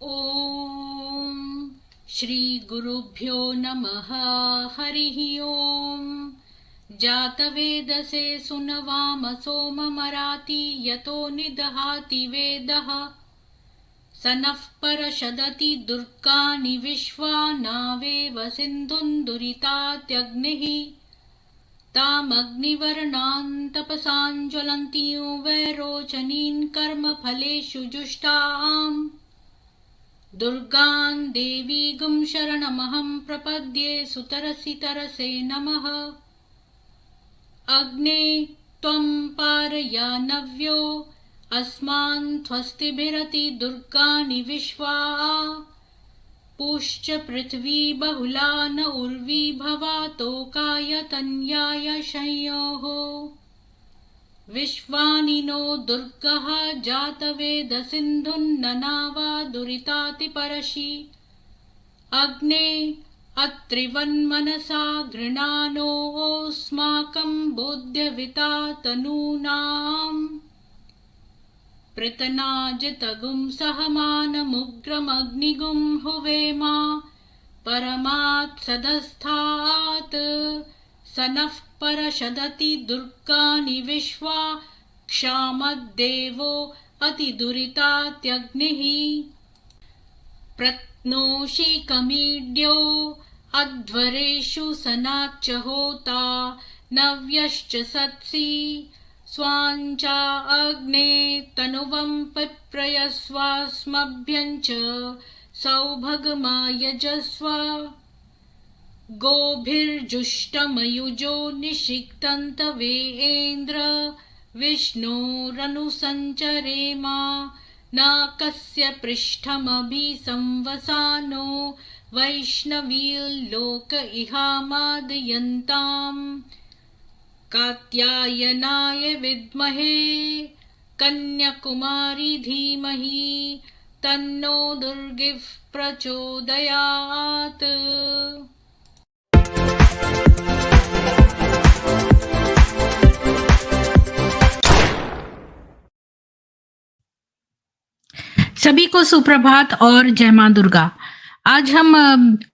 ॐ श्रीगुरुभ्यो नमः। हरिः ॐ। जातवेदसे सुनवामसो मराति यतो निदहाति वेदः। स नः परषदति दुर्गानि विश्वा नावेव सिन्धुं दुरितात्यग्निः। तामग्निवर्णान् तपसां ज्वलन्तीं वैरोचनीन् कर्मफलेषु जुष्टाम्। दुर्गां देवीगुं शरणमहं प्रपद्ये सुतरसि तरसे नमः। अग्ने त्वं पारयानव्यो अस्मान् त्वस्तिभिरति दुर्गानि विश्वा। पूश्च पृथ्वी बहुला न उर्वी भवातोकाय तन्याय शंयोः। विश्वानि नो दुर्गः जातवेदसिन्धुन्ननावा दुरितातिपरशि। अग्ने अत्रिवन्मनसा गृणानोऽस्माकं बोध्यविता तनूनाम्। पृतनाजितगुं सहमानमुग्रमग्निगुं हुवेमा परमात् सदस्थात्। स नः परषदति दुर्गानि विश्वा क्षामद्देवो अतिदुरितात्यग्निः। प्रत्नोषिकमीड्यो अध्वरेषु सनाच्च होता नव्यश्च सत्सि। स्वाञ्चा अग्ने तनुवं पिप्रयस्वास्मभ्यं च सौभगमायजस्व। गोभिर्जुष्टमयुजो निषिक्तन्तवेन्द्र विष्णोरनुसञ्चरेमा। न कस्य पृष्ठमभि संवसानो वैष्णवीर्लोक इहामादयन्ताम्। कात्यायनाय विद्महे कन्याकुमारी धीमहि तन्नो दुर्गिः प्रचोदयात्। सभी को सुप्रभात और जय मां दुर्गा। आज हम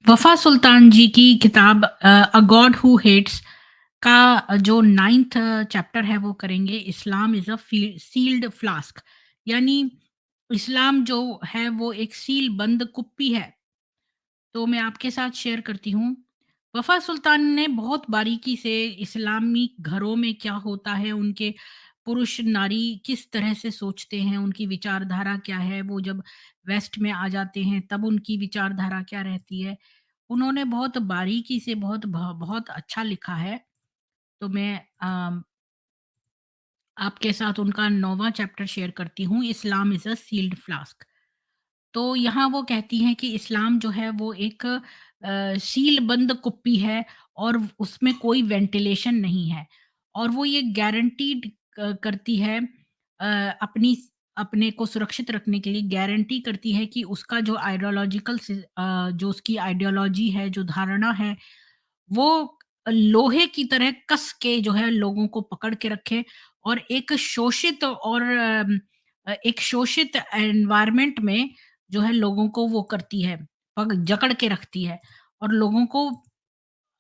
वफा सुल्तान जी की किताब अ गॉड हु हेट्स का जो 9th चैप्टर है वो करेंगे। इस्लाम इज़ अ सील्ड फ्लास्क, यानी इस्लाम जो है वो एक सील बंद कुप्पी है। तो मैं आपके साथ शेयर करती हूँ। वफ़ा सुल्तान ने बहुत बारीकी से इस्लामी घरों में क्या होता है, उनके पुरुष नारी किस तरह से सोचते हैं, उनकी विचारधारा क्या है, वो जब वेस्ट में आ जाते हैं तब उनकी विचारधारा क्या रहती है। उन्होंने बहुत बारीकी से बहुत अच्छा लिखा है। तो मैं आपके साथ उनका 9वां चैप्टर शेयर करती हूँ, इस्लाम इज़ अ सील्ड फ्लास्क। तो यहाँ वो कहती हैं कि इस्लाम जो है वो एक सील बंद कुप्पी है और उसमें कोई वेंटिलेशन नहीं है। और वो ये गारंटीड करती है अपने को सुरक्षित रखने के लिए गारंटी करती है कि उसका जो जो उसकी आइडियोलॉजी है, जो धारणा है, वो लोहे की तरह कस के जो है लोगों को पकड़ के रखे और एक शोषित एनवायरनमेंट में जो है लोगों को वो करती है, पग जकड़ के रखती है और लोगों को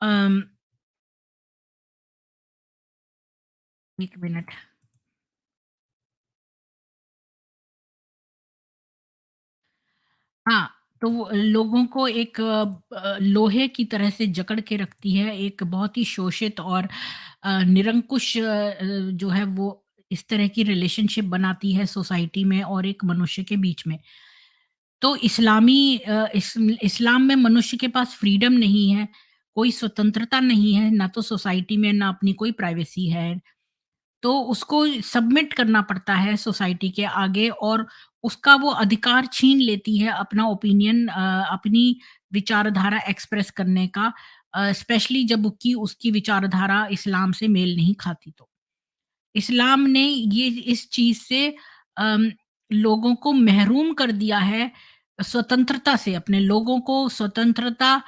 अम, 1 मिनट। हाँ, तो वो लोगों को एक लोहे की तरह से जकड़ के रखती है, एक बहुत ही शोषित और निरंकुश जो है वो इस तरह की रिलेशनशिप बनाती है सोसाइटी में और एक मनुष्य के बीच में। तो इस्लाम में मनुष्य के पास फ्रीडम नहीं है, कोई स्वतंत्रता नहीं है, ना तो सोसाइटी में ना अपनी कोई प्राइवेसी है। तो उसको सबमिट करना पड़ता है सोसाइटी के आगे और उसका वो अधिकार छीन लेती है अपना ओपिनियन अपनी विचारधारा एक्सप्रेस करने का, स्पेशली जब कि उसकी विचारधारा इस्लाम से मेल नहीं खाती तो। इस्लाम ने ये इस चीज़ से अम, लोगों को महरूम कर दिया है स्वतंत्रता से, अपने लोगों को स्वतंत्रता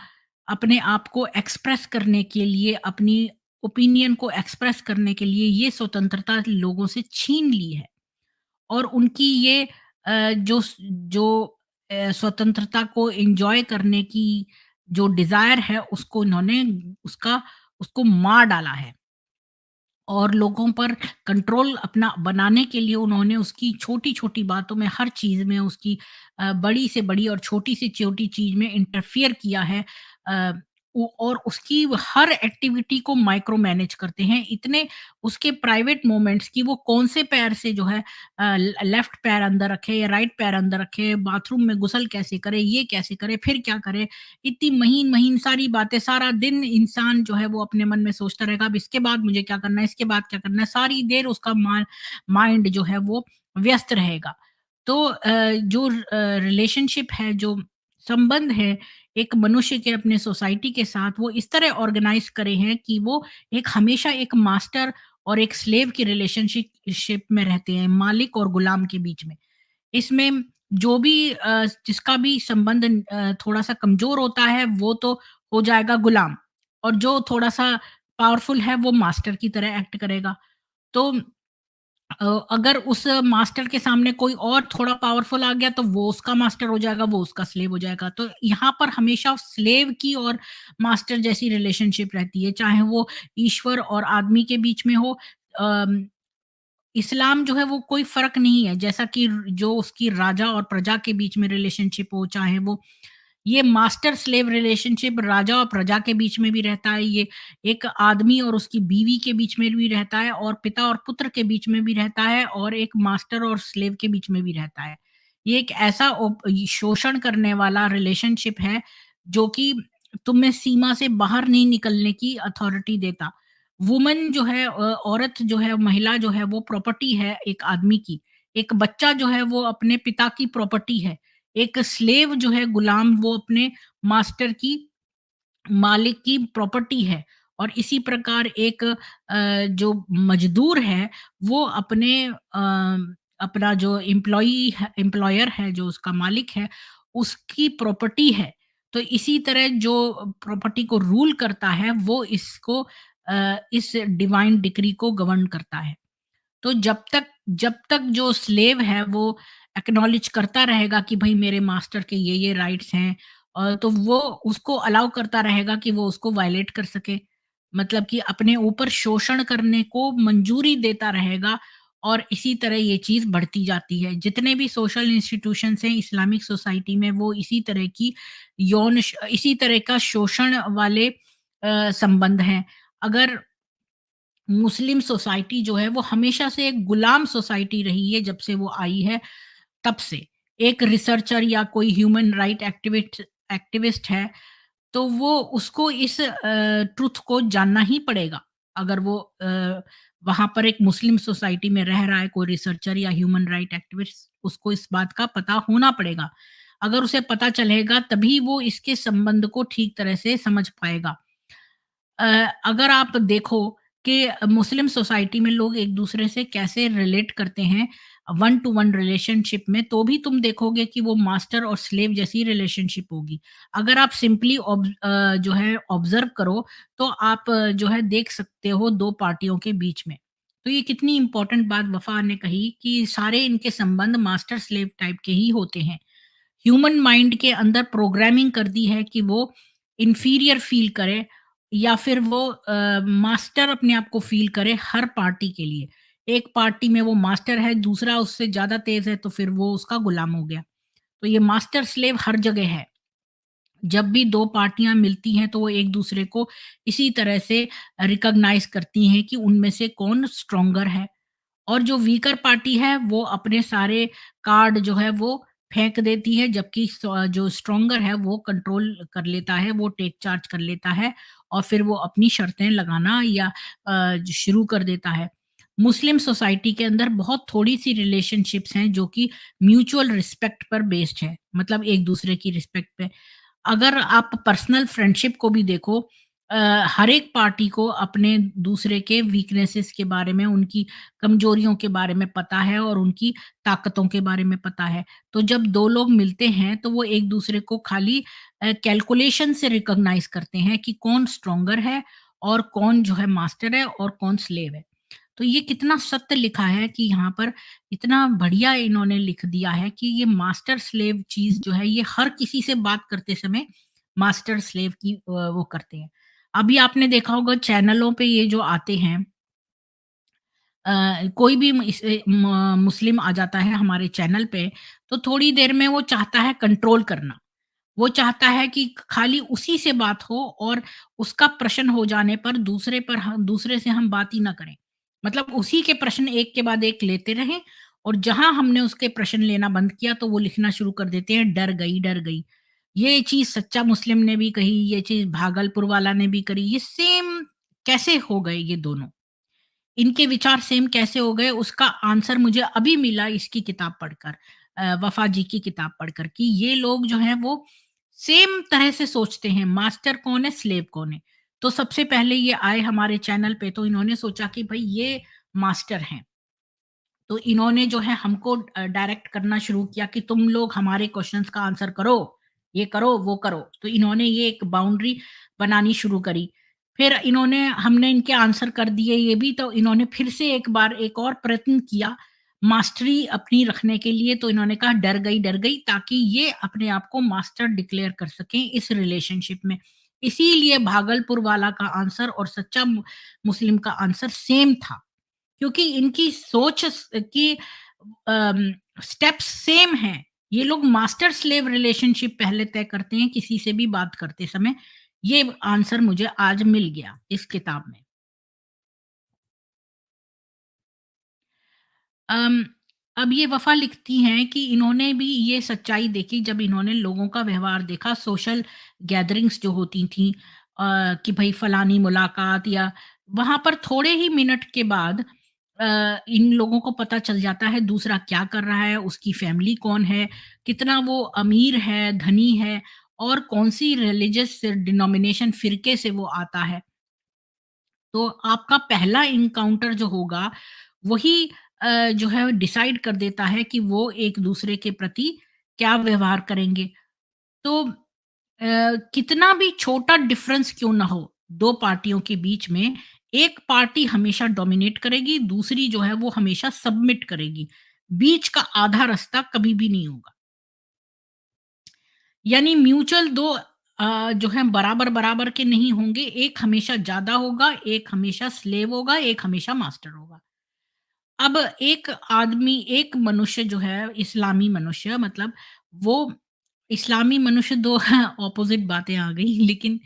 अपने आप को एक्सप्रेस करने के लिए, अपनी ओपिनियन को एक्सप्रेस करने के लिए ये स्वतंत्रता लोगों से छीन ली है। और उनकी ये जो स्वतंत्रता को एन्जॉय करने की जो डिज़ायर है उसको इन्होंने उसका उसको मार डाला है। और लोगों पर कंट्रोल अपना बनाने के लिए उन्होंने उसकी छोटी-छोटी बातों में, हर चीज़ में उसकी बड़ी से बड़ी और छोटी से छोटी चीज़ में इंटरफियर किया है। अ, ओ और उसकी हर एक्टिविटी को माइक्रो मैनेज करते हैं। इतने उसके प्राइवेट मोमेंट्स की वो कौन से पैर से जो है लेफ्ट पैर अंदर रखे या राइट पैर अंदर रखे, बाथरूम में गुसल कैसे करे, ये कैसे करे, फिर क्या करे, इतनी महीन-महीन सारी बातें, सारा दिन इंसान जो है वो अपने मन में सोचता रहेगा, अब इसके बाद मुझे क्या करना है, इसके बाद क्या करना है, सारी देर उसका माइंड जो है वो व्यस्त रहेगा। तो जो रिलेशनशिप है, जो संबंध है, एक मनुष्य के अपने सोसाइटी के साथ, वो इस तरह ऑर्गेनाइज़ करे हैं कि वो एक हमेशा एक मास्टर और एक स्लेव की रिलेशनशिप में रहते हैं, मालिक और गुलाम के बीच में। इसमें जो भी जिसका भी संबंध थोड़ा-सा कमज़ोर होता है, वो तो हो जाएगा गुलाम, और जो थोड़ा-सा पावरफुल है, वो मास्टर की तरह एक्ट करेगा। तो अगर उस मास्टर के सामने कोई और थोड़ा पावरफुल आ गया, तो वो उसका मास्टर हो जाएगा, वो उसका स्लेव हो जाएगा। तो यहाँ पर हमेशा स्लेव की और मास्टर जैसी रिलेशनशिप रहती है, चाहे वो ईश्वर और आदमी के बीच में हो। अम इस्लाम जो है वो कोई फ़र्क नहीं है, जैसा कि जो उसकी राजा और प्रजा के बीच में रिलेशनशिप हो, चाहे वो ये मास्टर स्लेव रिलेशनशिप राजा और प्रजा के बीच में भी रहता है, ये एक आदमी और उसकी बीवी के बीच में भी रहता है, और पिता और पुत्र के बीच में भी रहता है, और एक मास्टर और स्लेव के बीच में भी रहता है। ये एक ऐसा शोषण करने वाला रिलेशनशिप है, जो कि तुम्हें सीमा से बाहर नहीं निकलने की अथॉरिटी देता। वुमन जो है, औरत जो है, महिला जो है, वो प्रॉपर्टी है एक आदमी की। एक बच्चा जो है वो अपने पिता की प्रॉपर्टी है। एक स्लेव जो है, गुलाम, वो अपने मास्टर की, मालिक की प्रॉपर्टी है। और इसी प्रकार एक जो मज़दूर है, वो अपना जो एम्प्लॉयर है, जो उसका मालिक है, उसकी प्रॉपर्टी है। तो इसी तरह जो प्रॉपर्टी को रूल करता है, वो इसको इस डिवाइन डिक्री को गवर्न करता है। तो जब तक जो स्लेव है वो एक्नॉलेज करता रहेगा कि भाई मेरे मास्टर के ये राइट्स हैं, तो वो उसको अलाउ करता रहेगा कि वो उसको वायलेट कर सके, मतलब कि अपने ऊपर शोषण करने को मंजूरी देता रहेगा। और इसी तरह ये चीज बढ़ती जाती है। जितने भी सोशल इंस्टीट्यूशंस हैं इस्लामिक सोसाइटी में, वो इसी तरह की इसी तरह का शोषण वाले संबंध हैं। अगर मुस्लिम सोसाइटी जो है वो हमेशा से एक गुलाम सोसाइटी रही है, जब से वो आई है तब से। एक रिसर्चर या कोई ह्यूमन राइट एक्टिविस्ट है, तो वो उसको इस ट्रुथ को जानना ही पड़ेगा। अगर वो वहाँ पर एक मुस्लिम सोसाइटी में रह रहा है कोई रिसर्चर या ह्यूमन राइट एक्टिविस्ट, उसको इस बात का पता होना पड़ेगा। अगर उसे पता चलेगा, तभी वो इसके संबंध को ठीक तरह से समझ पाएगा। अगर आप देखो कि मुस्लिम सोसाइटी में लोग एक दूसरे से कैसे रिलेट करते हैं वन टू वन रिलेशनशिप में, तो भी तुम देखोगे कि वो मास्टर और स्लेव जैसी रिलेशनशिप होगी। अगर आप सिंपली जो है ऑब्जर्व करो, तो आप जो है देख सकते हो दो पार्टियों के बीच में। तो ये कितनी इंपॉर्टेंट बात वफा ने कही कि सारे इनके संबंध मास्टर स्लेव टाइप के ही होते हैं। ह्यूमन माइंड के अंदर प्रोग्रामिंग कर दी है कि वो इंफीरियर फील करे, या फिर वो मास्टर अपने आप को फील करे हर पार्टी के लिए। एक पार्टी में वो मास्टर है, दूसरा उससे ज़्यादा तेज़ है, तो फिर वो उसका गुलाम हो गया। तो ये मास्टर स्लेव हर जगह है। जब भी 2 पार्टियाँ मिलती हैं, तो वो एक-दूसरे को इसी तरह से रिकॉग्नाइज़ करती हैं कि उनमें से कौन स्ट्रॉन्गर है। और जो वीकर पार्टी है, वो अपने सारे कार्ड जो है वो फेंक देती है, जबकि जो स्ट्रॉन्गर है वो कंट्रोल कर लेता है, वो टेक चार्ज कर लेता है, और फिर वो अपनी शर्तें लगाना या शुरू कर देता है। मुस्लिम सोसाइटी के अंदर बहुत थोड़ी-सी रिलेशनशिप्स हैं जो कि म्यूचुअल रिस्पेक्ट पर बेस्ड है, मतलब एक-दूसरे की रिस्पेक्ट पे। अगर आप पर्सनल फ्रेंडशिप को भी देखो, हर एक पार्टी को अपने दूसरे के वीकनेसेस के बारे में, उनकी कमजोरियों के बारे में पता है, और उनकी ताकतों के बारे में पता है। तो जब 2 लोग मिलते हैं, तो वो एक दूसरे को खाली कैलकुलेशन से रिकॉग्नाइज करते हैं कि कौन स्ट्रॉन्गर है, और कौन जो है मास्टर है, और कौन स्लेव है। तो ये कितना सत्य लिखा है कि यहाँ पर इतना बढ़िया इन्होंने लिख दिया है कि ये मास्टर स्लेव चीज़ जो है ये हर किसी से बात करते समय मास्टर स्लेव की वो करते हैं। अभी आपने देखा होगा चैनलों पे ये जो आते हैं कोई भी मुस्लिम आ जाता है हमारे चैनल पे, तो थोड़ी देर में वो चाहता है कंट्रोल करना। वो चाहता है कि खाली उसी से बात हो और उसका प्रश्न हो जाने पर दूसरे से हम बात ही ना करें। मतलब उसी के प्रश्न एक के बाद एक लेते रहें और जहाँ हमने उसके प्रश्न लेना बंद किया तो वो लिखना शुरू कर देते हैं, डर गई, डर गई। ये चीज़ सच्चा मुस्लिम ने भी कही, ये चीज़ भागलपुर वाला ने भी करी, ये सेम कैसे हो गए ये दोनों? इनके विचार सेम कैसे हो गए उसका आंसर मुझे अभी मिला इसकी किताब पढ़कर, वफा जी की किताब पढ़कर कि ये लोग जो हैं वो सेम तरह से सोचते हैं, मास्टर कौन है स्लेव कौन है। तो सबसे पहले ये आए हमारे चैनल पे तो इन्होंने सोचा कि भाई ये मास्टर हैं, तो इन्होंने जो है हमको डायरेक्ट करना शुरू किया कि तुम लोग हमारे क्वेश्चंस का आंसर करो, ये करो, वो करो। तो इन्होंने ये एक बाउंड्री बनानी शुरू करी। फिर इन्होंने हमने इनके आंसर कर दिए ये भी, तो इन्होंने फिर से एक बार एक और प्रयत्न किया मास्टरी अपनी रखने के लिए, तो इन्होंने कहा डर गई ताकि ये अपने आप को मास्टर डिक्लेयर कर सकें इस रिलेशनशिप में। इसीलिए भागलपुर वाला का आंसर और सच्चा मुस्लिम का आंसर सेम था। क्योंकि इनकी सोच की स्टेप्स सेम हैं। ये लोग मास्टर स्लेव रिलेशनशिप पहले तय करते हैं किसी से भी बात करते समय। ये आंसर मुझे आज मिल गया इस किताब में। अम, अब ये वफ़ा लिखती हैं कि इन्होंने भी ये सच्चाई देखी जब इन्होंने लोगों का व्यवहार देखा, सोशल गैदरिंग्स जो होती थीं, कि भई फलानी मुलाकात या वहाँ पर थोड़े ही मिनट के बाद इन लोगों को पता चल जाता है दूसरा क्या कर रहा है, उसकी फैमिली कौन है, कितना वो अमीर है, धनी है और कौन-सी रिलिजियस डिनोमिनेशन फ़िरके से वो आता है। तो आपका पहला इनकाउंटर जो होगा वही जो है डिसाइड कर देता है कि वो एक दूसरे के प्रति क्या व्यवहार करेंगे। तो कितना भी छोटा डिफरेंस क्यों ना हो दो पार्टियों के बीच में, एक पार्टी हमेशा डोमिनेट करेगी, दूसरी जो है वो हमेशा सबमिट करेगी। बीच का आधा रास्ता कभी भी नहीं होगा। यानी म्यूचुअल दो जो है बराबर-बराबर के नहीं होंगे, एक हमेशा ज़्यादा होगा, एक हमेशा स्लेव होगा, एक हमेशा मास्टर होगा। अब एक आदमी, एक मनुष्य जो है इस्लामी मनुष्य, मतलब वो इस्लामी मनुष्य, 2 ऑपोज़िट बातें आ गई, लेकिन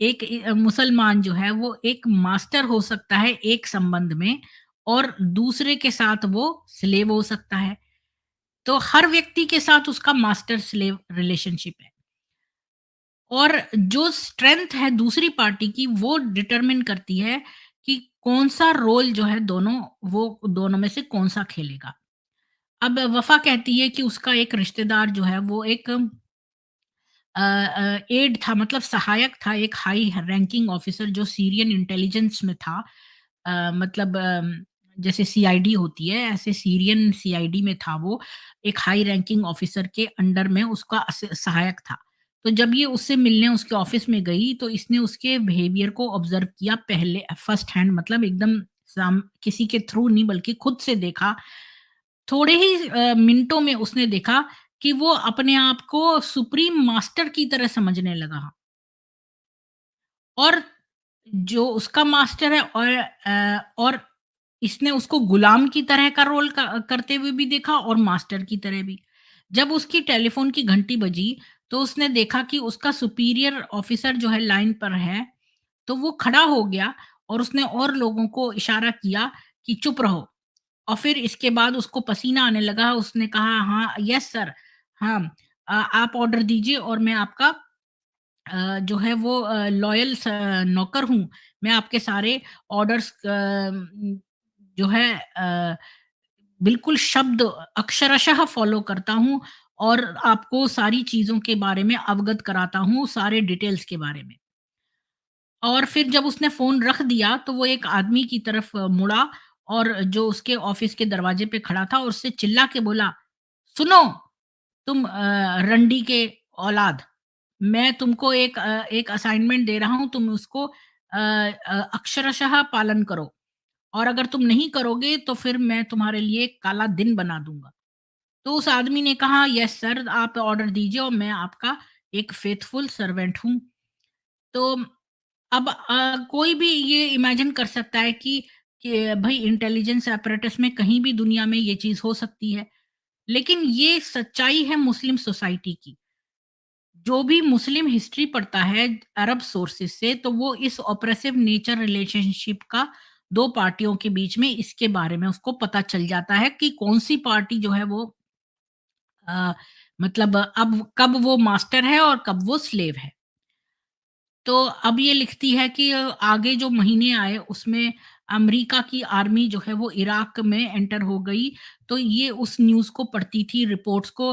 एक मुसलमान जो है वो एक मास्टर हो सकता है एक संबंध में और दूसरे के साथ वो स्लेव हो सकता है। तो हर व्यक्ति के साथ उसका मास्टर स्लेव रिलेशनशिप है। और जो स्ट्रेंथ है दूसरी पार्टी की वो डिटरमिन करती है कि कौन-सा रोल जो है वो दोनों में से कौन-सा खेलेगा। अब वफ़ा कहती है कि उसका एक रिश्तेदार जो है वो एक एड था, मतलब सहायक था, एक हाई रैंकिंग ऑफिसर जो सीरियन इंटेलिजेंस में था। मतलब जैसे सीआईडी होती है ऐसे सीरियन सीआईडी में था वो, एक हाई रैंकिंग ऑफिसर के अंडर में उसका सहायक था। तो जब ये उससे मिलने उसके ऑफिस में गई तो इसने उसके बिहेवियर को ऑब्जर्व किया पहले फर्स्ट हैंड, मतलब एकदम किसी के थ्रू नहीं बल्कि खुद से देखा। थोड़े ही मिनटों में उसने देखा कि वो अपने आप को सुप्रीम मास्टर की तरह समझने लगा और जो उसका मास्टर है और इसने उसको गुलाम की तरह का रोल करते हुए भी देखा और मास्टर की तरह भी। जब उसकी टेलीफ़ोन की घंटी बजी, तो उसने देखा कि उसका सुपीरियर ऑफ़िसर जो है लाइन पर है, तो वो खड़ा हो गया और उसने और लोगों को इशारा किया कि चुप रहो। और फिर इसके बाद उसको पसीना आने लगा, उसने कहा हाँ, यस सर, हाँ, आप ऑर्डर दीजिए और मैं आपका जो है वो लॉयल नौकर हूँ। मैं आपके सारे ऑर्डर्स जो है बिल्कुल शब्द अक्षरशः फ़ॉलो करता हूँ और आपको सारी चीज़ों के बारे में अवगत कराता हूँ, सारे डिटेल्स के बारे में। और फिर जब उसने फ़ोन रख दिया, तो वो एक आदमी की तरफ मुड़ा और जो उसके ऑफ़िस के दरवाजे पे खड़ा था, उससे चिल्ला के बोला, "सुनो, तुम रंडी के औलाद, मैं तुमको एक असाइनमेंट दे रहा हूँ, तुम उसको अक्षरशः पालन करो।" और अगर तुम नहीं करोगे तो फिर मैं तुम्हारे लिए एक काला दिन बना दूँगा। तो उस आदमी ने कहा, "यस सर, आप ऑर्डर दीजिए और मैं आपका एक फेथफुल सर्वेंट हूँ।" तो अब कोई भी ये इमेजिन कर सकता है कि भई इंटेलिजेंस apparatus में कहीं भी दुनिया में ये चीज़ हो सकती है। लेकिन ये सच्चाई है मुस्लिम सोसाइटी की। जो भी मुस्लिम हिस्ट्री पढ़ता है अरब सोर्सेस से, तो वो इस ऑपरेसिव नेचर रिलेशनशिप का 2 पार्टियों के बीच में इसके बारे में उसको पता चल जाता है कि कौन-सी पार्टी जो है वो अ, मतलब अब कब वो मास्टर है और कब वो स्लेव है। तो अब ये लिखती है कि आगे जो महीने आए उसमें अमेरिका की आर्मी जो है वो इराक में एंटर हो गई। तो ये उस न्यूज़ को पढ़ती थी, रिपोर्ट्स को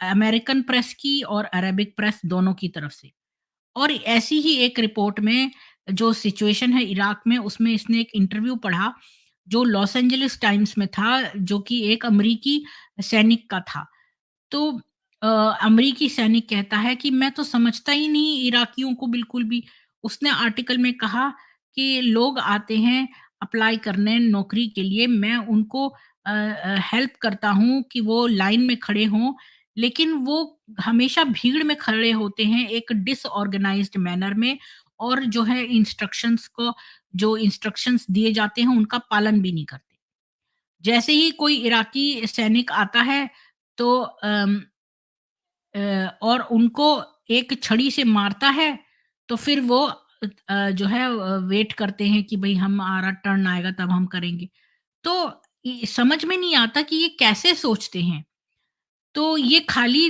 अमेरिकन प्रेस की और अरेबिक प्रेस दोनों की तरफ से। और ऐसी ही एक रिपोर्ट में जो सिचुएशन है इराक में, उसमें इसने एक इंटरव्यू पढ़ा जो लॉस एंजेलिस टाइम्स में था, जो कि एक अमेरिकी सैनिक का था। तो अ, अमरीकी सैनिक कहता है कि मैं तो समझता ही नहीं इराकियों को बिल्कुल भी। उसने आर्टिकल में कहा कि लोग आते हैं अप्लाई करने नौकरी के लिए, मैं उनको हेल्प करता हूँ कि वो लाइन में खड़े हों, लेकिन वो हमेशा भीड़ में खड़े होते हैं एक डिसऑर्गेनाइज्ड मैनर में, और जो है जो इंस्ट्रक्शंस दिए जाते हैं उनका पालन भी नहीं करते। जैसे ही कोई इराकी सैनिक आता है तो और उनको एक छड़ी से मारता है, तो फिर वो जो है वेट करते हैं कि भई हमारा टर्न आएगा तब हम करेंगे। तो समझ में नहीं आता कि ये कैसे सोचते हैं। तो ये खाली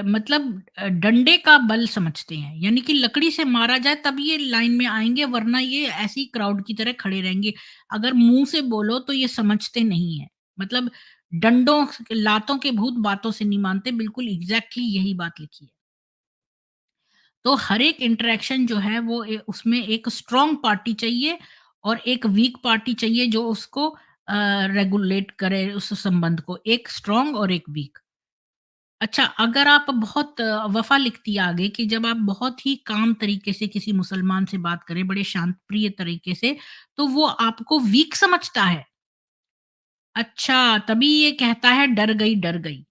मतलब डंडे का बल समझते हैं, यानी कि लकड़ी से मारा जाए तब ये लाइन में आएँगे, वरना ये ऐसे ही क्राउड की तरह खड़े रहेंगे। अगर मुँह से बोलो तो ये समझते नहीं हैं। मतलब डंडों लातों के भूत बातों से नहीं मानते, बिल्कुल एग्ज़ैक्टली यही बात लिखी है। तो हर एक इंटरैक्शन जो है वो उसमें एक स्ट्रॉन्ग पार्टी चाहिए और एक वीक पार्टी चाहिए जो उसको रेगुलेट करे उस संबंध को, एक स्ट्रॉन्ग और एक वीक। अच्छा, अगर आप बहुत वफ़ा लिखती है आगे कि जब आप बहुत ही काम तरीके से किसी मुसलमान से बात करें, बड़े शांत प्रिय तरीके से, तो वो आपको वीक समझता है। अच्छा, तभी ये कहता है डर गई, डर गई।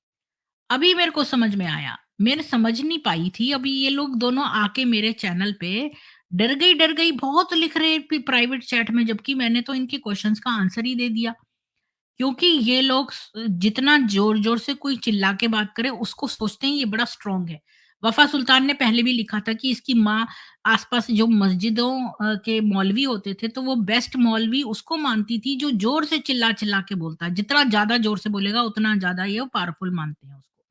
अभी मेरे को समझ में आया। मैंने समझ नहीं पाई थी, अभी ये लोग दोनों आके मेरे चैनल पे डर गई बहुत लिख रहे हैं प्राइवेट चैट में, जबकि मैंने तो इनके क्वेश्चंस का आंसर ही दे दिया। क्योंकि ये लोग जितना ज़ोर-ज़ोर से कोई चिल्ला के बात करे, उसको सोचते हैं ये बड़ा स्ट्रॉन्ग है। वफ़ा सुल्तान ने पहले भी लिखा था कि इसकी माँ आस-पास जो मस्जिदों के मौलवी होते थे, तो वो बेस्ट मौलवी उसको मानती थी जो ज़ोर से चिल्ला-चिल्ला के बोलता है। जितना ज़्यादा ज़ोर से बोलेगा, उतना ज़्यादा ये पावरफुल मानते हैं उसको।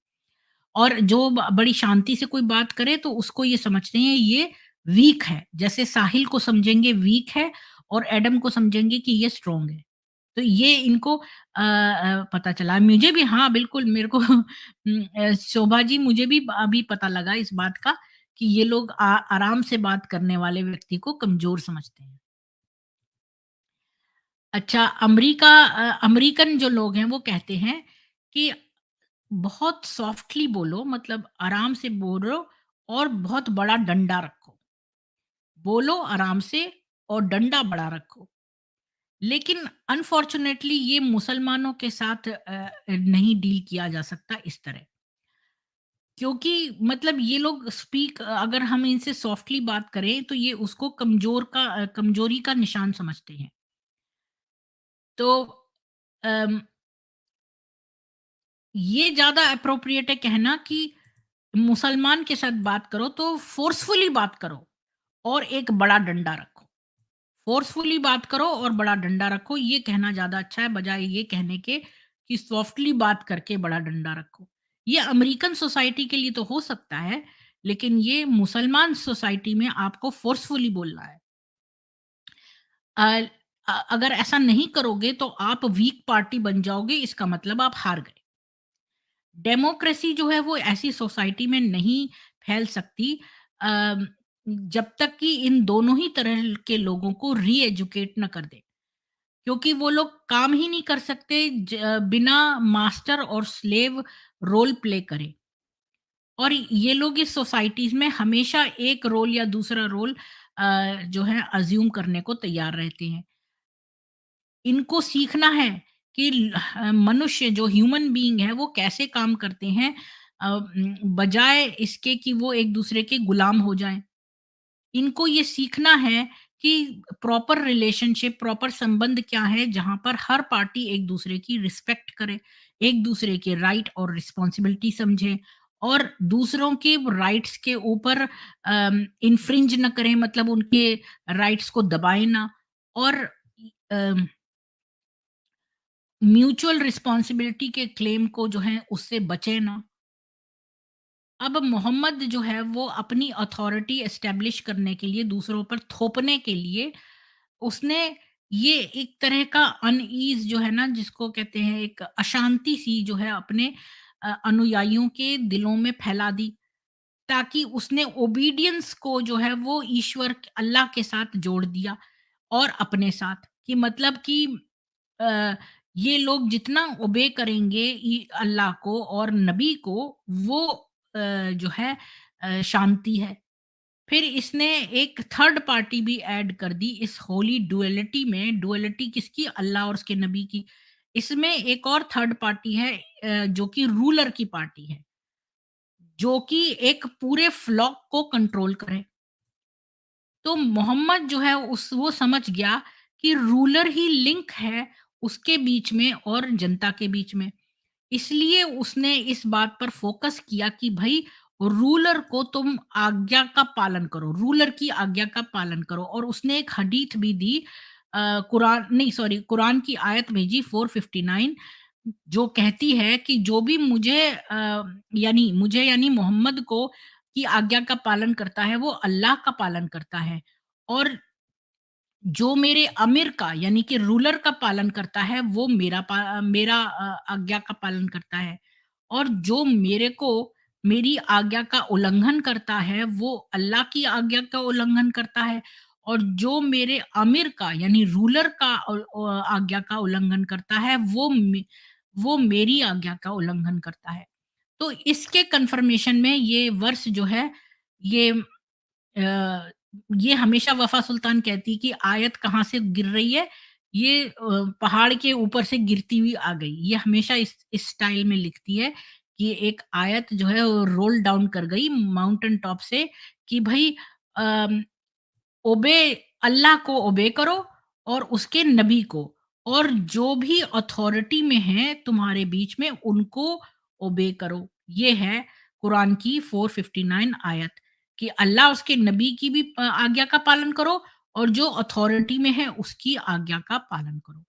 और जो बड़ी शांति से कोई बात करे तो उसको ये समझते हैं ये वीक है। जैसे साहिल को समझेंगे वीक है और एडम को समझेंगे कि ये स्ट्रॉन्ग है। तो ये इनको पता चला। मुझे भी हाँ, बिल्कुल मेरे को शोभा जी मुझे भी अभी पता लगा इस बात का कि ये लोग आराम से बात करने वाले व्यक्ति को कमज़ोर समझते हैं। अच्छा, अमेरिकन जो लोग हैं वो कहते हैं कि बहुत सॉफ्टली बोलो, मतलब आराम से बोलो और बहुत बड़ा डंडा रखो। बोलो आराम से और डंडा बड़ा रखो। लेकिन अनफॉर्चुनेटली ये मुसलमानों के साथ नहीं डील किया जा सकता इस तरह। क्योंकि मतलब ये लोग अगर हम इनसे सॉफ्टली बात करें तो ये उसको कमज़ोरी का निशान समझते हैं। तो अम, ये ज़्यादा एप्रोप्रिएट है कहना कि मुसलमान के साथ बात करो तो फ़ोर्सफुली बात करो और एक बड़ा डंडा रखो। फ़ोर्सफुली बात करो और बड़ा डंडा रखो, ये कहना ज़्यादा अच्छा है बजाए ये कहने के कि सॉफ्टली बात करके बड़ा डंडा रखो। ये अमेरिकन सोसाइटी के लिए तो हो सकता है, लेकिन ये मुसलमान सोसाइटी में आपको फ़ोर्सफुली बोलना है। अ अगर ऐसा नहीं करोगे तो आप वीक पार्टी बन जाओगे, इसका मतलब आप हार गए। डेमोक्रेसी जो है वो ऐसी सोसाइटी में नहीं फैल सकती अम, जब तक कि इन दोनों ही तरह के लोगों को री-एजुकेट ना कर दें। क्योंकि वो लोग काम ही नहीं कर सकते बिना मास्टर और स्लेव रोल प्ले करे। और ये लोग इस सोसाइटीज़ में हमेशा एक रोल या दूसरा रोल जो है अज़्यूम करने को तैयार रहते हैं। इनको सीखना है कि मनुष्य जो ह्यूमन बीइंग है वो कैसे काम करते हैं, बजाय इसके कि वो एक दूसरे के गुलाम हो जाएं। इनको ये सीखना है कि प्रॉपर रिलेशनशिप, प्रॉपर संबंध क्या है, जहाँ पर हर पार्टी एक दूसरे की रिस्पेक्ट करे, एक दूसरे के राइट और रिस्पॉन्सिबिलिटी समझे और दूसरों के राइट्स के ऊपर इन्फ्रिंज न करें, मतलब उनके राइट्स को दबाए ना, और म्यूचुअल रिस्पॉन्सिबिलिटी के क्लेम को जो है उससे बचे ना। अब मोहम्मद जो है वो अपनी अथॉरिटी एस्टेब्लिश करने के लिए, दूसरों पर थोपने के लिए, उसने ये एक तरह का अनईज़ जो है ना, जिसको कहते हैं एक अशांति सी जो है अपने अनुयायियों के दिलों में फैला दी, ताकि उसने ओबीडियंस को जो है वो ईश्वर अल्लाह के साथ जोड़ दिया और अपने साथ, कि मतलब कि अ, ये लोग जितना ओबे करेंगे अल्लाह को और नबी को, वो जो है शांति है। फिर इसने एक थर्ड पार्टी भी ऐड कर दी इस होली डुअलिटी में। डुअलिटी किसकी? अल्लाह और उसके नबी की। इसमें एक और थर्ड पार्टी है, जो कि रूलर की पार्टी है, जो कि एक पूरे फ्लॉक को कंट्रोल करे। तो मोहम्मद जो है उस वो समझ गया कि रूलर ही लिंक है उसके बीच में और जनता के बीच में। इसलिए उसने इस बात पर फोकस किया कि भाई रूलर को तुम आज्ञा का पालन करो, रूलर की आज्ञा का पालन करो। और उसने एक हदीथ भी दी, कुरान नहीं, सॉरी, कुरान की आयत भेजी 459, जो कहती है कि जो भी यानी मोहम्मद को की आज्ञा का पालन करता है वो अल्लाह का पालन करता है, और जो मेरे अमीर का यानी कि रूलर का पालन करता है वो मेरा आज्ञा का पालन करता है, और जो मेरे को मेरी आज्ञा का उल्लंघन करता है वो अल्लाह की आज्ञा का उल्लंघन करता है, और जो मेरे अमीर का यानी रूलर का आज्ञा का उल्लंघन करता है वो मेरी आज्ञा का उल्लंघन करता है। तो इसके कन्फर्मेशन में ये वर्ष जो है, ये अ, ये हमेशा वफ़ा सुल्तान कहती है कि आयत कहाँ से गिर रही है, ये पहाड़ के ऊपर से गिरती हुई आ गई। ये हमेशा इस स्टाइल में लिखती है कि एक आयत जो है वो रोल डाउन कर गई माउंटेन टॉप से, कि भई अम ओबे अल्लाह को ओबे करो और उसके नबी को, और जो भी अथॉरिटी में हैं तुम्हारे बीच में उनको ओबे करो। ये है कुरान की 459 आयत, कि अल्लाह उसके नबी की भी आज्ञा का पालन करो और जो अथॉरिटी में है उसकी आज्ञा का पालन करो।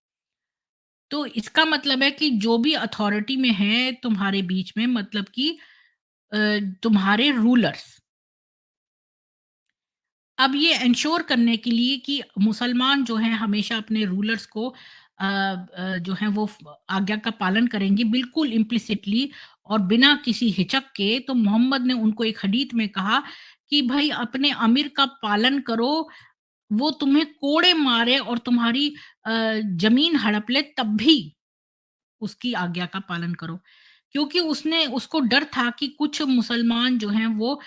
तो इसका मतलब है कि जो भी अथॉरिटी में है तुम्हारे बीच में, मतलब कि अ, तुम्हारे रूलर्स, अब ये एंश्योर करने के लिए कि मुसलमान जो हैं हमेशा अपने रूलर्स को जो है वो आज्ञा का पालन करेंगे बिल्कुल इम्प्लिसिटली और बिना किसी हिचक के, तो मोहम्मद ने उनको एक हदीत में कहा कि भाई अपने अमीर का पालन करो, वो तुम्हें कोड़े मारे और तुम्हारी जमीन हड़प ले तब भी उसकी आज्ञा का पालन करो। क्योंकि उसने उसको डर था कि कुछ मुसलमान जो हैं वो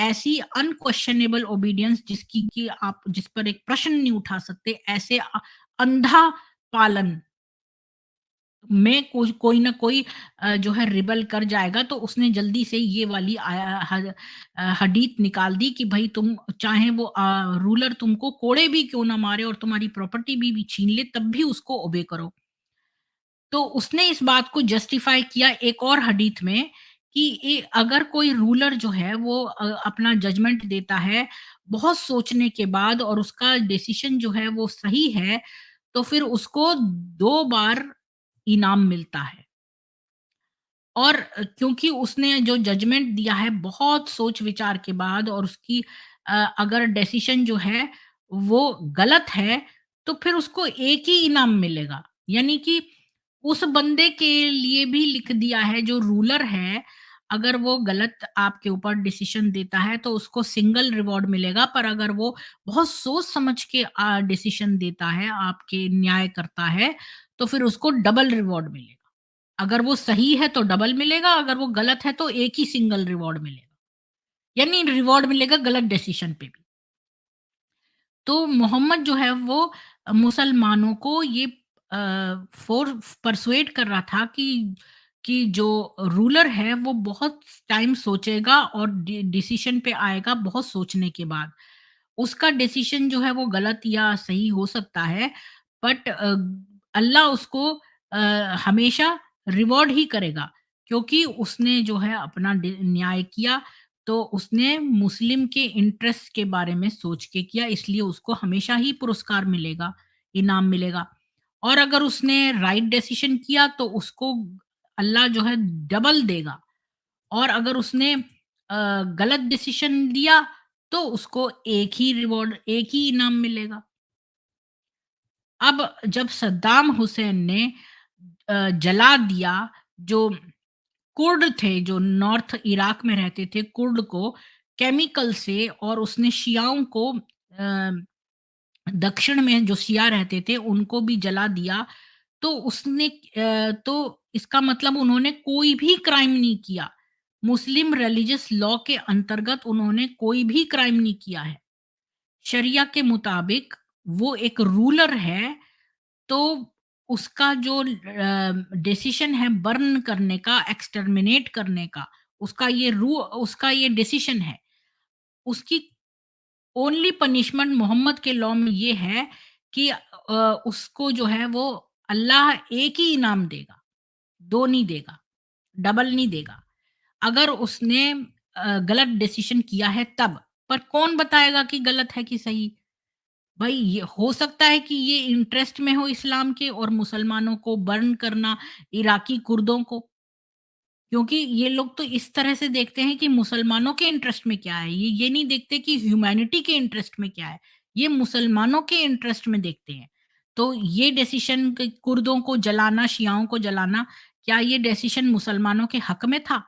ऐसी अनक्वेश्चनेबल ओबीडियंस जिसकी कि आप जिस पर एक प्रश्न नहीं उठा सकते, ऐसे अंधा पालन में कोई ना कोई जो है रिबल कर जाएगा, तो उसने जल्दी से ये वाली हदीत निकाल दी कि भाई तुम चाहे वो रूलर तुमको कोड़े भी क्यों ना मारे और तुम्हारी प्रॉपर्टी भी छीन ले तब भी उसको ओबे करो। तो उसने इस बात को जस्टिफाई किया एक और हदीथ में कि अगर कोई रूलर जो है वो अपना जजमेंट देता है बहुत सोचने के बाद और उसका डिसीजन जो है वो सही है, तो फिर उसको 2 बार इनाम मिलता है। और क्योंकि उसने जो जजमेंट दिया है बहुत सोच विचार के बाद, और उसकी अगर डिसीजन जो है वो गलत है, तो फिर उसको एक ही इनाम मिलेगा। यानी कि उस बंदे के लिए भी लिख दिया है जो रूलर है, अगर वो गलत आपके ऊपर डिसीजन देता है तो उसको सिंगल रिवॉर्ड मिलेगा, पर अगर वो बहुत सोच समझ के डिसीजन देता है, आपके न्याय करता है, तो फिर उसको डबल रिवॉर्ड मिलेगा। अगर वो सही है तो डबल मिलेगा, अगर वो गलत है तो एक ही सिंगल रिवॉर्ड मिलेगा। यानी रिवॉर्ड मिलेगा गलत डिसीजन पे भी। तो मोहम्मद जो है वो मुसलमानों को ये फोर परसुएड कर रहा था कि जो रूलर है वो बहुत टाइम सोचेगा और डिसीजन पे आएगा बहुत सोचने के बाद। उसका डिसीजन जो है वो गलत या सही हो सकता है, बट अल्लाह उसको हमेशा रिवॉर्ड ही करेगा, क्योंकि उसने जो है अपना न्याय किया, तो उसने मुस्लिम के इंटरेस्ट के बारे में सोच के किया, इसलिए उसको हमेशा ही पुरस्कार मिलेगा, इनाम मिलेगा। और अगर उसने राइट डिसीजन किया तो उसको अल्लाह जो है डबल देगा, और अगर उसने गलत डिसीजन लिया तो उसको एक ही रिवॉर्ड, एक ही इनाम मिलेगा। अब जब सद्दाम हुसैन ने जला दिया जो कुर्द थे, जो नॉर्थ इराक में रहते थे, कुर्द को केमिकल से, और उसने शियाओं को दक्षिण में जो शिया रहते थे उनको भी जला दिया, तो तो इसका मतलब उन्होंने कोई भी क्राइम नहीं किया। मुस्लिम रिलीजियस लॉ के अंतर्गत उन्होंने कोई भी क्राइम नहीं किया है। शरिया के मुताबिक वो एक रूलर है, तो उसका जो डिसीजन है बर्न करने का, एक्सटर्मिनेट करने का, उसका ये डिसीजन है। उसकी ओनली पनिशमेंट मोहम्मद के लॉ में ये है कि उसको जो है वो अल्लाह एक ही इनाम देगा, 2 नहीं देगा, डबल नहीं देगा। अगर उसने गलत डिसीजन किया है तब, पर कौन बताएगा कि गलत है कि सही? भाई ये हो सकता है कि ये इंटरेस्ट में हो इस्लाम के, और मुसलमानों को बर्न करना, इराकी कुर्दों को, क्योंकि ये लोग तो इस तरह से देखते हैं कि मुसलमानों के इंटरेस्ट में क्या है, ये नहीं देखते कि ह्यूमैनिटी के इंटरेस्ट में क्या है, ये मुसलमानों के इंटरेस्ट में देखते हैं। तो ये डिसीजन कुर्दों को जलाना, शियाओं को जलाना, क्या ये डिसीजन मुसलमानों के हक में था?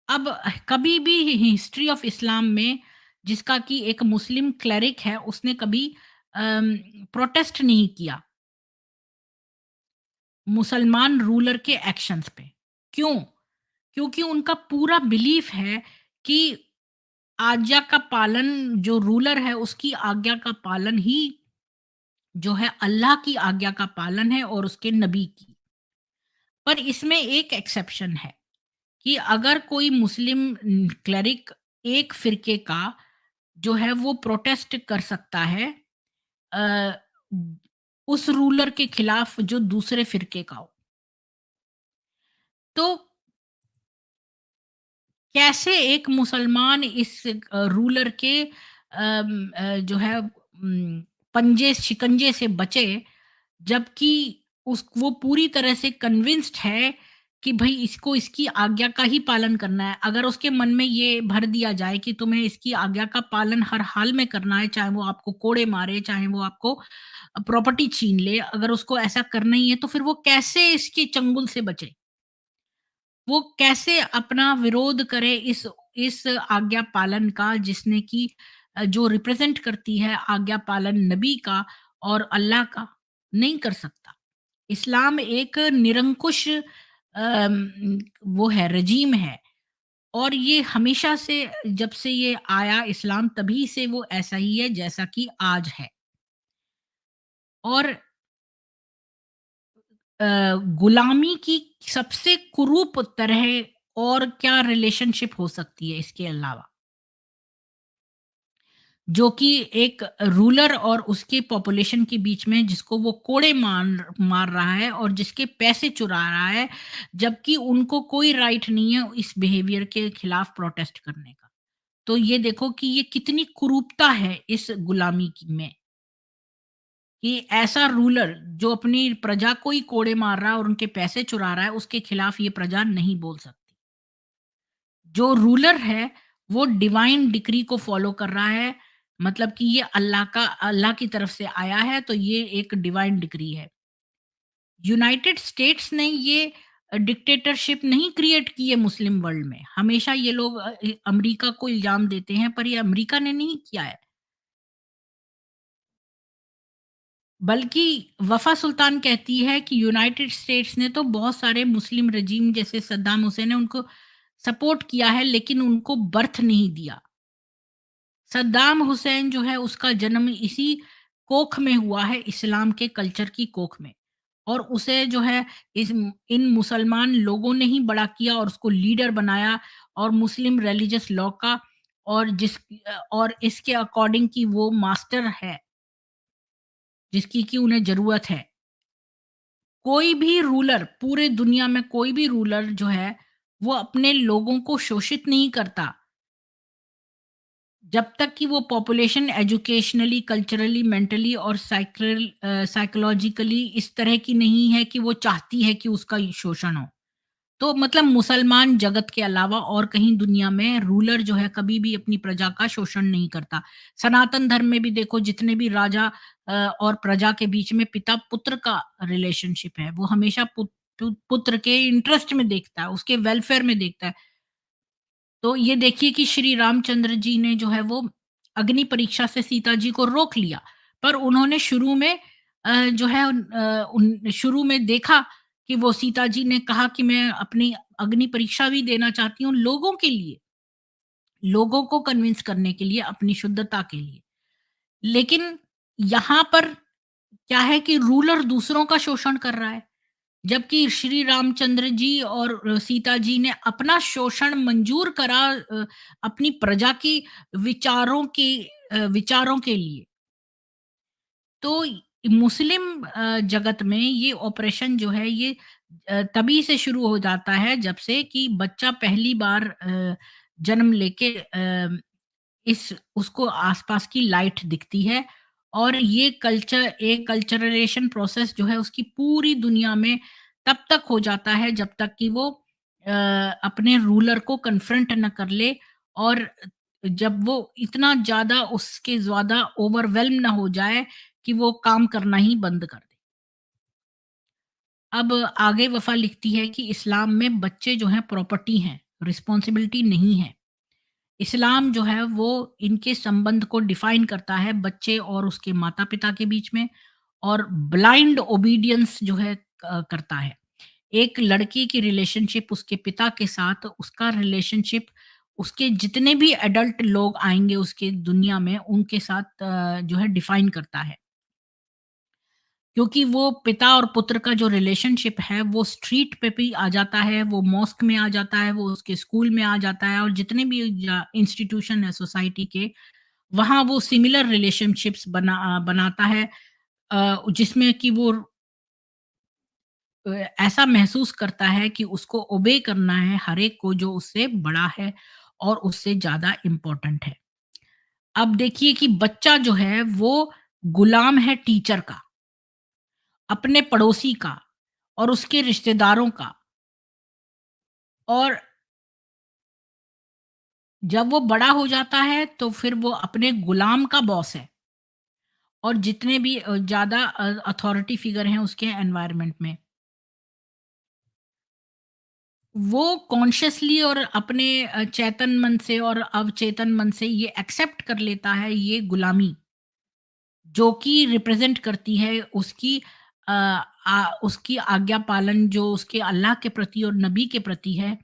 अब कभी भी हिस्ट्री ऑफ इस्लाम में, जिसका कि एक मुस्लिम क्लेरिक है, उसने कभी प्रोटेस्ट नहीं किया मुसलमान रूलर के एक्शंस पे। क्यों? क्योंकि उनका पूरा बिलीफ है कि आज्ञा का पालन, जो रूलर है उसकी आज्ञा का पालन ही जो है अल्लाह की आज्ञा का पालन है, और उसके नबी की। पर इसमें एक एक्सेप्शन है कि अगर कोई मुस्लिम क्लेरिक एक फिरके का जो है वो प्रोटेस्ट कर सकता है अ, उस रूलर के खिलाफ जो दूसरे फिरके का हो, तो कैसे एक मुसलमान इस रूलर के जो है पंजे शिकंजे से बचे, जबकि उस वो पूरी तरह से कन्विंस्ड है कि भई इसको इसकी आज्ञा का ही पालन करना है। अगर उसके मन में ये भर दिया जाए कि तुम्हें इसकी आज्ञा का पालन हर हाल में करना है, चाहे वो आपको कोड़े मारे, चाहे वो आपको प्रॉपर्टी छीन ले, अगर उसको ऐसा करना ही है, तो फिर वो कैसे इसके चंगुल से बचे? वो कैसे अपना विरोध करे इस आज्ञा पालन का, जिसने कि जो रिप्रेजेंट करती है आज्ञा पालन नबी का और अल्लाह का? नहीं कर सकता। इस्लाम एक निरंकुश वो है, रजीम है, और ये हमेशा से, जब से ये आया इस्लाम, तभी से वो ऐसा ही है जैसा कि आज है। और गुलामी की सबसे कुरूप तरह और क्या रिलेशनशिप हो सकती है इसके अलावा? जो कि एक रूलर और उसके पॉपुलेशन के बीच में, जिसको वो कोड़े मार मार रहा है और जिसके पैसे चुरा रहा है, जबकि उनको कोई राइट नहीं है इस बिहेवियर के खिलाफ प्रोटेस्ट करने का। तो ये देखो कि ये कितनी कुरूपता है इस गुलामी में, कि ऐसा रूलर जो अपनी प्रजा को ही कोड़े मार रहा है और उनके पैसे चुरा रहा है, उसके खिलाफ ये प्रजा नहीं बोल सकती। जो रूलर है वो डिवाइन डिक्री को फॉलो कर रहा है, मतलब कि ये अल्लाह की तरफ से आया है, तो ये एक डिवाइन डिक्री है। यूनाइटेड स्टेट्स ने ये डिक्टेटरशिप नहीं क्रिएट की है मुस्लिम वर्ल्ड में। हमेशा ये लोग अमेरिका को इल्जाम देते हैं, पर ये अमेरिका ने नहीं किया है, बल्कि वफा सुल्तान कहती है कि यूनाइटेड स्टेट्स ने तो बहुत सारे मुस्लिम रजीम, जैसे सद्दाम हुसैन है, उनको सपोर्ट किया है, लेकिन उनको बर्थ नहीं दिया। सद्दाम हुसैन जो है उसका जन्म इसी कोख में हुआ है, इस्लाम के कल्चर की कोख में। और उसे जो है इन मुसलमान लोगों ने ही बड़ा किया और उसको लीडर बनाया, और मुस्लिम रिलीजियस लॉ का, और इसके अकॉर्डिंग कि वो मास्टर है, जिसकी कि उन्हें ज़रूरत है। कोई भी रूलर, पूरे दुनिया में कोई भी रूलर जो है, वो अपने लोगों को शोषित नहीं करता। जब तक कि वो पॉपुलेशन एजुकेशनली, कल्चरली, मेंटली और साइकोलॉजिकली इस तरह की नहीं है कि वो चाहती है कि उसका शोषण हो। तो मतलब मुसलमान जगत के अलावा और कहीं दुनिया में रूलर जो है कभी भी अपनी प्रजा का शोषण नहीं करता। सनातन धर्म में भी देखो, जितने भी राजा और प्रजा के बीच में पिता पुत्र का रिलेशनशिप है, वो हमेशा पुत्र के इंटरेस्ट में देखता है, उसके वेलफेयर में देखता है। तो ये देखिए कि श्री रामचंद्र जी ने जो है वो अग्नि परीक्षा से सीता जी को रोक लिया, पर उन्होंने शुरू में जो है शुरू में देखा कि वो सीता जी ने कहा कि मैं अपनी अग्नि परीक्षा भी देना चाहती हूँ लोगों के लिए, लोगों को कन्विंस करने के लिए, अपनी शुद्धता के लिए। लेकिन यहाँ पर क्या है कि रूलर दूसरों का शोषण कर रहा है, जबकि श्री रामचंद्र जी और सीता जी ने अपना शोषण मंजूर करा अपनी प्रजा की विचारों के लिए। तो मुस्लिम जगत में ये ऑपरेशन जो है ये तभी से शुरू हो जाता है जब से कि बच्चा पहली बार जन्म लेके इस उसको आसपास की लाइट दिखती है, और ये एक कल्चरलेशन प्रोसेस जो है उसकी पूरी दुनिया में तब तक हो जाता है जब तक कि वो अपने रूलर को कन्फ्रंट न कर ले, और जब वो इतना ज़्यादा उसके ज़्यादा ओवरवेल्म ना हो जाए कि वो काम करना ही बंद कर दे। अब आगे वफ़ा लिखती है कि इस्लाम में बच्चे जो हैं प्रॉपर्टी हैं, रिस्पॉन्सिबिलिटी नहीं है। इस्लाम जो है वो इनके संबंध को डिफाइन करता है बच्चे और उसके माता-पिता के बीच में, और ब्लाइंड ओबीडियंस जो है करता है। एक लड़की की रिलेशनशिप उसके पिता के साथ, उसका रिलेशनशिप उसके जितने भी एडल्ट लोग आएँगे उसके दुनिया में उनके साथ जो है डिफाइन करता है। क्योंकि वो पिता और पुत्र का जो रिलेशनशिप है वो स्ट्रीट पे भी आ जाता है, वो मॉस्क में आ जाता है, वो उसके स्कूल में आ जाता है, और जितने भी इंस्टीट्यूशन है सोसाइटी के, वहाँ वो सिमिलर रिलेशनशिप्स बनाता है, जिसमें कि वो ऐसा महसूस करता है कि उसको ओबे करना है हर एक को जो उससे बड़ा है और उससे ज़्यादा इम्पोर्टेंट है। अब देखिए कि बच्चा जो है वो गुलाम है टीचर का, अपने पड़ोसी का और उसके रिश्तेदारों का, और जब वो बड़ा हो जाता है तो फिर वो अपने गुलाम का बॉस है, और जितने भी ज़्यादा अथॉरिटी फिगर हैं उसके एनवायरनमेंट में। वो कॉन्शियसली और अपने चेतन मन से और अवचेतन मन से ये एक्सेप्ट कर लेता है ये गुलामी, जो कि रिप्रेजेंट करती है उसकी आज्ञा पालन जो उसके अल्लाह के प्रति और नबी के प्रति है,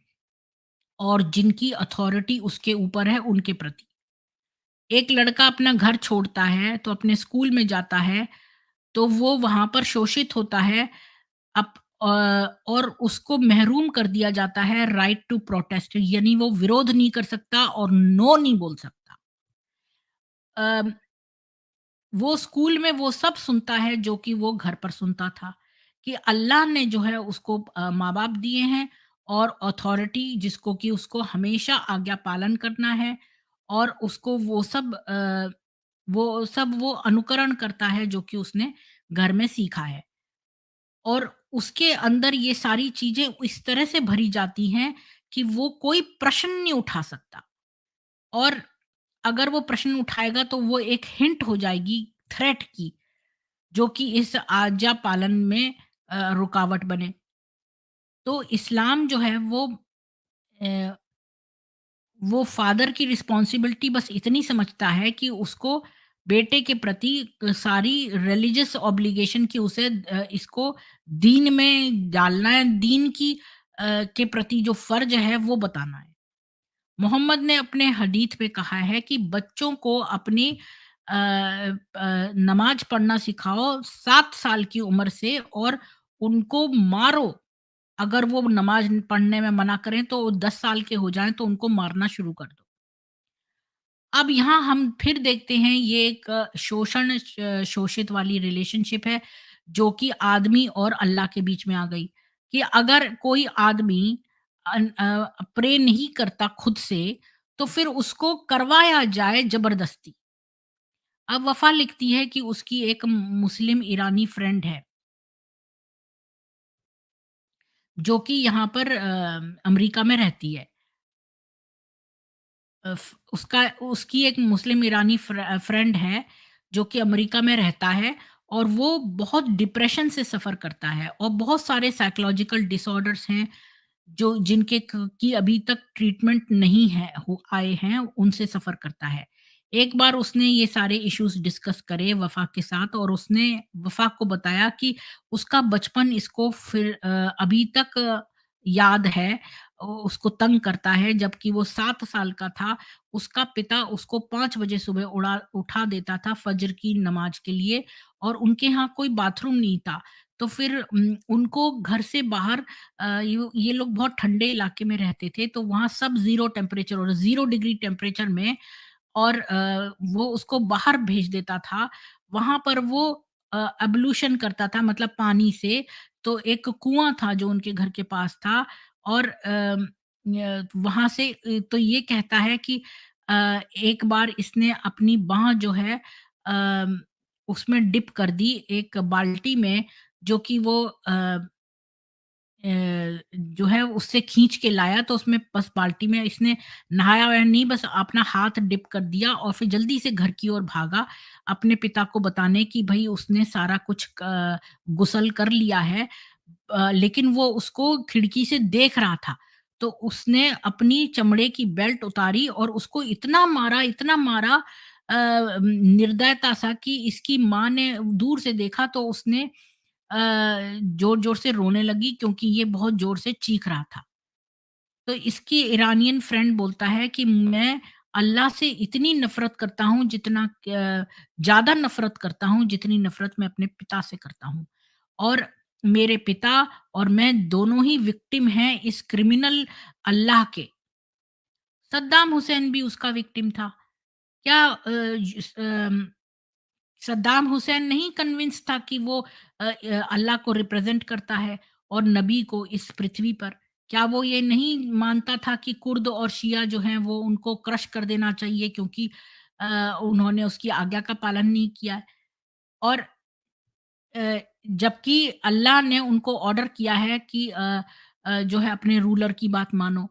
और जिनकी अथॉरिटी उसके ऊपर है उनके प्रति। एक लड़का अपना घर छोड़ता है तो अपने स्कूल में जाता है, तो वो वहाँ पर शोषित होता है, अप अ, और उसको महरूम कर दिया जाता है राइट टू प्रोटेस्ट, यानी वो विरोध नहीं कर सकता और नो नहीं बोल सकता। अ, वो स्कूल में वो सब सुनता है जो कि वो घर पर सुनता था, कि अल्लाह ने जो है उसको माँ-बाप दिए हैं, और अथॉरिटी जिसको कि उसको हमेशा आज्ञा पालन करना है, और उसको वो अनुकरण करता है जो कि उसने घर में सीखा है। और उसके अंदर ये सारी चीज़ें इस तरह से भरी जाती हैं कि वो कोई प्रश्न नहीं उठा सकता, और अगर वो प्रश्न उठाएगा तो वो एक हिंट हो जाएगी थ्रेट की, जो कि इस आज्ञा पालन में रुकावट बने। तो इस्लाम जो है अ, वो फादर की रिस्पॉन्सिबिलिटी बस इतनी समझता है कि उसको बेटे के प्रति सारी रिलीजियस ऑब्लिगेशन की उसे इसको दीन में डालना है, दीन की के प्रति जो फर्ज है वो बताना है। मोहम्मद ने अपने हदीथ में कहा है कि बच्चों को अपनी नमाज़ पढ़ना सिखाओ 7 साल की उम्र से और उनको मारो। अगर वो नमाज़ पढ़ने में मना करें तो 10 साल के हो जाएँ तो उनको मारना शुरू कर दो। अब यहाँ हम फिर देखते हैं ये एक शोषित वाली रिलेशनशिप है जो कि आदमी और अल्लाह के बीच में आ गई कि अगर कोई आदमी प्रे नहीं करता खुद से तो फिर उसको करवाया जाए जबरदस्ती। अब वफ़ा लिखती है कि उसकी एक मुस्लिम ईरानी फ्रेंड है जो कि यहाँ पर अमेरिका में रहती है। उसका उसकी एक मुस्लिम ईरानी फ्रेंड है जो कि अमेरिका में रहता है और वो बहुत डिप्रेशन से सफ़र करता है और बहुत सारे साइकोलॉजिकल डिसऑर्डर्स हैं जो जिनके की अभी तक ट्रीटमेंट नहीं है हो आए हैं, उनसे सफ़र करता है। एक बार उसने ये सारे इश्यूज़ डिस्कस करे वफ़ा के साथ और उसने वफ़ा को बताया कि उसका बचपन इसको फिर अभी तक याद है। उसको तंग करता है जबकि वो 7 साल का था, उसका पिता उसको 5 बजे सुबह उठा देता था फ़ज्र की नमाज़ के लिए और उनके यहाँ कोई बाथरूम नहीं था। तो फिर उनको घर से बाहर ये लोग बहुत ठंडे इलाके में रहते थे, तो वहाँ सब 0 टेम्परेचर और 0 डिग्री टेम्परेचर में और वो उसको बाहर भेज देता था। वहाँ पर वो एब्लूशन करता था मतलब पानी से, तो एक कुआँ था जो उनके घर के पास था और वहाँ से तो ये कहता है कि एक बार इसने अपनी बाँह जो है उसमें डिप कर दी एक बाल्टी में जो कि वो जो है उससे खींच के लाया तो उसमें बस बाल्टी में इसने नहाया-वाया नहीं बस अपना हाथ डिप कर दिया और फिर जल्दी से घर की ओर भागा, अपने पिता को बताने कि भई उसने सारा कुछ गुसल कर लिया है। लेकिन वो उसको खिड़की से देख रहा था। तो उसने अपनी चमड़े की बेल्ट उतारी और उसको इतना मारा निर्दयता सा कि इसकी माँ ने दूर से देखा तो उसने ज़ोर-ज़ोर से रोने लगी क्योंकि ये बहुत ज़ोर से चीख रहा था। तो इसकी इरानियन फ्रेंड बोलता है कि मैं अल्लाह से इतनी नफ़रत करता हूँ जितना ज़्यादा नफ़रत करता हूँ जितनी नफ़रत मैं अपने पिता से करता हूँ। और मेरे पिता और मैं दोनों ही विक्टिम हैं इस क्रिमिनल अल्लाह के। सद्दाम हुसैन भी उसका विक्टिम था। क्या सद्दाम हुसैन नहीं कन्विंस था कि वो अल्लाह को रिप्रेजेंट करता है और नबी को इस पृथ्वी पर। क्या वो ये नहीं मानता था कि कुर्द और शिया जो हैं वो उनको क्रश कर देना चाहिए क्योंकि उन्होंने उसकी आज्ञा का पालन नहीं किया है? और जबकि अल्लाह ने उनको ऑर्डर किया है कि जो है अपने रूलर की बात मानो।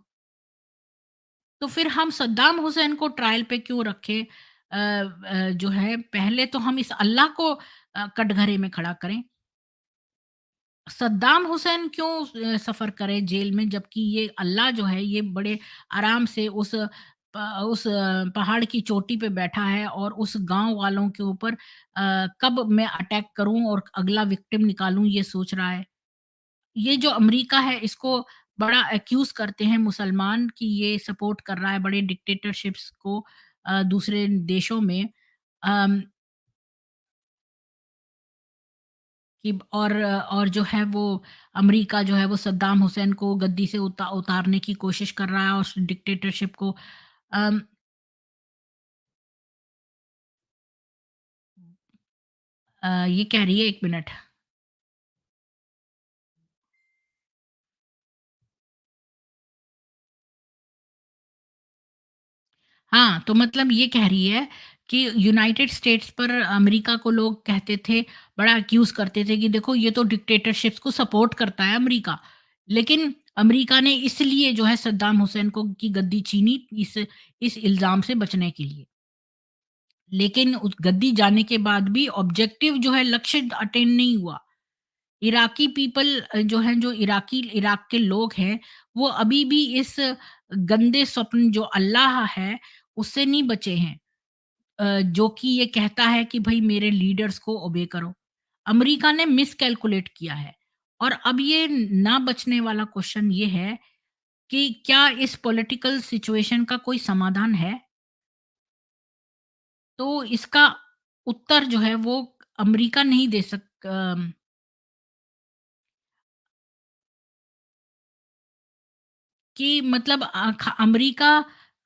तो फिर हम सद्दाम हुसैन को ट्रायल पे क्यों रखें? जो है पहले तो हम इस अल्लाह को कटघरे में खड़ा करें। सद्दाम हुसैन क्यों सफ़र करे जेल में जबकि ये अल्लाह जो है ये बड़े आराम से उस पहाड़ की चोटी पे बैठा है और उस गाँव वालों के ऊपर कब मैं अटैक करूँ और अगला विक्टिम निकालूँ ये सोच रहा है। ये जो अमेरिका है इसको बड़ा एक्यूज़ करते हैं मुसलमान कि ये सपोर्ट कर रहा है बड़े डिक्टेटरशिप्स को दूसरे देशों में। अम, कि और जो है वो अमेरिका जो है वो सद्दाम हुसैन को गद्दी से उतारने की कोशिश कर रहा है और उस डिक्टेटरशिप को अम, ये कह रही है 1 मिनट। हाँ, तो मतलब ये कह रही है कि यूनाइटेड स्टेट्स पर अमेरिका को लोग कहते थे, बड़ा एक्यूज़ करते थे कि देखो ये तो डिक्टेटरशिप्स को सपोर्ट करता है अमेरिका। लेकिन अमेरिका ने इसलिए जो है सद्दाम हुसैन को की गद्दी छीनी इस इल्ज़ाम से बचने के लिए। लेकिन उस गद्दी जाने के बाद भी ऑब्जेक्टिव जो है लक्ष्य अटेन नहीं हुआ। इराकी पीपल जो हैं जो इराक के लोग हैं, वो अभी भी इस गंदे स्वप्न जो अल्लाह है, उससे नहीं बचे हैं। जो कि ये कहता है कि भई मेरे लीडर्स को ओबे करो। अमेरिका ने मिसकैलकुलेट किया है और अब ये ना बचने वाला क्वेश्चन ये है कि क्या इस पॉलिटिकल सिचुएशन का कोई समाधान है? तो इसका उत्तर जो है वो अमेरिका नहीं दे कि मतलब अमेरिका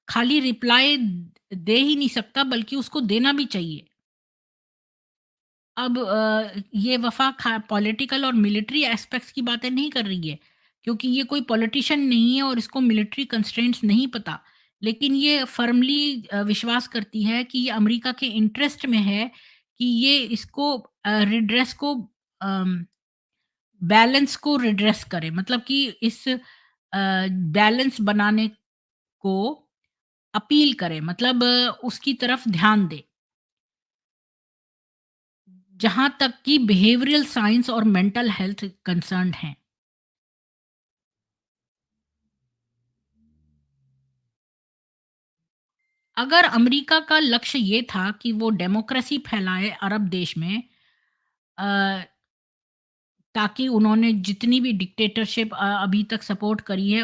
खाली रिप्लाई दे ही नहीं सकता बल्कि उसको देना भी चाहिए। अब ये वफ़ा खा पॉलिटिकल और मिलिट्री एस्पेक्ट्स की बातें नहीं कर रही है, क्योंकि ये कोई पॉलिटिशियन नहीं है और इसको मिलिट्री कंस्ट्रेंट्स नहीं पता। लेकिन ये फ़र्मली विश्वास करती है कि ये अमेरिका के इंटरेस्ट में है कि ये इसको रिड्रेस को बैलेंस को रिड्रेस करे। मतलब कि इस बैलेंस बनाने को अपील करे, मतलब उसकी तरफ ध्यान दे। जहाँ तक कि बिहेवियरल साइंस और मेंटल हेल्थ कंसर्न्ड हैं। अगर अमेरिका का लक्ष्य ये था कि वो डेमोक्रेसी फैलाए अरब देश में, अ, ताकि उन्होंने जितनी भी डिक्टेटरशिप अभी तक सपोर्ट करी है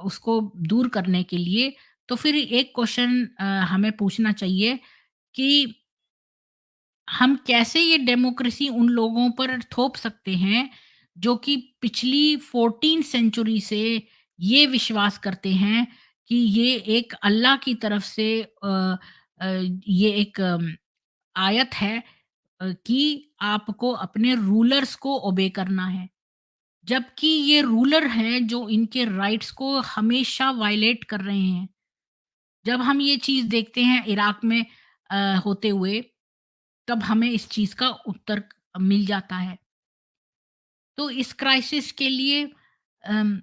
उसको दूर करने के लिए, तो फिर एक क्वेश्चन हमें पूछना चाहिए कि हम कैसे ये डेमोक्रेसी उन लोगों पर थोप सकते हैं जो कि पिछली 14 सेंचुरी से ये विश्वास करते हैं कि ये एक अल्लाह की तरफ से ये एक आयत है, कि आपको अपने रूलर्स को ओबे करना है, जबकि ये रूलर हैं जो इनके राइट्स को हमेशा वायलेट कर रहे हैं। जब हम ये चीज़ देखते हैं इराक में होते हुए, तब हमें इस चीज़ का उत्तर मिल जाता है। तो इस क्राइसिस के लिए अम,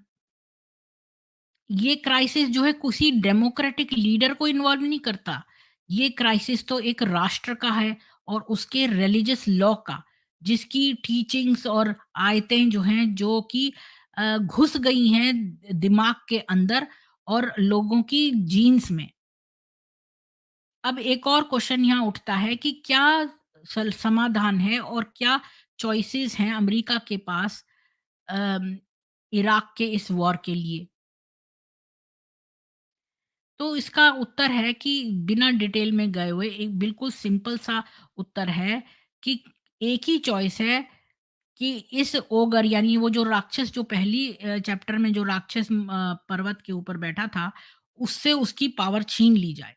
ये क्राइसिस जो है किसी डेमोक्रेटिक लीडर को इन्वॉल्व नहीं करता। ये क्राइसिस तो एक राष्ट्र का है और उसके रिलीजियस लॉ का, जिसकी टीचिंग्स और आयतें जो हैं जो कि घुस गई हैं दिमाग के अंदर और लोगों की जीन्स में। अब एक और क्वेश्चन यहाँ उठता है कि क्या समाधान है और क्या चॉइसेस हैं अमेरिका के पास अम, इराक के इस वॉर के लिए। तो इसका उत्तर है कि बिना डिटेल में गए हुए एक बिल्कुल सिंपल सा उत्तर है कि एक ही चॉइस है कि इस ओगर यानी वो जो राक्षस जो पहली चैप्टर में जो राक्षस पर्वत के ऊपर बैठा था, उससे उसकी पावर छीन ली जाए।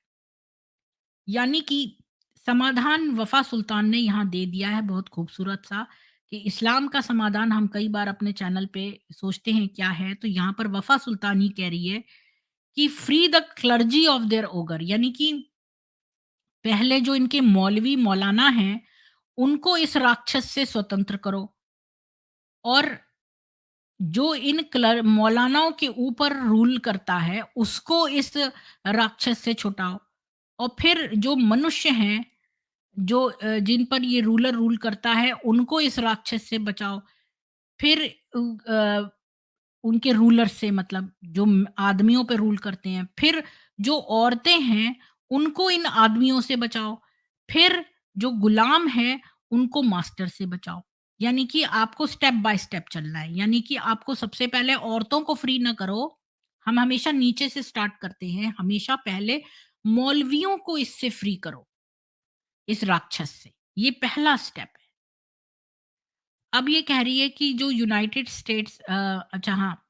यानी कि समाधान वफ़ा सुल्तान ने यहाँ दे दिया है बहुत खूबसूरत सा, कि इस्लाम का समाधान हम कई बार अपने चैनल पे सोचते हैं क्या है, तो यहाँ पर वफ़ा सुल्तान ही कह रही है कि free the clergy of their ogre, यानी कि पहले जो इनके मौलवी मौलाना हैं, उनको इस राक्षस से स्वतंत्र करो और जो इन मौलानाओं के ऊपर रूल करता है, उसको इस राक्षस से छुटाओ। और फिर जो मनुष्य हैं जो जिन पर ये रूलर रूल करता है, उनको इस राक्षस से बचाओ। फिर उनके रूलर से, मतलब जो आदमियों पे रूल करते हैं। फिर जो औरतें हैं, उनको इन आदमियों से बचाओ। फिर जो गुलाम हैं, उनको मास्टर से बचाओ। यानी कि आपको स्टेप बाय स्टेप चलना है। यानी कि आपको सबसे पहले औरतों को फ्री ना करो। हम हमेशा नीचे से स्टार्ट करते हैं। हमेशा पहले मौलवियों को इससे फ्री करो, इस राक्षस से। ये पहला स्टेप है। अब ये कह रही है कि जो यूनाइटेड स्टेट्स अच्छा हाँ,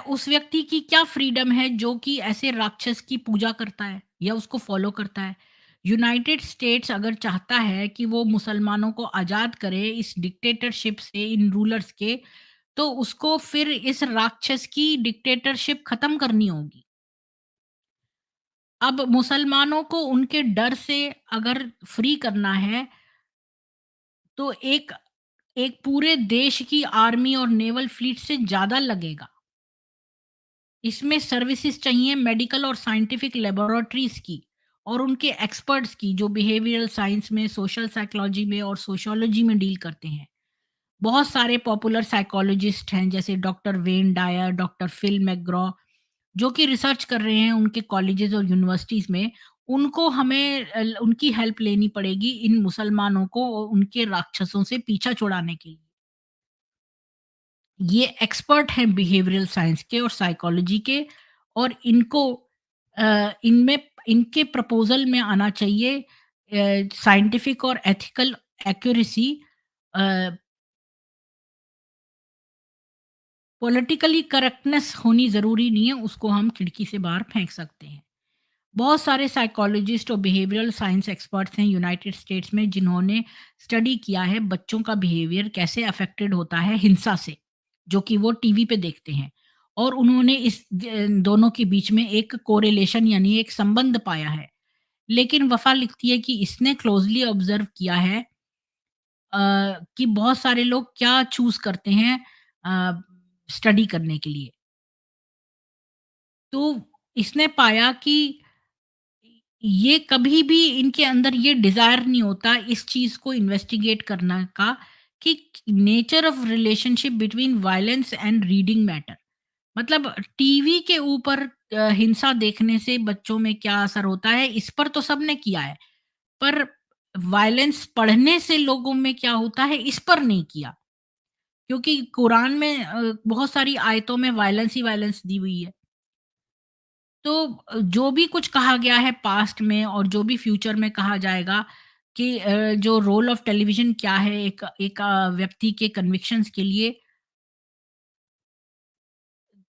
उस व्यक्ति की क्या फ्रीडम है जो कि ऐसे राक्षस की पूजा करता है या उसको फॉलो करता है। यूनाइटेड स्टेट्स अगर चाहता है कि वो मुसलमानों को आज़ाद करे इस डिक्टेटरशिप से, इन रूलर्स के, तो उसको फिर इस राक्षस की डिक्टेटरशिप खत्म करनी होगी। अब मुसलमानों को उनके डर से अगर फ्री करना है, तो एक एक पूरे देश की आर्मी और नेवल फ्लीट से ज़्यादा लगेगा। इसमें सर्विसेज़ चाहिए मेडिकल और साइंटिफिक लैबोरेटरीज़ की और उनके एक्सपर्ट्स की जो बिहेवियरल साइंस में, सोशल साइकोलॉजी में और सोशियोलॉजी में डील करते हैं। बहुत सारे पॉपुलर साइकोलॉजिस्ट हैं जैसे doctor Wayne Dyer, doctor Phil McGraw, जो कि रिसर्च कर रहे हैं उनके कॉलेजेस और यूनिवर्सिटीज़ में। उनको हमें उनकी हेल्प लेनी पड़ेगी इन मुसलमानों को उनके राक्षसों से पीछा छुड़ाने के लिए। ये एक्सपर्ट हैं बिहेवियरल साइंस के और साइकोलॉजी के, और इनको इनमें इनके प्रपोज़ल में आना चाहिए साइंटिफिक और एथिकल एक्यूरेसी। अ, पॉलिटिकली करेक्टनेस होनी ज़रूरी नहीं है, उसको हम खिड़की से बाहर फेंक सकते हैं। बहुत सारे साइकोलॉजिस्ट और बिहेवियरल साइंस एक्सपर्ट्स हैं यूनाइटेड स्टेट्स में जिन्होंने स्टडी किया है बच्चों का बिहेवियर कैसे अफेक्टेड होता है हिंसा से, जो कि वो टीवी पे देखते हैं। और उन्होंने दोनों के बीच में एक कोरिलेशन यानी एक संबंध पाया है। लेकिन वफ़ा लिखती है कि इसने क्लोज़ली ऑब्ज़र्व किया है अ, कि बहुत सारे लोग क्या चूज़ करते हैं स्टडी करने के लिए। तो इसने पाया कि ये कभी भी इनके अंदर ये डिज़ायर नहीं होता इस चीज़ को इन्वेस्टिगेट करने का कि nature of relationship between violence and reading matter. मतलब टीवी के ऊपर हिंसा देखने से बच्चों में क्या असर होता है, इस पर तो सबने किया है। पर वायलेंस पढ़ने से लोगों में क्या होता है, इस पर नहीं किया। क्योंकि कुरान में बहुत सारी आयतों में वायलेंस ही वायलेंस दी हुई है। तो जो भी कुछ कहा गया है पास्ट में और जो भी फ्यूचर में कहा जाएगा कि जो रोल ऑफ टेलीविज़न क्या है एक एक व्यक्ति के कन्विक्शंस के लिए,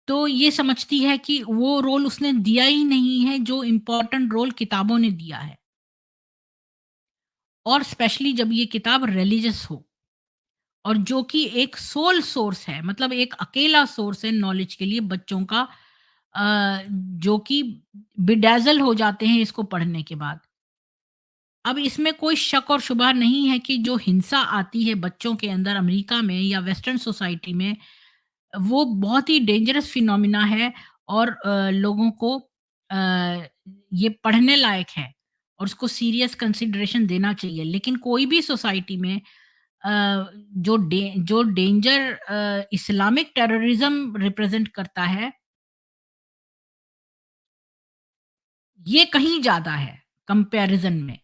तो ये समझती है कि वो रोल उसने दिया ही नहीं है जो इम्पोर्टेंट रोल किताबों ने दिया है। और स्पेशली जब ये किताब रिलीजियस हो और जो कि एक सोल सोर्स है, मतलब एक अकेला सोर्स है नॉलेज के लिए बच्चों का, जो कि बेडैज़ल हो जाते हैं इसको पढ़ने के बाद। अब इसमें कोई शक और शुबा नहीं है कि जो हिंसा आती है बच्चों के अंदर अमेरिका में या वेस्टर्न सोसाइटी में, वो बहुत ही डेंजरस फिनोमिना है और लोगों को ये पढ़ने लायक है और उसको सीरियस कंसिडरेशन देना चाहिए। लेकिन कोई भी सोसाइटी में जो डेंजर इस्लामिक टेररिज्म रिप्रेजेंट करता है, ये कहीं ज़्यादा है कंपैरिज़न में,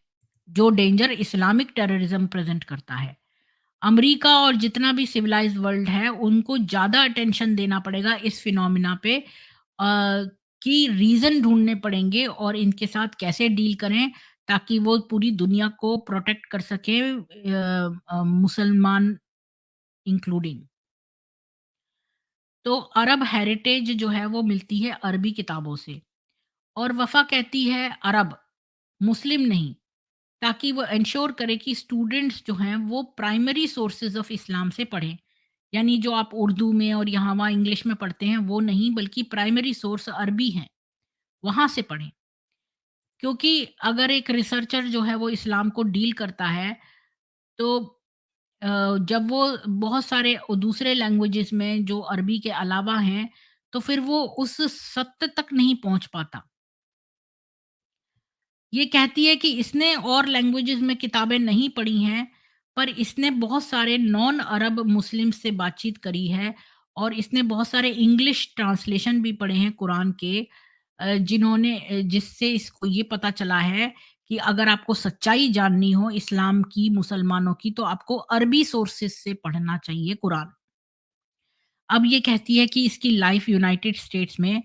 जो डेंजर इस्लामिक टेररिज्म प्रेज़ेंट करता है। अमेरिका और जितना भी सिविलाइज्ड वर्ल्ड है, उनको ज़्यादा अटेंशन देना पड़ेगा इस फिनोमिना पे, कि रीज़न ढूँढने पड़ेंगे और इनके साथ कैसे डील करें ताकि वो पूरी दुनिया को प्रोटेक्ट कर सकें, मुसलमान इंक्लूडिंग। तो अरब हेरिटेज जो है वो मिलती है अरबी किताबों से और वफ़ा कहती है अरब, मुस्लिम नहीं। ताकि वो एंश्योर करे कि स्टूडेंट्स जो हैं वो प्राइमरी सोर्सेज ऑफ इस्लाम से पढ़ें। यानी जो आप उर्दू में और यहाँ वहाँ इंग्लिश में पढ़ते हैं वो नहीं, बल्कि प्राइमरी सोर्स अरबी हैं, वहाँ से पढ़ें। क्योंकि अगर एक रिसर्चर जो है वो इस्लाम को डील करता है तो जब वो बहुत सारे दूसरे लैंग्वेजेस में जो अरबी के अलावा हैं, तो फिर वो उस सत्य तक नहीं पहुँच पाता। ये कहती है कि इसने और लैंग्वेजेज़ में किताबें नहीं पढ़ी हैं, पर इसने बहुत सारे नॉन अरब मुस्लिम्स से बातचीत करी है और इसने बहुत सारे इंग्लिश ट्रांसलेशन भी पढ़े हैं कुरान के, जिससे इसको ये पता चला है कि अगर आपको सच्चाई जाननी हो इस्लाम की, मुसलमानों की, तो आपको अरबी सोर्सेज़ से पढ़ना चाहिए कुरान। अब ये कहती है कि इसकी लाइफ यूनाइटेड स्टेट्स में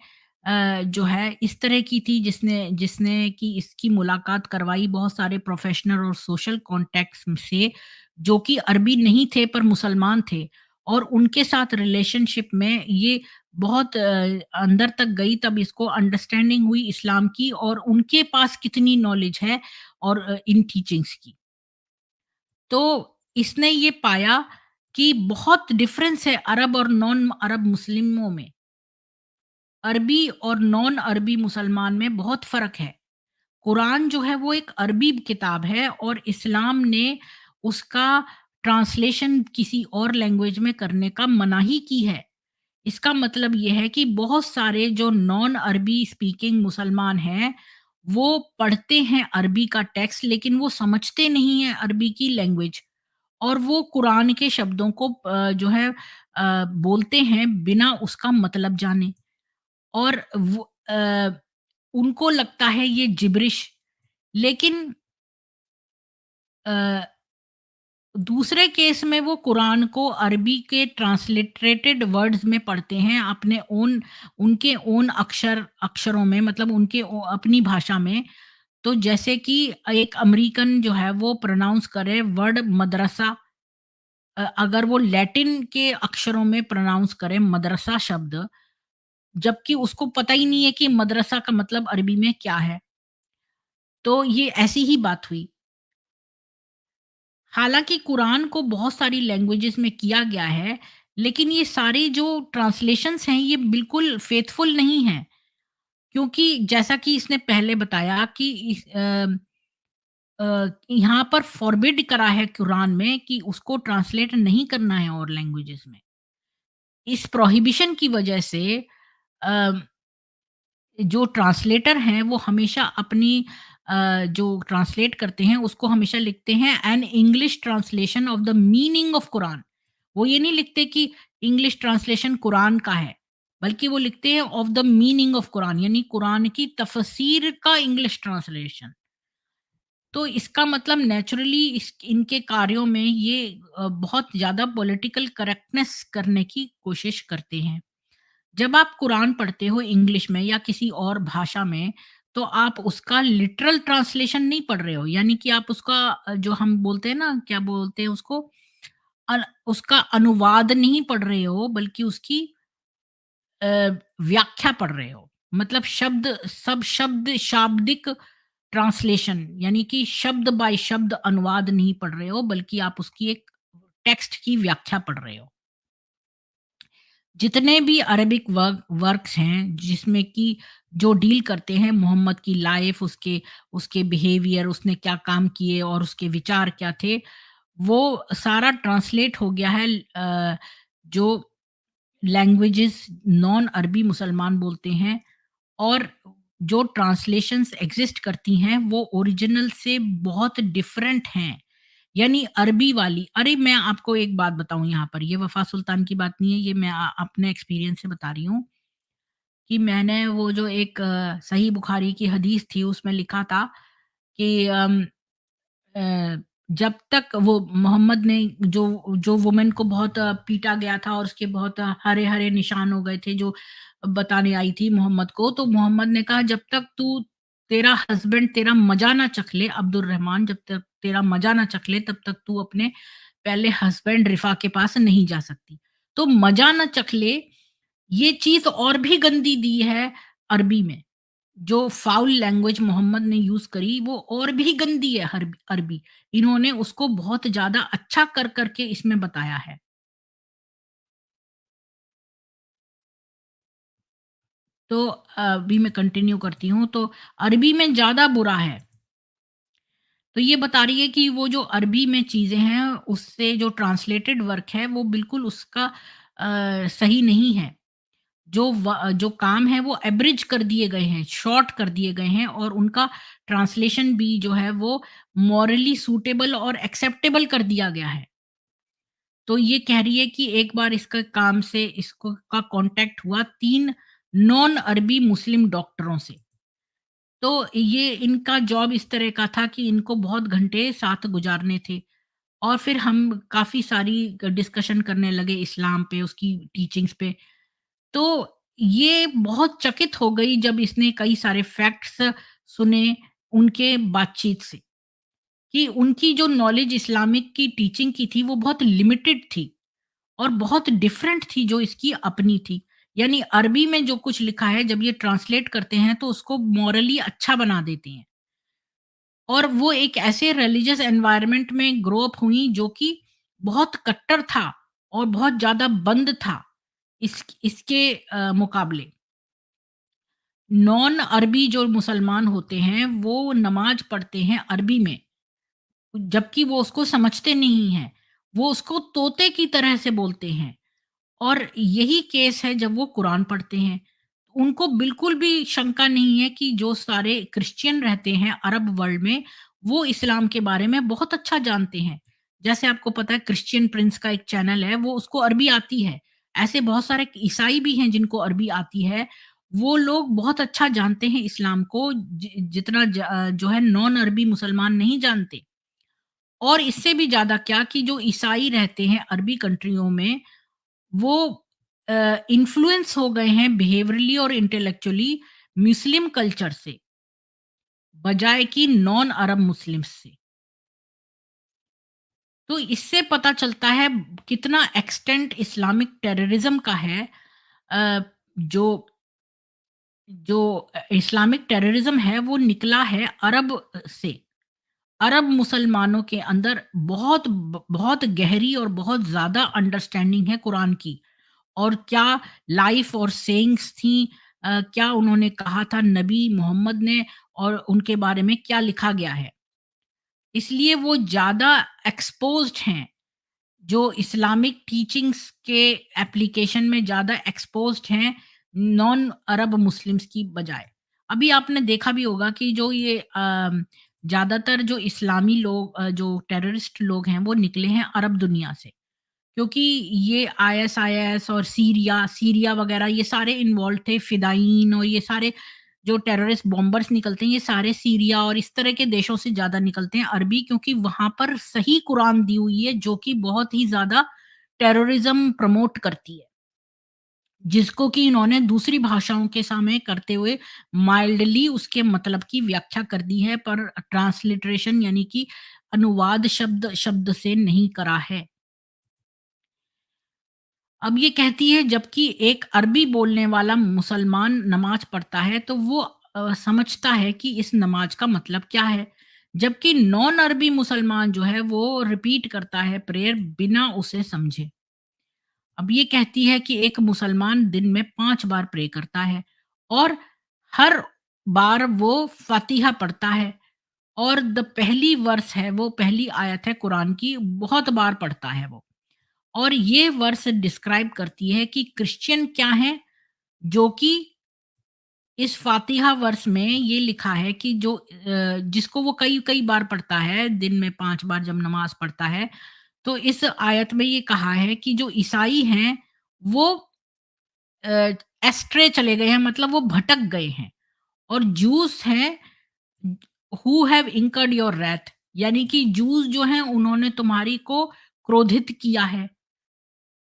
जो है इस तरह की थी जिसने जिसने कि इसकी मुलाकात करवाई बहुत सारे प्रोफेशनल और सोशल कॉन्टैक्ट्स से जो कि अरबी नहीं थे पर मुसलमान थे और उनके साथ रिलेशनशिप में ये बहुत अंदर तक गई, तब इसको अंडरस्टैंडिंग हुई इस्लाम की और उनके पास कितनी नॉलेज है और इन टीचिंग्स की। तो इसने ये पाया कि बहुत डिफरेंस है अरब और नॉन अरब मुस्लिमों में। अरबी और नॉन अरबी मुसलमान में बहुत फ़र्क है। कुरान जो है वो एक अरबी किताब है और इस्लाम ने उसका ट्रांसलेशन किसी और लैंग्वेज में करने का मनाही की है। इसका मतलब ये है कि बहुत सारे जो नॉन अरबी स्पीकिंग मुसलमान हैं, वो पढ़ते हैं अरबी का टेक्स्ट लेकिन वो समझते नहीं हैं अरबी की लैंग्वेज और वो कुरान के शब्दों को जो है बोलते हैं बिना उसका मतलब जाने और उनको लगता है ये जिब्रिश। लेकिन अ, दूसरे केस में वो कुरान को अरबी के ट्रांसलिटरेटेड वर्ड्स में पढ़ते हैं, अपने ओन उनके ओन अक्षरों में, मतलब अपनी भाषा में। तो जैसे कि एक अमेरिकन जो है वो प्रोनाउंस करे वर्ड मदरसा, अगर वो लैटिन के अक्षरों में प्रोनाउंस करे मदरसा शब्द, जबकि उसको पता ही नहीं है कि मदरसा का मतलब अरबी में क्या है। तो ये ऐसी ही बात हुई। हालाँकि कुरान को बहुत सारी लैंग्वेजेज़ में किया गया है, लेकिन ये सारे जो ट्रांसलेशंस हैं, ये बिल्कुल फ़ेथफुल नहीं हैं। क्योंकि जैसा कि इसने पहले बताया कि यहाँ पर फ़ॉरबिड करा है कुरान में कि उसको ट्रांसलेट नहीं करना है और लैंग्वेजेज़ में। इस प्रोहिबिशन की वजह से अ, जो ट्रांसलेटर हैं वो हमेशा अपनी जो ट्रांसलेट करते हैं उसको हमेशा लिखते हैं an English translation of the meaning of Quran. वो ये नहीं लिखते कि इंग्लिश ट्रांसलेशन कुरान का है, बल्कि वो लिखते हैं of the meaning of Quran, यानी कुरान की तफसीर का इंग्लिश ट्रांसलेशन। तो इसका मतलब नेचुरली इनके कार्यों में ये बहुत ज़्यादा पॉलिटिकल करेक्टनेस करने की कोशिश करते हैं। जब आप कुरान पढ़ते हो इंग्लिश में या किसी और भाषा में, तो आप उसका लिटरल ट्रांसलेशन नहीं पढ़ रहे हो। यानी कि आप उसका जो हम बोलते हैं ना, क्या बोलते हैं उसको? उसका अनुवाद नहीं पढ़ रहे हो, बल्कि उसकी अ, व्याख्या पढ़ रहे हो। मतलब शब्द शाब्दिक ट्रांसलेशन, यानी कि शब्द बाय शब्द अनुवाद नहीं पढ़ रहे हो, बल्कि आप उसकी एक टेक्स्ट की व्याख्या पढ़ रहे हो। जितने भी अरबिक वर्क्स हैं जिसमें कि जो डील करते हैं मोहम्मद की लाइफ, उसके उसके बिहेवियर, उसने क्या काम किए और उसके विचार क्या थे, वो सारा ट्रांसलेट हो गया है जो लैंग्वेजेस नॉन अरबी मुसलमान बोलते हैं। और जो ट्रांसलेशंस एग्जिस्ट करती हैं वो ओरिजिनल से बहुत डिफरेंट हैं। यानी अरबी वाली, अरे मैं आपको एक बात बताऊँ यहाँ पर, ये वफ़ा सुल्तान की बात नहीं है, ये मैं अपने एक्सपीरियंस से बता रही हूँ कि मैंने वो जो एक सही बुखारी की हदीस थी उसमें लिखा था कि अ, जब तक वो मोहम्मद ने जो जो वुमन को बहुत पीटा गया था और उसके बहुत हरे-हरे निशान हो गए थे, जो बताने आई थी मोहम्मद को, तो मोहम्मद ने कहा जब तक तेरा हस्बैंड तेरा मज़ा ना चख ले, अब्दुर्रहमान जब तक तेरा मज़ा ना चख ले, तब तक तू अपने पहले हस्बैंड रिफ़ा के पास नहीं जा सकती। तो मज़ा ना चख ले, ये चीज़ और भी गंदी दी है अरबी में। जो फाउल लैंग्वेज मोहम्मद ने यूज़ करी वो और भी गंदी है अरबी। इन्होंने उसको बहुत ज़्यादा अच्छा कर के इसमें बताया है। तो अभी मैं कंटिन्यू करती हूँ, तो अरबी में ज़्यादा बुरा है। तो ये बता रही है कि वो जो अरबी में चीज़ें हैं उससे जो ट्रांसलेटेड वर्क है वो बिल्कुल उसका सही नहीं है। जो काम है वो एब्रिज कर दिए गए हैं, शॉर्ट कर दिए गए हैं, और उनका ट्रांसलेशन भी जो है वो मॉरली सूटेबल और एक्सेप्टेबल कर दिया गया है। तो ये कह रही है कि एक बार इसका काम से इसको का कॉन्टैक्ट हुआ 3 नॉन अरबी मुस्लिम डॉक्टरों से। तो ये इनका जॉब इस तरह का था कि इनको बहुत घंटे साथ गुज़ारने थे। और फिर हम काफ़ी सारी डिस्कशन करने लगे इस्लाम पे, उसकी टीचिंग्स पे। तो ये बहुत चकित हो गई जब इसने कई सारे फैक्ट्स सुने उनके बातचीत से, कि उनकी जो नॉलेज इस्लामिक की टीचिंग की थी वो बहुत लिमिटेड थी और बहुत डिफरेंट थी जो इसकी अपनी थी। यानी अरबी में जो कुछ लिखा है जब ये ट्रांसलेट करते हैं तो उसको मॉरली अच्छा बना देते हैं। और वो एक ऐसे रिलीजियस एनवायरनमेंट में ग्रो अप हुई जो कि बहुत कट्टर था और बहुत ज़्यादा बंद था इसके मुकाबले। नॉन अरबी जो मुसलमान होते हैं वो नमाज पढ़ते हैं अरबी में, जबकि वो उसको समझते नहीं हैं। वो उसको तोते की तरह से बोलते हैं। और यही केस है जब वो कुरान पढ़ते हैं। उनको बिल्कुल भी शंका नहीं है कि जो सारे क्रिश्चियन रहते हैं अरब वर्ल्ड में, वो इस्लाम के बारे में बहुत अच्छा जानते हैं। जैसे आपको पता है क्रिश्चियन प्रिंस का एक चैनल है, वो उसको अरबी आती है। ऐसे बहुत सारे ईसाई भी हैं जिनको अरबी आती है। वो लोग बहुत अच्छा जानते हैं इस्लाम को, जितना जो है नॉन अरबी मुसलमान नहीं जानते। और इससे भी ज़्यादा क्या कि जो ईसाई रहते हैं अरबी कंट्रियों में, वो इन्फ्लुएंस हो गए हैं बिहेवियरली और इंटेलेक्चुअली मुस्लिम कल्चर से, बजाय कि नॉन अरब मुस्लिम्स से। तो इससे पता चलता है कितना एक्सटेंट इस्लामिक टेररिज्म का है। अ, जो जो इस्लामिक टेररिज्म है वो निकला है अरब से। अरब मुसलमानों के अंदर बहुत गहरी और बहुत ज़्यादा अंडरस्टैंडिंग है कुरान की, और क्या लाइफ और सेइंग्स थी, क्या उन्होंने कहा था नबी मोहम्मद ने, और उनके बारे में क्या लिखा गया है। इसलिए वो ज़्यादा एक्सपोज़्ड हैं, जो इस्लामिक टीचिंग्स के एप्लीकेशन में ज़्यादा एक्सपोज़्ड हैं, नॉन अरब मुस्लिम्स की बजाय। अभी आपने देखा भी होगा कि जो ये ज़्यादातर जो इस्लामी लोग, जो टेररिस्ट लोग हैं, वो निकले हैं अरब दुनिया से। क्योंकि ये आईएसआईएस और सीरिया वगैरह ये सारे इन्वॉल्व थे, फिदायीन और ये सारे जो टेररिस्ट बॉम्बर्स निकलते हैं, ये सारे सीरिया और इस तरह के देशों से ज़्यादा निकलते हैं अरबी, क्योंकि वहाँ पर सही कुरान दी हुई है जो कि बहुत ही ज़्यादा टेररिज्म प्रमोट करती है। जिसको कि इन्होंने दूसरी भाषाओं के सामने करते हुए माइल्डली उसके मतलब की व्याख्या कर दी है, पर ट्रांसलिटरेशन यानी कि अनुवाद शब्द शब्द से नहीं करा है। अब ये कहती है जबकि एक अरबी बोलने वाला मुसलमान नमाज पढ़ता है तो वो समझता है कि इस नमाज का मतलब क्या है, जबकि नॉन अरबी मुसलमान जो है वो रिपीट करता है प्रेयर बिना उसे समझे। अब ये कहती है कि एक मुसलमान दिन में 5 बार प्रे करता है और हर बार वो फ़ातिहा पढ़ता है, और द पहली वर्स है, वो पहली आयत है कुरान की, बहुत बार पढ़ता है वो। और ये वर्स डिस्क्राइब करती है कि क्रिश्चियन क्या हैं, जो कि इस फ़ातिहा वर्स में ये लिखा है कि जो जिसको वो कई-कई बार पढ़ता है, दिन में 5 बार जब नमाज़ पढ़ता है, तो इस आयत में ये कहा है कि जो ईसाई हैं, वो अ, एस्ट्रे चले गए हैं, मतलब वो भटक गए हैं, और जूस हैं who have incurred your wrath, यानी कि जूस जो हैं उन्होंने तुम्हारी को क्रोधित किया है।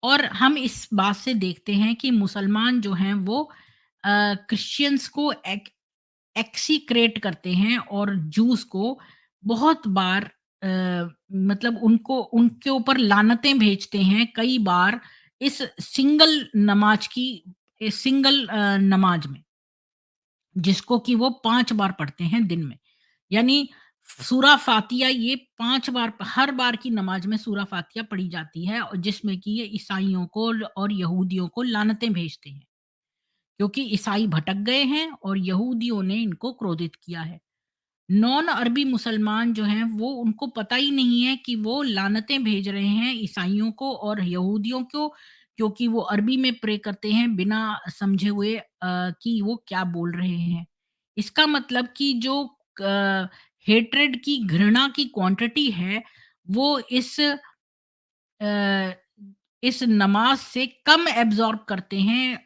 और हम इस बात से देखते हैं कि मुसलमान जो हैं वो क्रिश्चियंस को एक्सीक्रेट करते हैं और जूस को बहुत बार मतलब उनको उनके ऊपर लानतें भेजते हैं कई बार इस सिंगल नमाज की, इस सिंगल नमाज में, जिसको कि वो 5 बार पढ़ते हैं दिन में। यानी सूरा फ़ातिहा ये 5 बार, हर बार की नमाज़ में सूरा फ़ातिहा पढ़ी जाती है, और जिसमें कि ये ईसाइयों को और यहूदियों को लानतें भेजते हैं। क्योंकि ईसाई भटक गए हैं और यहूदियों ने इनको क्रोधित किया है। नॉन अरबी मुसलमान जो हैं वो, उनको पता ही नहीं है कि वो लानतें भेज रहे हैं ईसाइयों को और यहूदियों को, क्योंकि वो अरबी में प्रे करते हैं बिना समझे हुए कि वो क्या बोल रहे हैं। इसका मतलब कि जो हेट्रेड की, घृणा की क्वांटिटी है, वो अ, इस नमाज से कम एब्ज़ॉर्ब करते हैं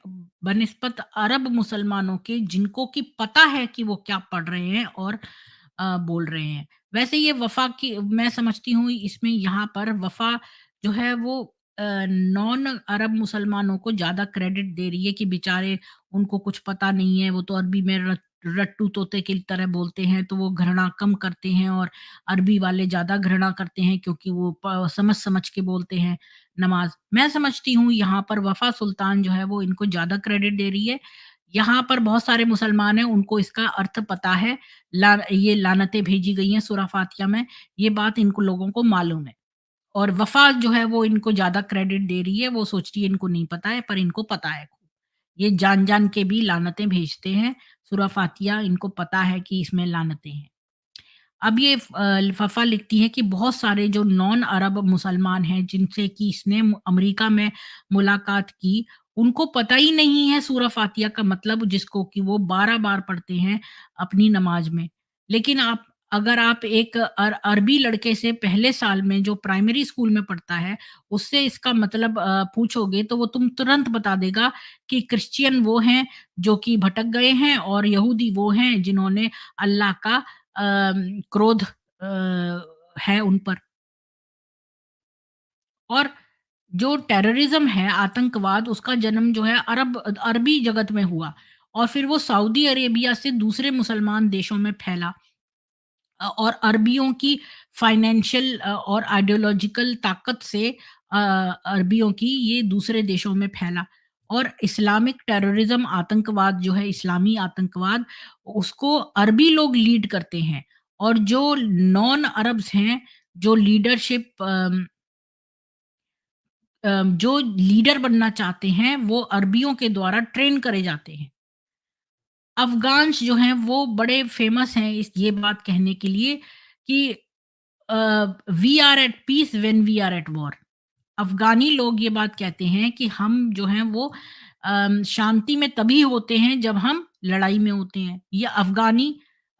बनिस्बत अरब मुसलमानों के, जिनको कि पता है कि वो क्या पढ़ रहे हैं और बोल रहे हैं। वैसे ये वफ़ा की, मैं समझती हूँ इसमें यहाँ पर वफ़ा जो है वो नॉन अरब मुसलमानों को ज़्यादा क्रेडिट दे रही है कि बेचारे, उनको कुछ पता नहीं है, वो तो अरबी में रट्टू तोते की तरह बोलते हैं, तो वो घृणा कम करते हैं, और अरबी वाले ज़्यादा घृणा करते हैं क्योंकि वो समझ-समझ के बोलते हैं नमाज़। मैं समझती हूँ यहाँ पर वफ़ा सुल्तान जो है वो इनको ज़्यादा क्रेडिट दे रही है। यहाँ पर बहुत सारे मुसलमान हैं, उनको इसका अर्थ पता है। ये लानतें भेजी गई हैं सूरा फ़ातिहा में, ये बात इनको लोगों को मालूम है। और वफ़ा जो है वो इनको ज़्यादा क्रेडिट दे रही है, वो सोचती है इनको नहीं पता है, पर इनको पता है। ये जान-जान के भी लानतें भेजते हैं, सूरा फ़ातिहा इनको पता है कि इसमें लानतें हैं। अब ये लिफ़ाफ़ा लिखती है कि बहुत सारे जो नॉन अरब मुसलमान हैं, जिनसे कि इसने अमेरिका में मुलाकात की, उनको पता ही नहीं है सूरा फ़ातिहा का मतलब, जिसको कि वो 12 बार पढ़ते हैं अपनी नमाज़ में। लेकिन अगर आप एक अरबी लड़के से पहले साल में, जो प्राइमरी स्कूल में पढ़ता है, उससे इसका मतलब पूछोगे, तो वो तुम तुरंत बता देगा कि क्रिश्चियन वो हैं जो कि भटक गए हैं, और यहूदी वो हैं जिन्होंने अल्लाह का क्रोध है उन पर। और जो टेररिज्म है, आतंकवाद, उसका जन्म जो है अरबी जगत में हुआ और फिर वो सऊदी अरेबिया से दूसरे मुसलमान देशों में फैला। और अरबियों की फाइनेंशियल और आइडियोलॉजिकल ताकत से अरबियों की ये दूसरे देशों में फैला और इस्लामिक टेररिज्म, आतंकवाद जो है, इस्लामी आतंकवाद, उसको अरबी लोग लीड करते हैं और जो नॉन अरब्स हैं, जो लीडरशिप जो लीडर बनना चाहते हैं, वो अरबियों के द्वारा ट्रेन करे जाते हैं। अफ़गान्स जो हैं वो बड़े फ़ेमस हैं इस ये बात कहने के लिए कि we are at peace when we are at war. अफ़गानी लोग ये बात कहते हैं कि हम जो हैं वो शांति में तभी होते हैं जब हम लड़ाई में होते हैं। ये अफ़गानी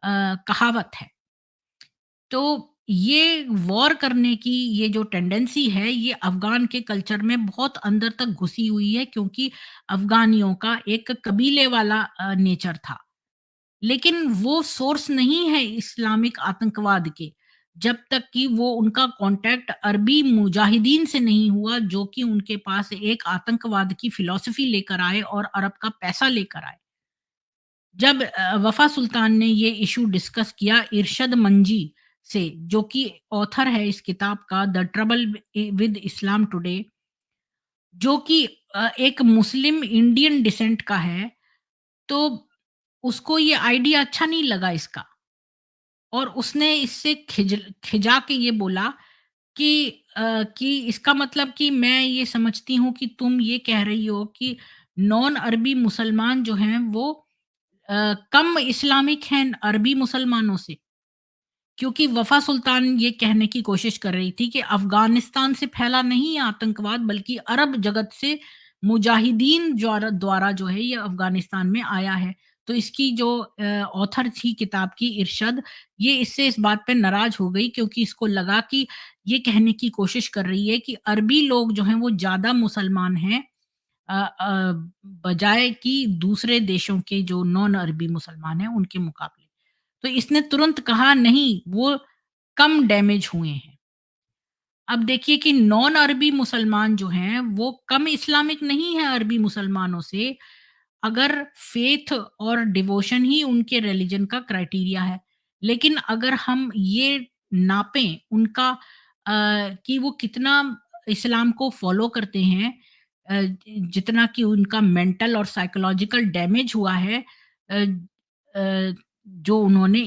कहावत है। तो ये वॉर करने की ये जो टेंडेंसी है, ये अफ़गान के कल्चर में बहुत अंदर तक घुसी हुई है क्योंकि अफ़गानियों का एक कबीले वाला नेचर था। लेकिन वो सोर्स नहीं है इस्लामिक आतंकवाद के, जब तक कि वो उनका कॉन्टैक्ट अरबी मुजाहिदीन से नहीं हुआ, जो कि उनके पास एक आतंकवाद की फ़िलॉसफ़ी लेकर आए और अरब का पैसा लेकर आए। जब वफ़ा सुल्तान ने ये इश्यू डिस्कस किया इरशद मंजी से, जो कि ऑथर है इस किताब का the trouble with Islam today, जो कि एक मुस्लिम इंडियन डिसेंट का है, तो उसको ये आइडिया अच्छा नहीं लगा इसका और उसने इससे खिजा के ये बोला कि कि इसका मतलब कि मैं ये समझती हूँ कि तुम ये कह रही हो कि नॉन अरबी मुसलमान जो हैं वो कम इस्लामिक हैं अरबी मुसलमानों से। क्योंकि वफ़ा सुल्तान ये कहने की कोशिश कर रही थी कि अफ़गानिस्तान से फैला नहीं है आतंकवाद, बल्कि अरब जगत से मुजाहिदीन द्वारा द्वारा जो है ये अफ़गानिस्तान में आया है। तो इसकी जो ऑथर थी किताब की इरशद, ये इससे इस बात पे नाराज़ हो गई क्योंकि इसको लगा कि ये कहने की कोशिश कर रही है कि अरबी लोग जो हैं वो ज़्यादा मुसलमान हैं बजाए कि दूसरे देशों के जो नॉन अरबी मुसलमान हैं उनके मुकाबले। तो इसने तुरंत कहा नहीं, वो कम डैमेज हुए हैं। अब देखिए कि नॉन अरबी मुसलमान जो हैं वो कम इस्लामिक नहीं है अरबी मुसलमानों से, अगर फ़ेथ और डिवोशन ही उनके रिलिजन का क्राइटेरिया है। लेकिन अगर हम ये नापें उनका कि वो कितना इस्लाम को फ़ॉलो करते हैं, जितना कि उनका मेंटल और साइकोलॉजिकल डैमेज हुआ है, जो उन्होंने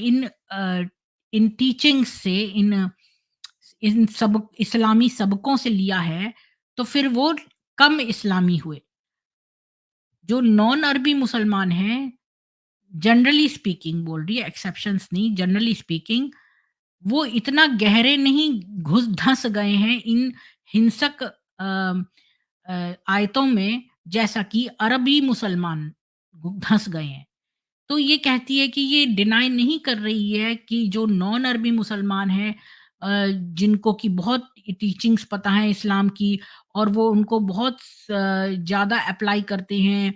इन टीचिंग्स से, इन सब इस्लामी सबकों से लिया है, तो फिर वो कम इस्लामी हुए। जो नॉन अरबी मुसलमान हैं, जनरली स्पीकिंग बोल रही है, एक्सेप्शंस नहीं, जनरली स्पीकिंग, वो इतना गहरे नहीं घुस धँस गए हैं इन हिंसक आयतों में, जैसा कि अरबी मुसलमान धँस गए हैं। तो ये कहती है कि ये डिनाई नहीं कर रही है कि जो नॉन अरबी मुसलमान हैं, जिनको कि बहुत टीचिंग्स पता है इस्लाम की और वो उनको बहुत ज़्यादा अप्लाई करते हैं,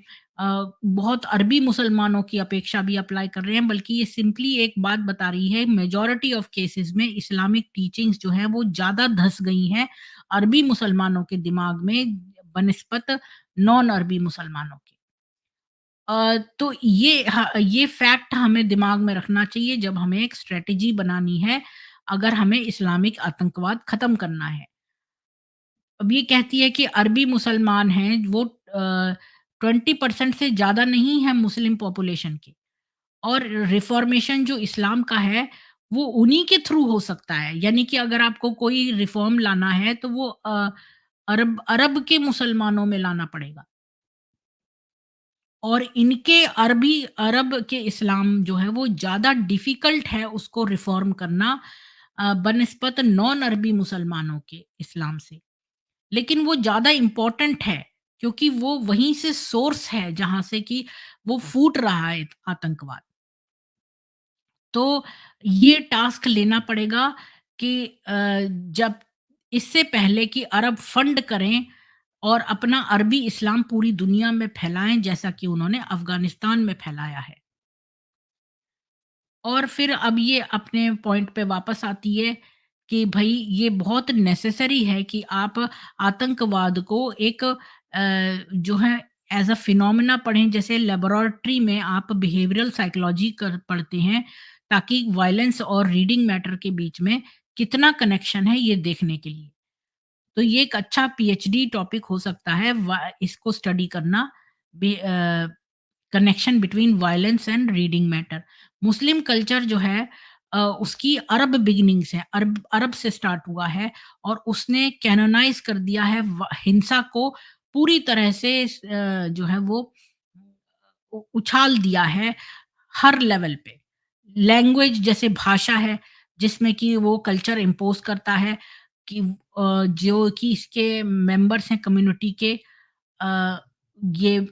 बहुत अरबी मुसलमानों की अपेक्षा भी अप्लाई कर रहे हैं, बल्कि ये सिंपली एक बात बता रही है मेजॉरिटी ऑफ केसेस में इस्लामिक टीचिंग्स जो हैं वो ज़्यादा धँस गई हैं अरबी मुसलमानों के दिमाग में बनिस्बत नॉन अरबी मुसलमानों के। तो ये फैक्ट हमें दिमाग में रखना चाहिए जब हमें एक स्ट्रैटेजी बनानी है, अगर हमें इस्लामिक आतंकवाद खत्म करना है। अब ये कहती है कि अरबी मुसलमान हैं वो 20% से ज़्यादा नहीं है मुस्लिम पॉपुलेशन के और रिफॉर्मेशन जो इस्लाम का है, वो उन्हीं के थ्रू हो सकता है। यानी कि अगर आपको कोई रिफॉर्म लाना है तो वो अरब अरब के मुसलमानों में लाना पड़ेगा। और इनके अरब के इस्लाम जो है वो ज़्यादा डिफ़िकल्ट है उसको रिफ़ॉर्म करना बनिस्बत नॉन अरबी मुसलमानों के इस्लाम से। लेकिन वो ज़्यादा इम्पोर्टेंट है क्योंकि वो वहीं से सोर्स है जहाँ से कि वो फूट रहा है आतंकवाद। तो ये टास्क लेना पड़ेगा कि जब इससे पहले कि अरब फंड करें और अपना अरबी इस्लाम पूरी दुनिया में फैलाएं जैसा कि उन्होंने अफगानिस्तान में फैलाया है। और फिर अब ये अपने पॉइंट पे वापस आती है कि भई ये बहुत नेसेसरी है कि आप आतंकवाद को एक जो है एज़ अ फिनोमेना पढ़ें, जैसे लेबोरेटरी में आप बिहेवियरल साइकोलॉजी कर पढ़ते हैं, ताकि वायलेंस और रीडिंग मैटर के बीच में कितना कनेक्शन है ये देखने के लिए। तो ये एक अच्छा पीएचडी टॉपिक हो सकता है, इसको स्टडी करना, connection between violence and reading matter. Muslim culture जो है उसकी अरब बिगिनिंग्स है, अरब अरब से स्टार्ट हुआ है, और उसने कैनोनाइज कर दिया है हिंसा को पूरी तरह से, जो है वो उछाल दिया है हर लेवल पे। लैंग्वेज जैसे भाषा है, जिसमें कि वो कल्चर इम्पोज़ करता है कि जो कि इसके मेंबर्स हैं कम्युनिटी के, अ, ये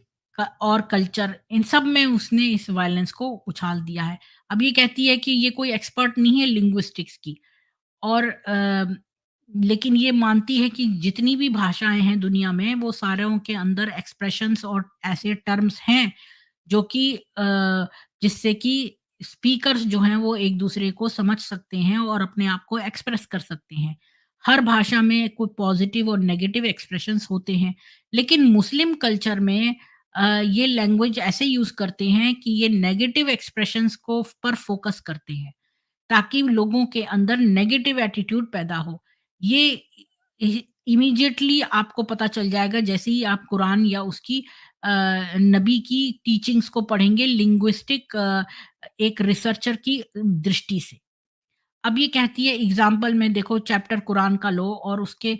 और कल्चर, इन सब में उसने इस वायलेंस को उछाल दिया है। अब ये कहती है कि ये कोई एक्सपर्ट नहीं है लिंग्विस्टिक्स की, और लेकिन ये मानती है कि जितनी भी भाषाएँ हैं दुनिया में, वो सारों के अंदर एक्सप्रेशंस और ऐसे टर्म्स हैं जो कि जिससे कि स्पीकर्स जो हैं वो एक दूसरे को समझ सकते हैं और अपने आप को एक्सप्रेस कर सकते हैं। हर भाषा में कुछ पॉजिटिव और नेगेटिव एक्सप्रेशंस होते हैं, लेकिन मुस्लिम कल्चर में ये लैंग्वेज ऐसे यूज़ करते हैं कि ये नेगेटिव एक्सप्रेशंस को पर फोकस करते हैं, ताकि लोगों के अंदर नेगेटिव एटीट्यूड पैदा हो। ये इमीडिएटली आपको पता चल जाएगा जैसे ही आप कुरान या उसकी नबी की टीचिंग्स को पढ़ेंगे लिंग्विस्टिक एक रिसर्चर की दृष्टि से। अब ये कहती है एग्जाम्पल में देखो, चैप्टर कुरान का लो और उसके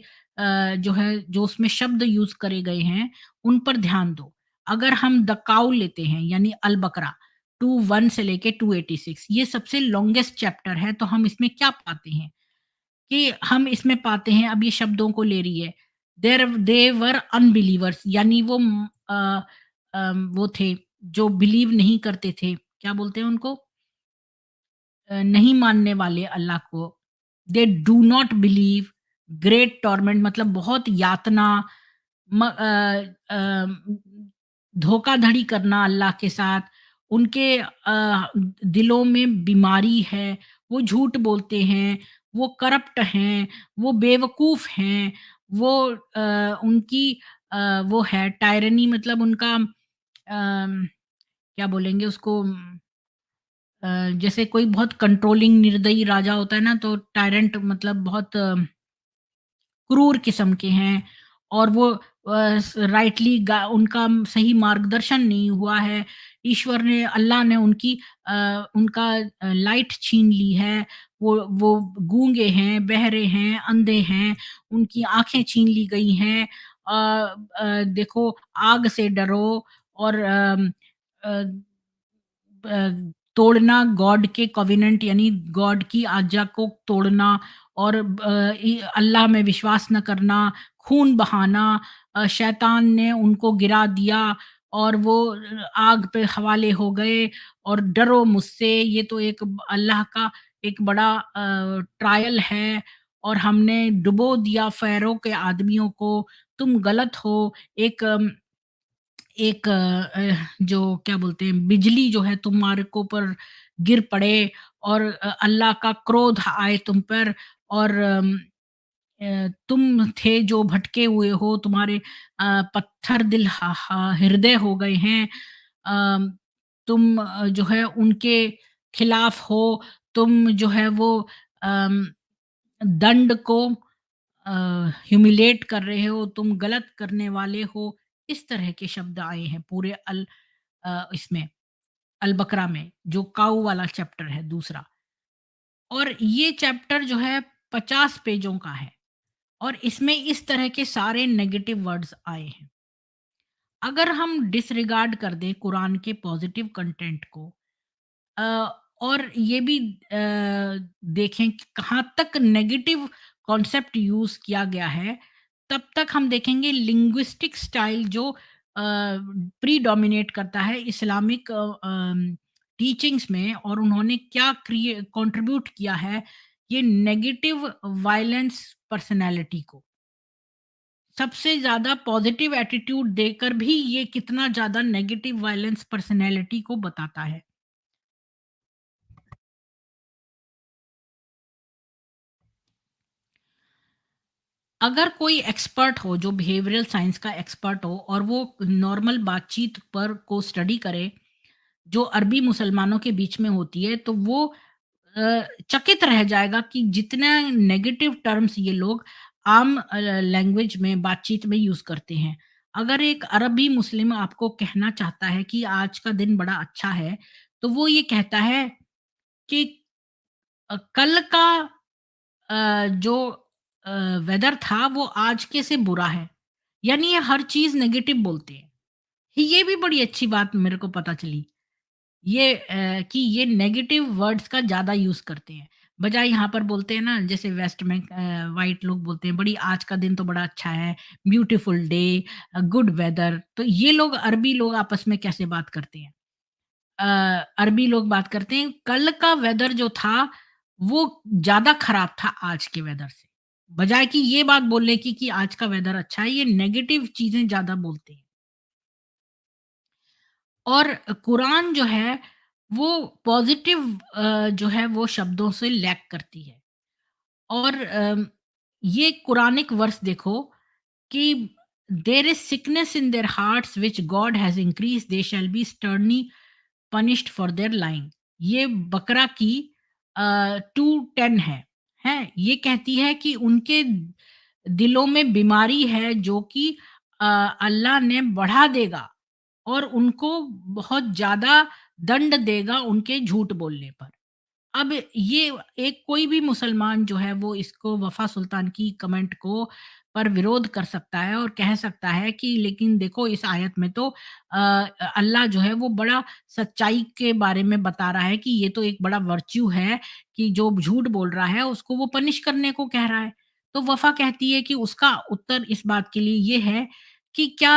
जो है जो उसमें शब्द यूज करे गए हैं उन पर ध्यान दो। अगर हम द काउ लेते हैं यानी अल बकरा 2:1 से लेके 286, ये सबसे लॉन्गेस्ट चैप्टर है, तो हम इसमें क्या पाते हैं कि हम इसमें पाते हैं, अब ये शब्दों को ले रही है, देर दे वर अनबिलीवर्स, यानी वो वो थे जो बिलीव नहीं करते थे, क्या बोलते हैं उनको, नहीं मानने वाले अल्लाह को। They do not believe, great torment मतलब बहुत यातना, धोखाधड़ी करना अल्लाह के साथ, उनके दिलों में बीमारी है, वो झूठ बोलते हैं, वो करप्ट हैं, वो बेवकूफ़ हैं, वो उनकी वो है टायरनी, मतलब उनका क्या बोलेंगे उसको, जैसे कोई बहुत कंट्रोलिंग निर्दयी राजा होता है ना, तो टायरेंट मतलब बहुत क्रूर किस्म के हैं, और वो राइटली उनका सही मार्गदर्शन नहीं हुआ है। ईश्वर ने, अल्लाह ने उनका लाइट छीन ली है। वो गूंगे हैं, बहरे हैं, अंधे हैं, उनकी आंखें छीन ली गई हैं। देखो, आग से डरो, और अ, तोड़ना गॉड के कॉवेनेंट यानी गॉड की आज्ञा को तोड़ना, और अल्लाह में विश्वास न करना, खून बहाना, शैतान ने उनको गिरा दिया और वो आग पे हवाले हो गए, और डरो मुझसे, ये तो एक अल्लाह का एक बड़ा ट्रायल है, और हमने डुबो दिया फ़ैरो के आदमियों को, तुम गलत हो। एक एक जो क्या बोलते हैं, बिजली जो है तुम्हारे को ऊपर गिर पड़े, और अल्लाह का क्रोध आए तुम पर, और तुम थे जो भटके हुए हो, तुम्हारे पत्थर दिल हृदय हो गए हैं। अम, तुम जो है उनके खिलाफ हो, तुम जो है वो अम, दंड को ह्यूमिलेट कर रहे हो, तुम गलत करने वाले हो। इस तरह के शब्द आए हैं पूरे इसमें अल बकरा में, जो काऊ वाला चैप्टर है दूसरा। और ये चैप्टर जो है 50 पेजों का है, और इसमें इस तरह के सारे नेगेटिव वर्ड्स आए हैं। अगर हम डिसरिगार्ड कर दें कुरान के पॉजिटिव कंटेंट को, अ, और ये भी देखें कि कहाँ तक नेगेटिव कॉन्सेप्ट यूज़ किया गया है, तब तक हम देखेंगे लिंग्विस्टिक स्टाइल जो प्रीडोमिनेट करता है इस्लामिक टीचिंग्स में, और उन्होंने क्या कंट्रीब्यूट किया है ये नेगेटिव वायलेंस पर्सनैलिटी को। सबसे ज़्यादा पॉजिटिव एटीट्यूड देकर भी ये कितना ज़्यादा नेगेटिव वायलेंस पर्सनैलिटी को बताता है। अगर कोई एक्सपर्ट हो जो बिहेवियरल साइंस का एक्सपर्ट हो और वो नॉर्मल बातचीत पर को स्टडी करे, जो अरबी मुसलमानों के बीच में होती है, तो वो चकित रह जाएगा कि जितना नेगेटिव टर्म्स ये लोग आम लैंग्वेज में बातचीत में यूज़ करते हैं। अगर एक अरबी मुस्लिम आपको कहना चाहता है कि आज का दिन बड़ा अच्छा है, तो वो ये कहता है कि कल का जो वेदर था वो आज के से बुरा है। यानी ये हर चीज़ नेगेटिव बोलते हैं। ये भी बड़ी अच्छी बात मेरे को पता चली। ये कि ये नेगेटिव वर्ड्स का ज़्यादा यूज़ करते हैं। बजाय यहाँ पर बोलते हैं ना जैसे वेस्ट में व्हाइट लोग बोलते हैं बड़ी आज का दिन तो बड़ा अच्छा है, ब्यूटीफुल डे, गुड वेदर। तो ये लोग अरबी लोग आपस में कैसे बात करते हैं? अरबी लोग बात करते हैं कल का वेदर जो था वो ज़्यादा खराब था आज के वेदर से। बजाय कि ये बात बोलने की कि आज का वेदर अच्छा है, ये नेगेटिव चीज़ें ज़्यादा बोलते हैं। और कुरान जो है वो पॉजिटिव जो है वो शब्दों से लैक करती है। और ये कुरानिक वर्स देखो कि there is sickness in their hearts which God has increase they shall be sternly punished for their lying. ये बकरा की 2:10 है। ये कहती है कि उनके दिलों में बीमारी है जो कि अल्लाह ने बढ़ा देगा और उनको बहुत ज़्यादा दंड देगा उनके झूठ बोलने पर। अब ये एक कोई भी मुसलमान जो है वो इसको वफ़ा सुल्तान की कमेंट को पर विरोध कर सकता है और कह सकता है कि लेकिन देखो इस आयत में तो अल्लाह जो है वो बड़ा सच्चाई के बारे में बता रहा है कि ये तो एक बड़ा वर्च्यू है कि जो झूठ बोल रहा है उसको वो पनिश करने को कह रहा है। तो वफ़ा कहती है कि उसका उत्तर इस बात के लिए ये है कि क्या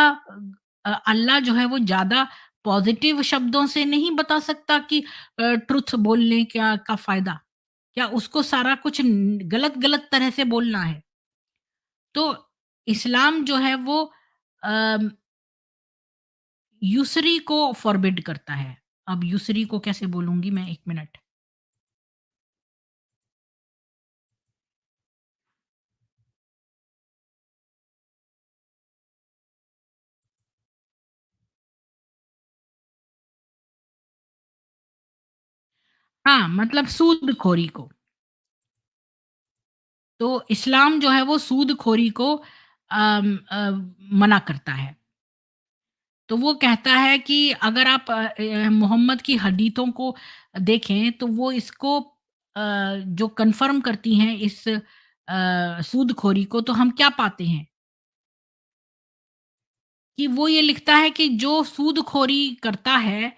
अल्लाह जो है वो ज़्यादा पॉज़िटिव शब्दों से नहीं बता सकता कि ट्रुथ बोलने का फ़ायदा? क्या उसको सारा कुछ गलत-गलत तरह से बोलना है? तो इस्लाम जो है वो अम, यूसरी को फ़ॉरबिड करता है। अब यूसरी को कैसे बोलूँगी मैं 1 मिनट। हाँ, मतलब सूदखोरी को। तो इस्लाम जो है वो सूदखोरी को मना करता है। तो वो कहता है कि अगर आप मोहम्मद की हदीथों को देखें तो वो इसको जो कन्फर्म करती हैं इस सूदखोरी को, तो हम क्या पाते हैं कि वो ये लिखता है कि जो सूदखोरी करता है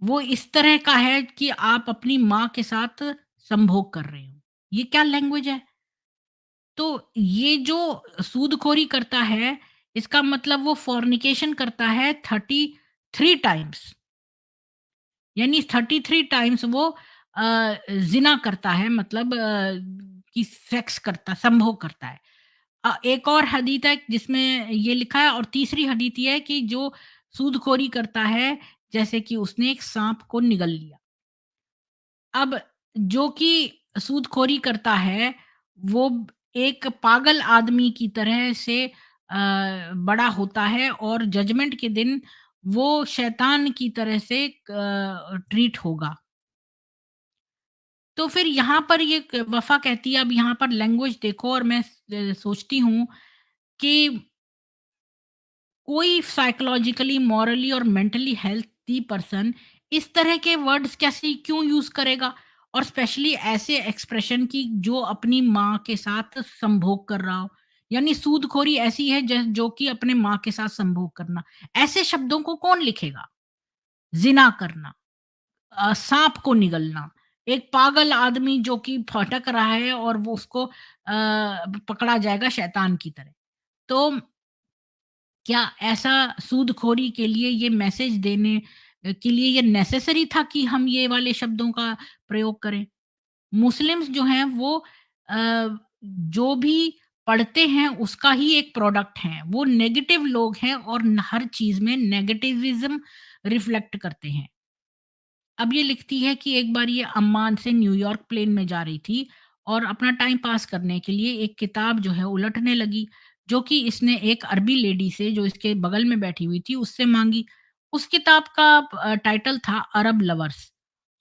वो इस तरह का है कि आप अपनी माँ के साथ संभोग कर रहे हो। ये क्या लैंग्वेज है? तो ये जो सूदखोरी करता है इसका मतलब वो फॉर्निकेशन करता है 33 टाइम्स। यानी 33 टाइम्स वो ज़िना करता है, मतलब कि सेक्स करता संभोग करता है। एक और हदीत है जिसमें ये लिखा है और तीसरी हदीत ये है कि जो सूदखोरी करता है जैसे कि उसने एक साँप को निगल लिया। अब जो कि सूदखोरी करता है वो एक पागल आदमी की तरह से बड़ा होता है और जजमेंट के दिन वो शैतान की तरह से ट्रीट होगा। तो फिर यहाँ पर ये वफ़ा कहती है, अब यहाँ पर लैंग्वेज देखो और मैं सोचती हूँ कि कोई साइकोलॉजिकली, मॉरली और मेंटली हेल्थी पर्सन इस तरह के वर्ड्स कैसे क्यों यूज़ करेगा? और स्पेशली ऐसे एक्सप्रेशन कि जो अपनी माँ के साथ संभोग कर रहा हो। यानी सूदखोरी ऐसी है जो कि अपने माँ के साथ संभोग करना। ऐसे शब्दों को कौन लिखेगा? ज़िना करना, साँप को निगलना, एक पागल आदमी जो कि भटक रहा है और वो उसको पकड़ा जाएगा शैतान की तरह। तो क्या ऐसा सूदखोरी के लिए ये मैसेज देने के लिए ये नेसेसरी था कि हम ये वाले शब्दों का प्रयोग करें? मुस्लिम्स जो हैं वो जो भी पढ़ते हैं उसका ही एक प्रोडक्ट हैं। वो नेगेटिव लोग हैं और हर चीज़ में नेगेटिविज़्म रिफ्लेक्ट करते हैं। अब ये लिखती है कि एक बार ये अम्मान से न्यूयॉर्क प्लेन में जा रही थी और अपना टाइम पास करने के लिए एक किताब जो है उलटने लगी, जो कि इसने एक अरबी लेडी से जो इसके बगल में बैठी हुई थी उससे माँगी। उस किताब का टाइटल था अरब लवर्स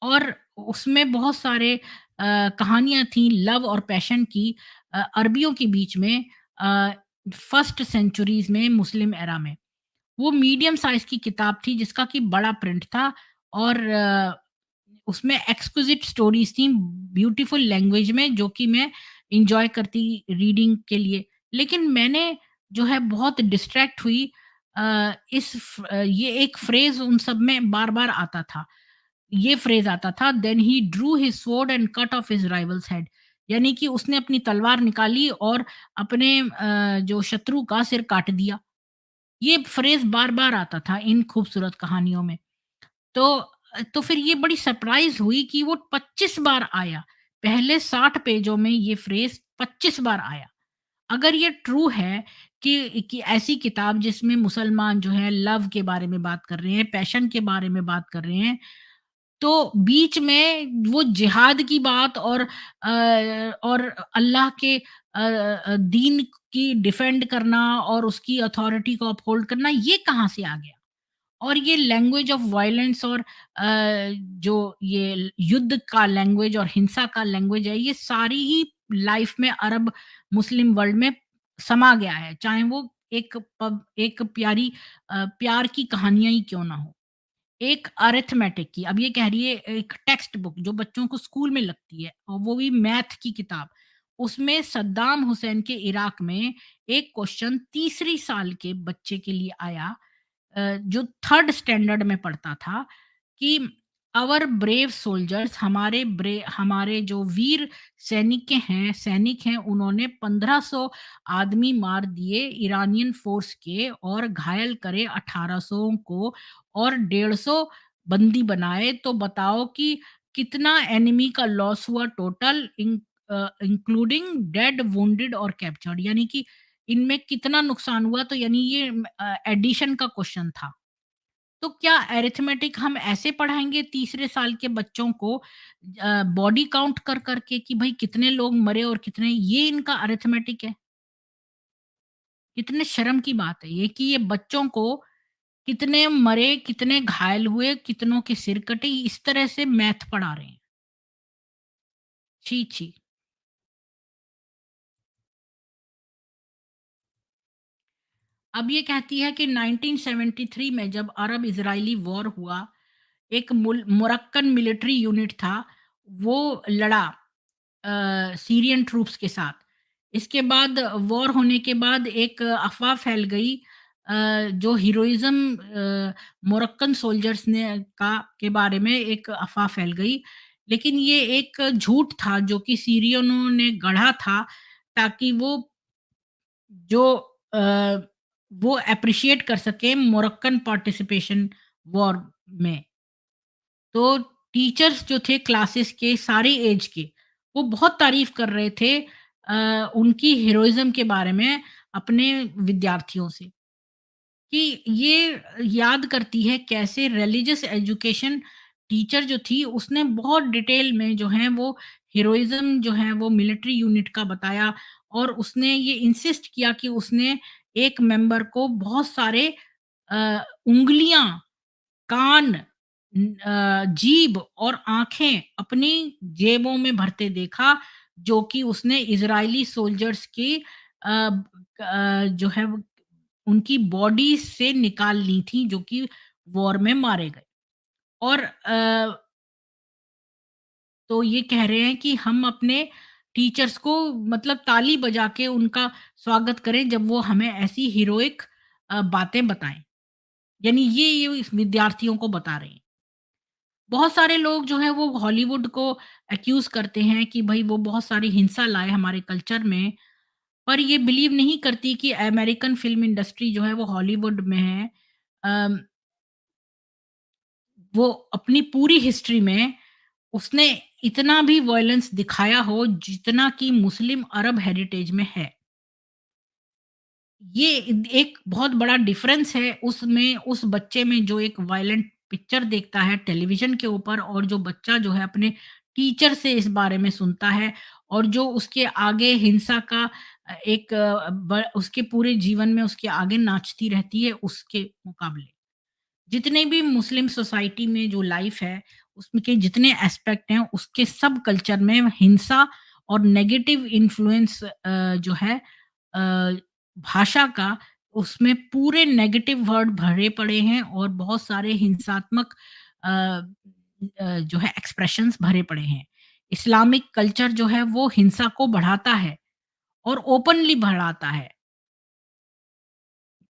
और उसमें बहुत सारे कहानियाँ थी लव और पैशन की अरबियों के बीच में अ, फर्स्ट सेंचुरीज़ में मुस्लिम एरा में। वो मीडियम साइज़ की किताब थी जिसका कि बड़ा प्रिंट था और उसमें एक्सक्लूसिव स्टोरीज़ थी ब्यूटीफुल लैंग्वेज में जो कि मैं एन्जॉय करती रीडिंग के लिए। लेकिन मैंने जो है बहुत डिस्ट्रैक्ट हुई ये एक फ्रेज़ उन सब में बार-बार आता था। ये फ्रेज़ आता था then he drew his sword and cut off his rival's head यानी कि उसने अपनी तलवार निकाली और अपने जो शत्रु का सिर काट दिया। ये फ्रेज़ बार-बार आता था इन खूबसूरत कहानियों में। तो फिर ये बड़ी सरप्राइज़ हुई कि वो 25 बार आया। पहले 60 पेजों में ये फ्रेज़ 25 बार आया। अगर ये ट्रू है कि ऐसी किताब जिसमें मुसलमान जो है लव के बारे में बात कर रहे हैं, पैशन के बारे में बात कर रहे हैं, तो बीच में वो जिहाद की बात और अल्लाह के दीन की डिफेंड करना और उसकी अथॉरिटी को अपहोल्ड करना, ये कहाँ से आ गया? और ये लैंग्वेज ऑफ वायलेंस और जो ये युद्ध का लैंग्वेज और हिंसा का लैंग्वेज है, ये सारी ही लाइफ में अरब मुस्लिम वर्ल्ड में समा गया है। चाहे वो एक प्यारी प्यार की कहानियाँ ही क्यों ना हो। एक अरिथमेटिक की, अब ये कह रही है एक टेक्स्ट बुक जो बच्चों को स्कूल में लगती है और वो भी मैथ की किताब। उसमें सद्दाम हुसैन के इराक में एक क्वेश्चन तीसरी साल के बच्चे के लिए आया जो थर्ड स्टैंडर्ड में पढ़ता था कि आवर ब्रेव सोल्जर्स हमारे जो वीर सैनिक हैं उन्होंने 1500 आदमी मार दिए ईरानियन फोर्स के और घायल करे 1800 को और 150 बंदी बनाए तो बताओ कि कितना एनिमी का लॉस हुआ टोटल इंक्लूडिंग डेड वुंडेड और कैप्चर्ड यानी कि इनमें कितना नुकसान हुआ तो यानी ये एडिशन का क्वेश्चन था। तो क्या अरिथमेटिक हम ऐसे पढ़ाएँगे तीसरे साल के बच्चों को बॉडी काउंट कर के कि भई कितने लोग मरे और कितने ये इनका अरिथमेटिक है? कितने शर्म की बात है ये कि ये बच्चों को कितने मरे, कितने घायल हुए, कितनों के सिर कटे, इस तरह से मैथ पढ़ा रहे हैं। छी, छी! अब ये कहती है कि 1973 में जब अरब-इज़राइली वॉर हुआ, एक मोरक्कन मिलिट्री यूनिट था, वो लड़ा सीरियन ट्रूप्स के साथ। इसके बाद वॉर होने के बाद एक अफ़वाह फैल गई जो हीरोइज़्म मोरक्कन सोल्जर्स ने का के बारे में एक अफ़वाह फैल गई। लेकिन ये एक झूठ था जो कि सीरियनों ने गढ़ा था ताकि जो अ, वो एप्रिशिएट कर सकें मोरक्कन पार्टिसिपेशन वॉर में। तो टीचर्स जो थे क्लासेस के सारे एज के, वो बहुत तारीफ़ कर रहे थे उनकी हीरोइज़्म के बारे में अपने विद्यार्थियों से, कि ये याद करती है कैसे रिलिजियस एजुकेशन टीचर जो थी उसने बहुत डिटेल में जो है वो हीरोइज़्म जो है वो मिलिट्री यूनिट का बताया और उसने ये इंसिस्ट किया कि उसने एक मेंबर को बहुत सारे उँगलियाँ कान, जीभ और आँखें अपनी जेबों में भरते देखा, जो कि उसने इज़राइली सोल्जर्स की जो है वो उनकी बॉडी से निकाल ली थी, जो कि वॉर में मारे गए। और तो ये कह रहे हैं कि हम अपने टीचर्स को मतलब ताली बजा के उनका स्वागत करें, जब वो हमें ऐसी हीरोइक बातें बताएँ। यानी ये इस विद्यार्थियों को बता रहे हैं। बहुत सारे लोग जो हैं वो हॉलीवुड को एक्यूज़ करते हैं कि भई वो बहुत सारी हिंसा लाए हमारे कल्चर में, पर ये बिलीव नहीं करती कि अमेरिकन फ़िल्म इंडस्ट्री जो है वो हॉलीवुड में है। अम, वो अपनी पूरी हिस्ट्री में उसने इतना भी वॉयलेंस दिखाया हो जितना कि मुस्लिम अरब हेरिटेज में है। ये एक बहुत बड़ा डिफरेंस है उसमें उस बच्चे में जो एक वायलेंट पिक्चर देखता है टेलीविज़न के ऊपर और जो बच्चा जो है अपने टीचर से इस बारे में सुनता है और जो उसके आगे हिंसा का एक उसके पूरे जीवन में उसके आगे नाचती रहती है उसके मुकाबले। जितने भी मुस्लिम सोसाइटी में जो लाइफ है, उसमें के जितने एस्पेक्ट हैं, उसके सब कल्चर में हिंसा और नेगेटिव इन्फ्लुएंस जो है भाषा का, उसमें पूरे नेगेटिव वर्ड भरे पड़े हैं और बहुत सारे हिंसात्मक अ जो है एक्सप्रेशंस भरे पड़े हैं। इस्लामिक कल्चर जो है वो हिंसा को बढ़ाता है और ओपनली बढ़ाता है।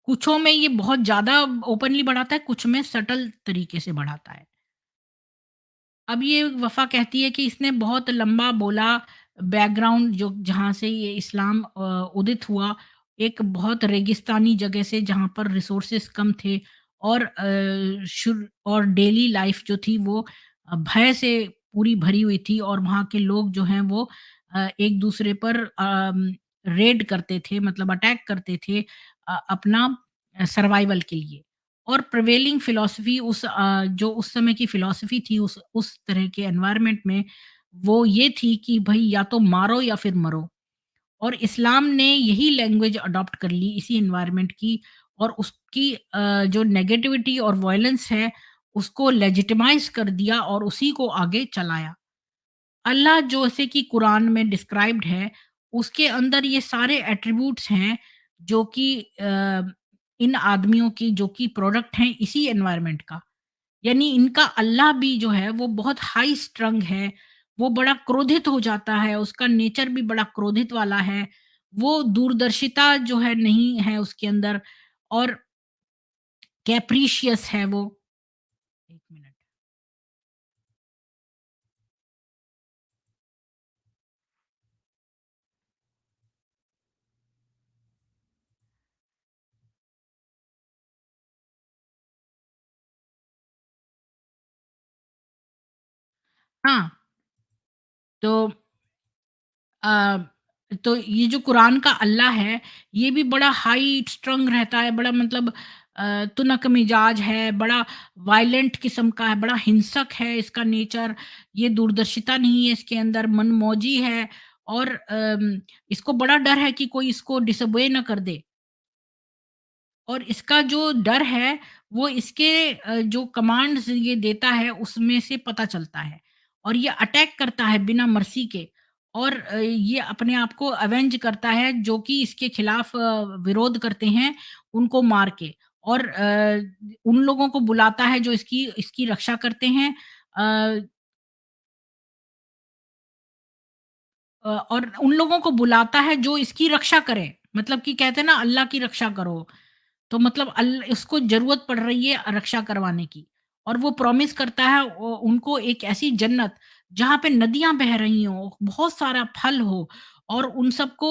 कुछों में ये बहुत ज़्यादा ओपनली बढ़ाता है, कुछ में सटल तरीके से बढ़ाता है। अब ये वफ़ा कहती है कि इसने बहुत लंबा बोला बैकग्राउंड जो जहाँ से ये इस्लाम उदित हुआ, एक बहुत रेगिस्तानी जगह से जहाँ पर रिसोर्सेज़ कम थे और और डेली लाइफ़ जो थी वो भय से पूरी भरी हुई थी और वहाँ के लोग जो हैं वो एक-दूसरे पर रेड करते थे मतलब अटैक करते थे अपना सर्वाइवल के लिए। और प्रिवेलिंग फिलॉसफी जो उस समय की फिलॉसफी थी उस तरह के एनवायरनमेंट में वो ये थी कि भई या तो मारो या फिर मरो। और इस्लाम ने यही लैंग्वेज अडॉप्ट कर ली इसी एनवायरनमेंट की और उसकी जो नेगेटिविटी और वॉयलेंस है उसको लेजिटिमाइज़ कर दिया और उसी को आगे चलाया। अल्लाह जैसे कि कुरान में डिस्क्राइब्ड है, उसके अंदर ये सारे एट्रिब्यूट्स हैं जो कि इन आदमियों की जो कि प्रोडक्ट हैं इसी एनवायरनमेंट का। यानी इनका अल्लाह भी जो है वो बहुत हाई स्ट्रंग है, वो बड़ा क्रोधित हो जाता है, उसका नेचर भी बड़ा क्रोधित वाला है, वो दूरदर्शिता जो है नहीं है उसके अंदर और कैप्रिशियस है वो। 1 मिनट। हाँ, तो अ, तो ये जो कुरान का अल्लाह है, ये भी बड़ा हाई स्ट्रंग रहता है, बड़ा मतलब तुनक मिजाज है, बड़ा वायलेंट किस्म का है, बड़ा हिंसक है इसका नेचर, ये दूरदर्शिता नहीं है इसके अंदर, मनमौजी है और इसको बड़ा डर है कि कोई इसको डिसोबे ना कर दे। और इसका जो डर है वो इसके जो कमांड्स ये देता है उसमें से पता चलता है और ये अटैक करता है बिना मर्सी के और ये अपने आप को अवेंज करता है जो कि इसके खिलाफ विरोध करते हैं उनको मार के और उन लोगों को बुलाता है जो इसकी इसकी रक्षा करते हैं अ, और उन लोगों को बुलाता है जो इसकी रक्षा करें मतलब कि कहते हैं ना अल्लाह की रक्षा करो तो मतलब उसको ज़रूरत पड़ रही है रक्षा करवाने की और वो प्रॉमिस करता है उनको एक ऐसी जन्नत जहाँ पे नदियाँ बह रही हों, बहुत सारा फल हो और उन सबको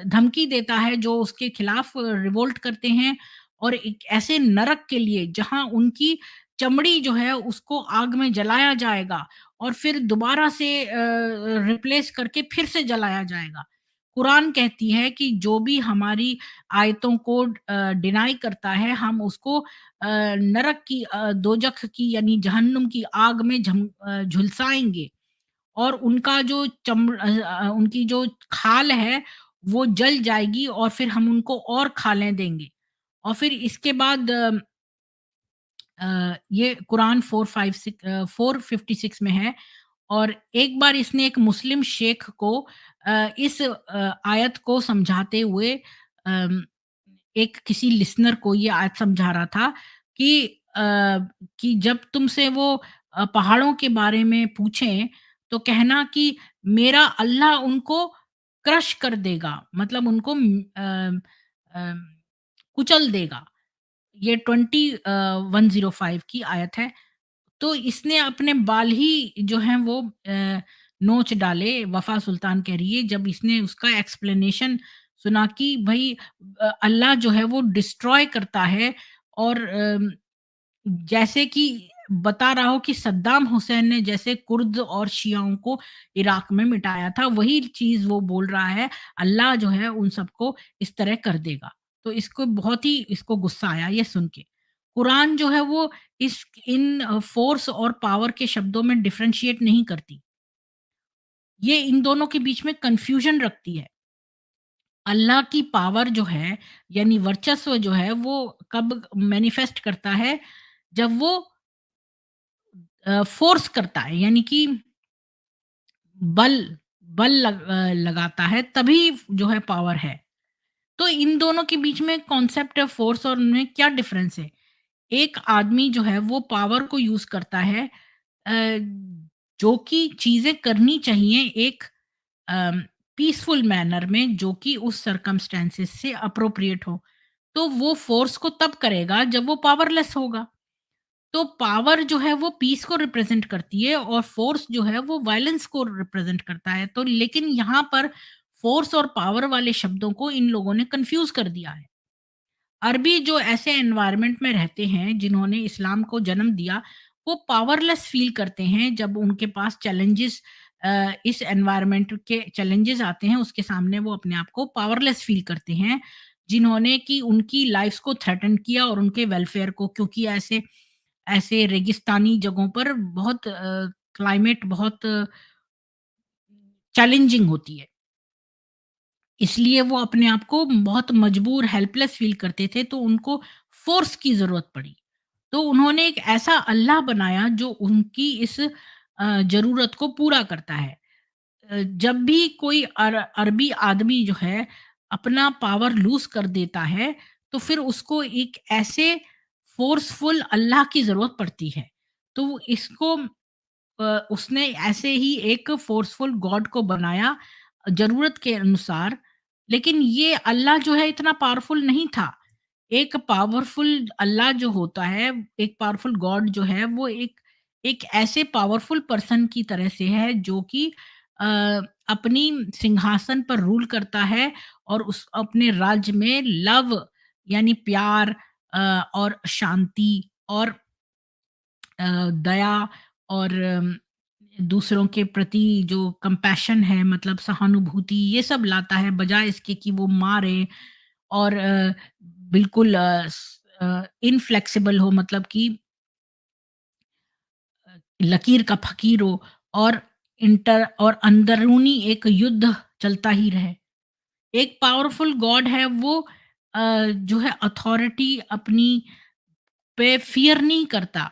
धमकी देता है जो उसके खिलाफ रिवोल्ट करते हैं और एक ऐसे नरक के लिए जहाँ उनकी चमड़ी जो है उसको आग में जलाया जाएगा और फिर दोबारा से रिप्लेस करके फिर से जलाया जाएगा। कुरान कहती है कि जो भी हमारी आयतों को डिनाई करता है हम उसको नरक की दोजख की यानी जहन्नुम की आग में झुलसाएँगे और उनका जो उनकी जो खाल है वो जल जाएगी और फिर हम उनको और खालें देंगे। और फिर इसके बाद ये कुरान 456 में है और एक बार इसने एक मुस्लिम शेख को इस आयत को समझाते हुए अम, एक किसी लिसनर को ये आयत समझा रहा था कि कि जब तुमसे वो पहाड़ों के बारे में पूछें तो कहना कि मेरा अल्लाह उनको क्रश कर देगा मतलब उनको कुचल देगा। ये 105 की आयत है। तो इसने अपने बाल ही जो हैं वो नोच डाले, वफ़ा सुल्तान कह रही है जब इसने उसका एक्सप्लेनेशन सुना कि भई अल्लाह जो है वो डिस्ट्रॉय करता है और जैसे कि बता रहा हो कि सद्दाम हुसैन ने जैसे कुर्द और शियाओं को इराक में मिटाया था, वही चीज़ वो बोल रहा है, अल्लाह जो है उन सबको इस तरह कर देगा। तो इसको बहुत ही इसको गुस्सा आया ये सुन के। कुरान जो है वो इन फ़ोर्स और पावर के शब्दों में डिफरेंशिएट नहीं करती। ये इन दोनों के बीच में कन्फ्यूजन रखती है। अल्लाह की पावर जो है, यानी वर्चस्व जो है, वो कब मैनिफेस्ट करता है, जब वो फ़ोर्स करता है, यानी कि बल लगाता है, तभी जो है पावर है। तो इन दोनों के बीच में कॉन्सेप्ट है फ़ोर्स और उनमें क्या डिफ़रेंस है? एक आदमी जो है वो पावर को यूज़ करता है अ, जो कि चीज़ें करनी चाहिए एक अम, पीसफुल मैनर में, जो कि उस सर्कमस्टेंसेस से एप्रोप्रिएट हो। तो वो फ़ोर्स को तब करेगा जब वो पावरलेस होगा। तो पावर जो है वो पीस को रिप्रेजेंट करती है और फ़ोर्स जो है वो वायलेंस को रिप्रेजेंट करता है। तो लेकिन यहाँ पर फ़ोर्स और पावर वाले शब्दों को इन लोगों ने कन्फ्यूज़ कर दिया है। अरबी जो ऐसे एनवायरनमेंट में रहते हैं जिन्होंने इस्लाम को जन्म दिया, वो पावरलेस फ़ील करते हैं जब उनके पास चैलेंजेस इस एनवायरनमेंट के चैलेंजेस आते हैं, उसके सामने वो अपने आप को पावरलेस फ़ील करते हैं, जिन्होंने कि उनकी लाइफ़्स को थ्रेटन किया और उनके वेलफेयर को, क्योंकि ऐसे ऐसे रेगिस्तानी जगहों पर बहुत क्लाइमेट बहुत चैलेंजिंग होती है। इसलिए वो अपने आप को बहुत मजबूर, हेल्पलेस फ़ील करते थे, तो उनको फ़ोर्स की ज़रूरत पड़ी। तो उन्होंने एक ऐसा अल्लाह बनाया जो उनकी इस ज़रूरत को पूरा करता है। जब भी कोई अरबी आदमी जो है अपना पावर लूज़ कर देता है, तो फिर उसको एक ऐसे फ़ोर्सफुल अल्लाह की ज़रूरत पड़ती है। तो वो इसको उसने ऐसे ही एक फ़ोर्सफुल गॉड को बनाया ज़रूरत के अनुसार, लेकिन ये अल्लाह जो है इतना पावरफुल नहीं था। एक पावरफुल अल्लाह जो होता है, एक पावरफुल गॉड जो है, वो एक एक ऐसे पावरफुल पर्सन की तरह से है जो कि अ, अपनी सिंहासन पर रूल करता है और उस अपने राज्य में लव, यानी प्यार और शांति और दया और दूसरों के प्रति जो कंपैशन है, मतलब सहानुभूति, ये सब लाता है, बजाय इसके कि वो मारे और बिल्कुल इनफ्लेक्सिबल हो, मतलब कि लकीर का फ़कीर हो और इंटर और अंदरूनी एक युद्ध चलता ही रहे। एक पावरफुल गॉड है वो जो है अथॉरिटी अपनी पे फ़ियर नहीं करता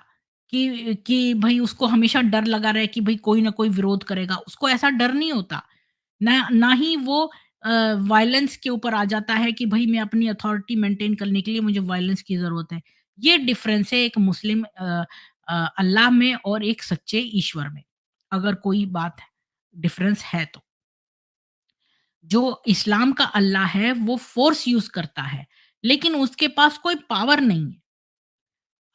कि भई उसको हमेशा डर लगा रहे कि भई कोई ना कोई विरोध करेगा, उसको ऐसा डर नहीं होता। ना ना ही वो वायलेंस के ऊपर आ जाता है कि भई मैं अपनी अथॉरिटी मेंटेन करने के लिए मुझे वायलेंस की ज़रूरत है। ये डिफ़रेंस है एक मुस्लिम अल्लाह में और एक सच्चे ईश्वर में, अगर कोई बात डिफ़रेंस है तो। जो इस्लाम का अल्लाह है वो फ़ोर्स यूज़ करता है, लेकिन उसके पास कोई पावर नहीं है।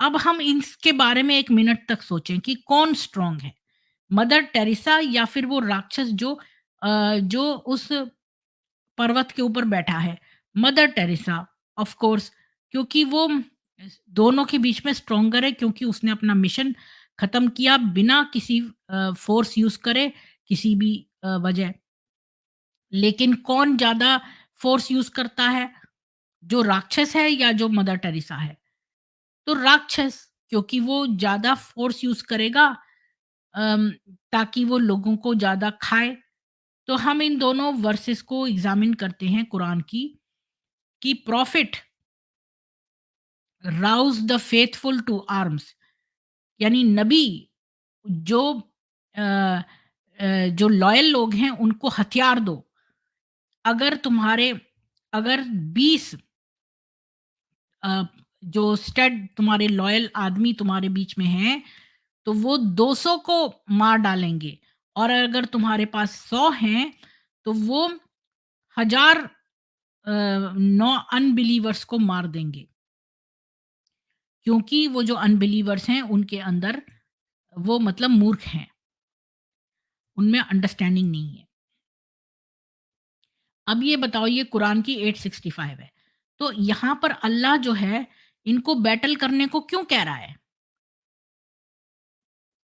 अब हम इसके बारे में 1 मिनट तक सोचें कि कौन स्ट्रॉन्ग है? मदर टेरेसा या फिर वो राक्षस जो उस पर्वत के ऊपर बैठा है? मदर टेरेसा, ऑफ कोर्स, क्योंकि वो दोनों के बीच में स्ट्रॉन्गर है, क्योंकि उसने अपना मिशन खत्म किया बिना किसी फ़ोर्स यूज़ करे, किसी भी वजह। लेकिन कौन ज़्यादा फ़ोर्स यूज़ करता है? जो राक्षस है या जो मदर टेरेसा है? तो राक्षस, क्योंकि वो ज़्यादा फ़ोर्स यूज़ करेगा अम, ताकि वो लोगों को ज़्यादा खाए। तो हम इन दोनों वर्सेस को एग्ज़ामिन करते हैं कुरान की, कि prophet rouse the faithful to arms, यानी नबी जो जो लॉयल लोग हैं उनको हथियार दो। अगर तुम्हारे अगर 20 अ, जो स्टड तुम्हारे लॉयल आदमी तुम्हारे बीच में हैं, तो वो 200 को मार डालेंगे, और अगर तुम्हारे पास 100 हैं, तो वो 1000 नॉ अनबिलीवर्स को मार देंगे। क्योंकि वो जो अनबिलीवर्स हैं, उनके अंदर वो मतलब मूर्ख हैं, उनमें अंडरस्टैंडिंग नहीं है। अब ये बताओ, ये कुरान की 865 है। तो यहाँ पर अल्लाह जो है, इनको बैटल करने को क्यों कह रहा है?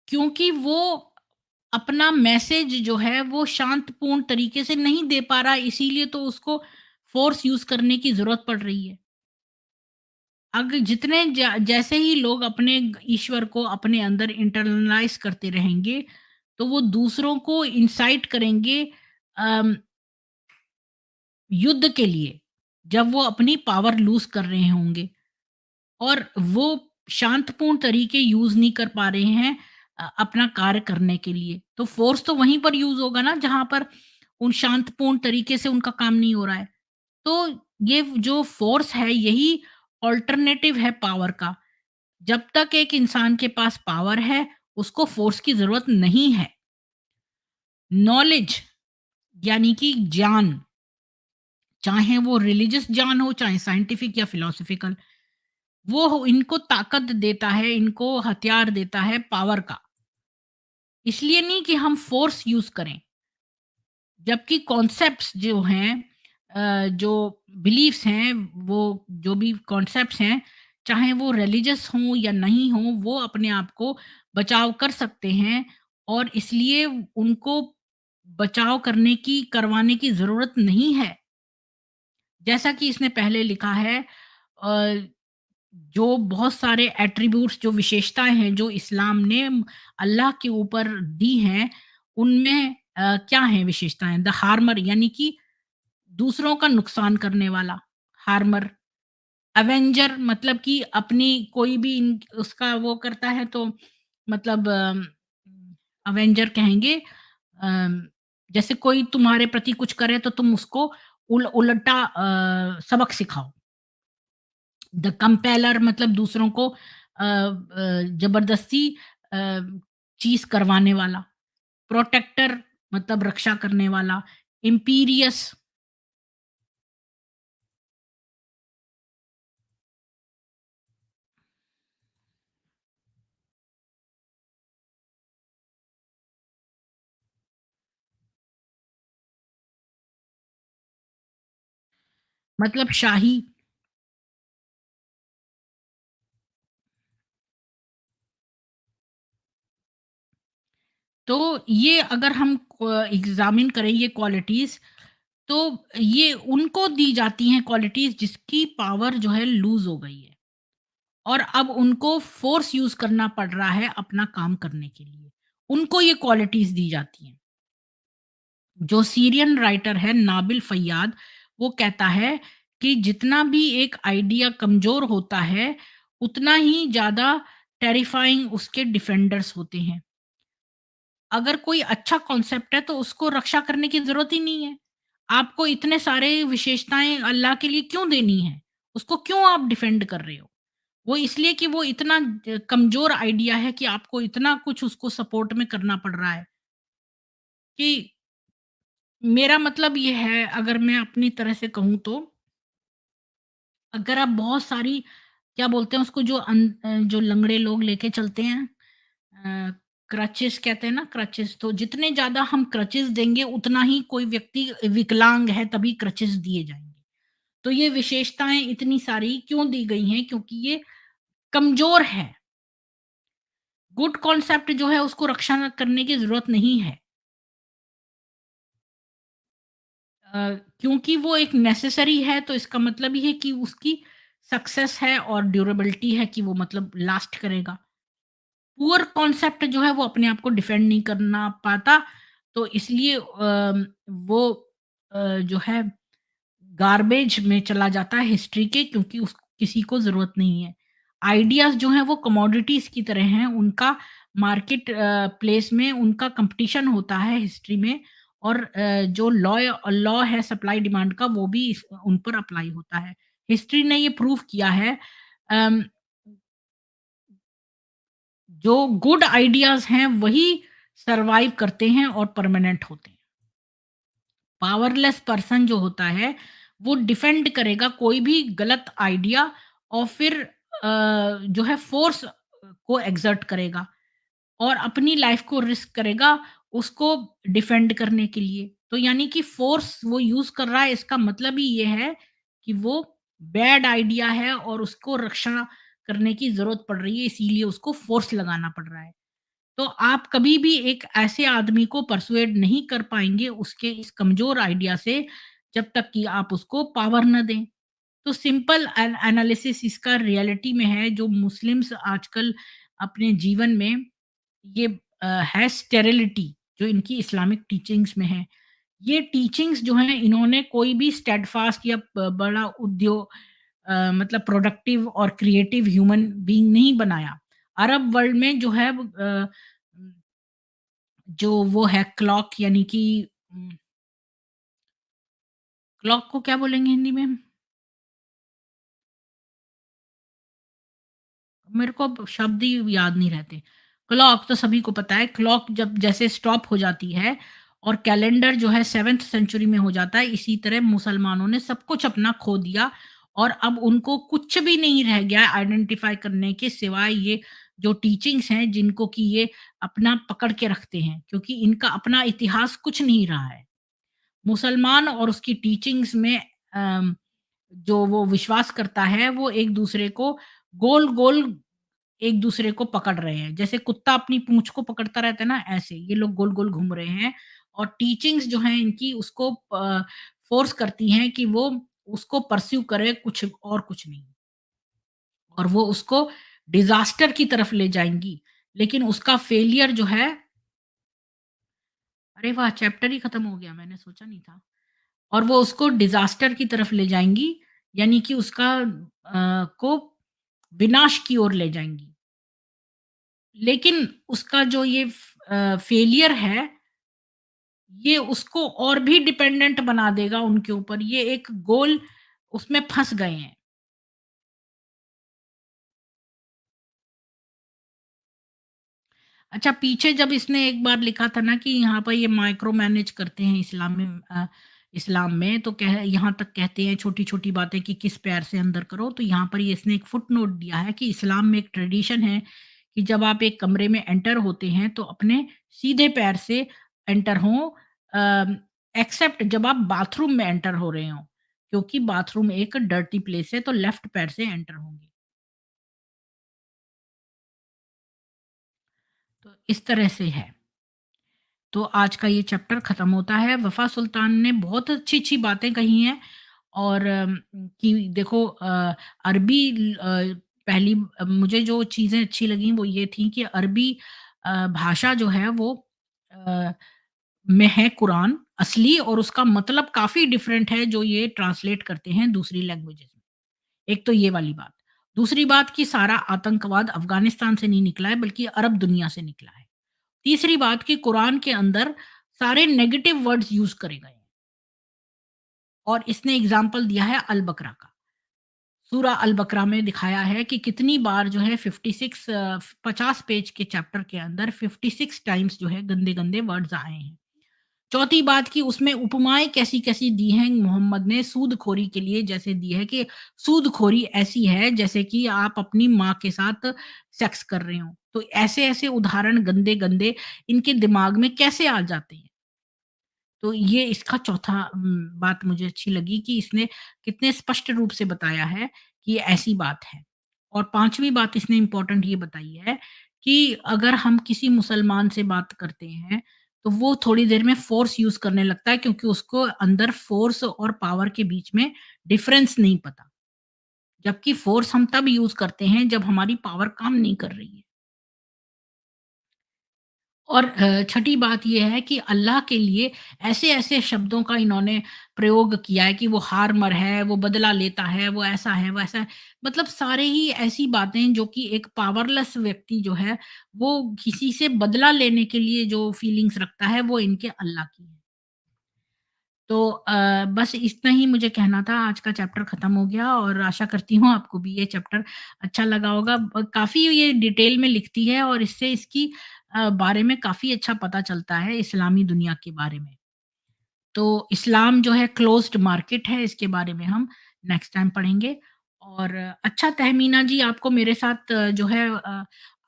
क्योंकि वो अपना मैसेज जो है वो शांतपूर्ण तरीके से नहीं दे पा रहा, इसीलिए तो उसको फ़ोर्स यूज़ करने की ज़रूरत पड़ रही है। अगर जितने जैसे ही लोग अपने ईश्वर को अपने अंदर इंटरनलाइज़ करते रहेंगे, तो वो दूसरों को इंसाइट करेंगे अम, युद्ध के लिए, जब वो अपनी पावर लूज़ कर रहे होंगे और वो शांतपूर्ण तरीके यूज़ नहीं कर पा रहे हैं अपना कार्य करने के लिए। तो फ़ोर्स तो वहीं पर यूज़ होगा ना जहाँ पर उन शांतपूर्ण तरीके से उनका काम नहीं हो रहा है। तो ये जो फ़ोर्स है यही अल्टरनेटिव है पावर का। जब तक एक इंसान के पास पावर है, उसको फ़ोर्स की ज़रूरत नहीं है। नॉलेज यानी कि ज्ञान, चाहे वो रिलीजियस ज्ञान हो, चाहे साइंटिफिक या फिलॉसॉफिकल, वो इनको ताकत देता है, इनको हथियार देता है पावर का। इसलिए नहीं कि हम फ़ोर्स यूज़ करें, जबकि कॉन्सेप्ट्स जो हैं जो बिलीफ्स हैं, वो जो भी कॉन्सेप्ट्स हैं, चाहे वो रिलीजियस हों या नहीं हों, वो अपने आप को बचाव कर सकते हैं और इसलिए उनको बचाव करवाने की ज़रूरत नहीं है। जैसा कि इसने पहले लिखा है अ, जो बहुत सारे एट्रिब्यूट्स जो विशेषताएँ हैं जो इस्लाम ने अल्लाह के ऊपर दी हैं, उनमें क्या हैं विशेषताएँ? द हार्मर यानी कि दूसरों का नुकसान करने वाला, हार्मर। अवेंजर मतलब कि अपनी कोई भी उसका वो करता है तो मतलब अवेंजर कहेंगे जैसे कोई तुम्हारे प्रति कुछ करे तो तुम उसको उल्टा सबक सिखाओ। द कंपेलर मतलब दूसरों को जबरदस्ती अ, चीज़ करवाने वाला। प्रोटेक्टर मतलब रक्षा करने वाला। इम्पीरियस मतलब शाही। तो ये अगर हम एग्ज़ामिन करें ये क्वालिटीज़, तो ये उनको दी जाती हैं क्वालिटीज़ जिसकी पावर जो है लूज़ हो गई है और अब उनको फ़ोर्स यूज़ करना पड़ रहा है अपना काम करने के लिए। उनको ये क्वालिटीज़ दी जाती हैं। जो सीरियन राइटर है नाबिल फ़ैयाद, वो कहता है कि जितना भी एक आइडिया कमज़ोर होता है, उतना ही ज़्यादा टेरिफाइंग उसके डिफेंडर्स होते हैं। अगर कोई अच्छा कॉन्सेप्ट है तो उसको रक्षा करने की ज़रूरत ही नहीं है। आपको इतने सारे विशेषताएँ अल्लाह के लिए क्यों देनी है? उसको क्यों आप डिफेंड कर रहे हो? वो इसलिए कि वो इतना कमज़ोर आइडिया है कि आपको इतना कुछ उसको सपोर्ट में करना पड़ रहा है कि मेरा मतलब ये है अगर मैं अपनी तरह से कहूँ तो अगर आप बहुत सारी क्या बोलते हैं उसको जो लंगड़े लोग लेके चलते हैं क्रचेस कहते हैं ना क्रचेस तो जितने ज़्यादा हम क्रचेस देंगे उतना ही कोई व्यक्ति विकलांग है तभी क्रचेस दिए जाएँगे। तो ये विशेषताएँ इतनी सारी क्यों दी गई हैं क्योंकि ये कमज़ोर है। गुड कॉन्सेप्ट जो है उसको रक्षा करने की ज़रूरत नहीं है। क्योंकि वो एक नेसेसरी है तो इसका मतलब ये है कि उसकी सक्सेस है और ड्यूरेबिलिटी है कि वो मतलब लास्ट करेगा। पुअर कॉन्सेप्ट जो है वो अपने आप को डिफेंड नहीं करना पाता, तो इसलिए वो जो है गार्बेज में चला जाता है हिस्ट्री के क्योंकि उस किसी को ज़रूरत नहीं है। आइडियाज़ जो हैं वो कमोडिटीज़ की तरह हैं, उनका मार्केट प्लेस में उनका कॉम्पिटिशन होता है हिस्ट्री में और जो लॉ है सप्लाई डिमांड का वो भी उन पर अप्लाई होता है। हिस्ट्री ने ये प्रूव किया है अम, जो गुड आइडियाज़ हैं वही सर्वाइव करते हैं और परमानेंट होते हैं। पावरलेस पर्सन जो होता है, वो डिफेंड करेगा कोई भी गलत आइडिया और फिर जो है फ़ोर्स को एक्सर्ट करेगा और अपनी लाइफ़ को रिस्क करेगा उसको डिफेंड करने के लिए। तो यानी कि फ़ोर्स वो यूज़ कर रहा है इसका मतलब ही ये है कि वो बैड आइडिया है और उसको रक्षा करने की ज़रूरत पड़ रही है इसीलिए उसको फ़ोर्स लगाना पड़ रहा है। तो आप कभी भी एक ऐसे आदमी को परसुएड नहीं कर पाएँगे उसके इस कमज़ोर आइडिया से, जब तक कि आप उसको पावर ना दें। तो सिंपल एनालिसिस इसका रियलिटी में है, जो मुस्लिम्स आजकल अपने जीवन में ये है स्टेरिलिटी, जो इनकी इस्लामिक टीचिंग्स में है। ये टीचिंग्स जो हैं इन्होंने कोई भी स्टेडफास्ट या बड़ा मतलब प्रोडक्टिव और क्रिएटिव ह्यूमन बीइंग नहीं बनाया। अरब वर्ल्ड में जो है जो वो है क्लॉक, यानी कि क्लॉक को क्या बोलेंगे हिंदी में? मेरे को अब शब्द ही याद नहीं रहते। क्लॉक तो सभी को पता है, क्लॉक जब जैसे स्टॉप हो जाती है और कैलेंडर जो है 7th सेंचुरी में हो जाता है, इसी तरह मुसलमानों ने सब कुछ अपना खो दिया और अब उनको कुछ भी नहीं रह गया आइडेंटिफ़ाई करने के सिवाय ये जो टीचिंग्स हैं जिनको कि ये अपना पकड़ के रखते हैं, क्योंकि इनका अपना इतिहास कुछ नहीं रहा है। मुसलमान और उसकी टीचिंग्स में अम, जो वो विश्वास करता है, वो एक-दूसरे को गोल-गोल एक-दूसरे को पकड़ रहे हैं। जैसे कुत्ता अपनी पूँछ को पकड़ता रहता है ना, ऐसे ये लोग गोल-गोल घूम रहे हैं और टीचिंग्स जो हैं इनकी उसको फ़ोर्स करती हैं कि वो उसको परस्यू करे, कुछ नहीं। और वो उसको डिज़ास्टर की तरफ ले जाएँगी। लेकिन उसका फेलियर जो है, अरे वाह! चैप्टर ही खत्म हो गया, मैंने सोचा नहीं था। और वो उसको डिज़ास्टर की तरफ ले जाएँगी, यानी कि उसका को विनाश की ओर ले जाएँगी। लेकिन उसका जो ये फेलियर है, ये उसको और भी डिपेंडेंट बना देगा उनके ऊपर। ये एक गोल उसमें फँस गए हैं। अच्छा, पीछे जब इसने एक बार लिखा था ना कि यहाँ पर ये माइक्रो मैनेज करते हैं इस्लाम में, तो कह यहाँ तक कहते हैं छोटी-छोटी बातें कि किस पैर से अंदर करो, तो यहाँ पर ये इसने एक फुटनोट दिया है कि इस्लाम में एक ट्रेडिशन है कि जब आप एक कमरे में एंटर होते हैं तो अपने सीधे पैर से एंटर हों, अ, एक्सेप्ट जब आप बाथरूम में एंटर हो रहे हों, क्योंकि बाथरूम एक डर्टी प्लेस है तो लेफ्ट पैर से एंटर होंगे। तो इस तरह से है। तो आज का ये चैप्टर खत्म होता है। वफ़ा सुल्तान ने बहुत अच्छी-अच्छी बातें कही हैं और कि देखो अरबी पहली मुझे जो चीज़ें अच्छी लगीं वो ये थी कि अरबी भाषा जो है वो अ, में है कुरान असली, और उसका मतलब काफ़ी डिफरेंट है जो ये ट्रांसलेट करते हैं दूसरी लैंग्वेजेज़ में। एक तो ये वाली बात। दूसरी बात कि सारा आतंकवाद अफ़गानिस्तान से नहीं निकला है बल्कि अरब दुनिया से निकला है। तीसरी बात कि कुरान के अंदर सारे नेगेटिव वर्ड्स यूज़ करे गए हैं और इसने एग्ज़ाम्पल दिया है अल बकरा का। सूरा अल बकरा में दिखाया है कि कितनी बार जो है 50 पेज के चैप्टर के अंदर 56 टाइम्स जो है गंदे-गंदे वर्ड्स आए हैं। चौथी बात कि उसमें उपमाएँ कैसी-कैसी दी हैं मोहम्मद ने सूदखोरी के लिए, जैसे दी है कि सूदखोरी ऐसी है जैसे कि आप अपनी माँ के साथ सेक्स कर रहे हो। तो ऐसे-ऐसे उदाहरण गंदे-गंदे इनके दिमाग में कैसे आ जाते हैं? तो ये इसका चौथा बात मुझे अच्छी लगी कि इसने कितने स्पष्ट रूप से बताया है कि ये ऐसी बात है। और 5वीं बात इसने इम्पोर्टेंट ये बताई है कि अगर हम किसी मुसलमान से बात करते हैं, तो वो थोड़ी देर में फ़ोर्स यूज़ करने लगता है क्योंकि उसको अंदर फ़ोर्स और पावर के बीच में डिफ़रेंस नहीं पता। जबकि फ़ोर्स हम तब यूज़ करते हैं जब हमारी पावर काम नहीं कर रही है। और छठी बात ये है कि अल्लाह के लिए ऐसे-ऐसे शब्दों का इन्होंने प्रयोग किया है कि वो हार्मर है, वो बदला लेता है, वो ऐसा है, वो ऐसा है। मतलब सारे ही ऐसी बातें जो कि एक पावरलेस व्यक्ति जो है, वो किसी से बदला लेने के लिए जो फीलिंग्स रखता है, वो इनके अल्लाह की है। तो बस इतना ही मुझे कहना था। आज का चैप्टर खत्म हो गया और आशा करती हूँ आपको भी ये चैप्टर अच्छा लगा होगा। काफ़ी ये डिटेल में लिखती है और इससे इसकी बारे में काफ़ी अच्छा पता चलता है इस्लामी दुनिया के बारे में। तो इस्लाम जो है क्लोज़्ड मार्केट है, इसके बारे में हम नेक्स्ट टाइम पढ़ेंगे। और अच्छा तहमीना जी, आपको मेरे साथ जो है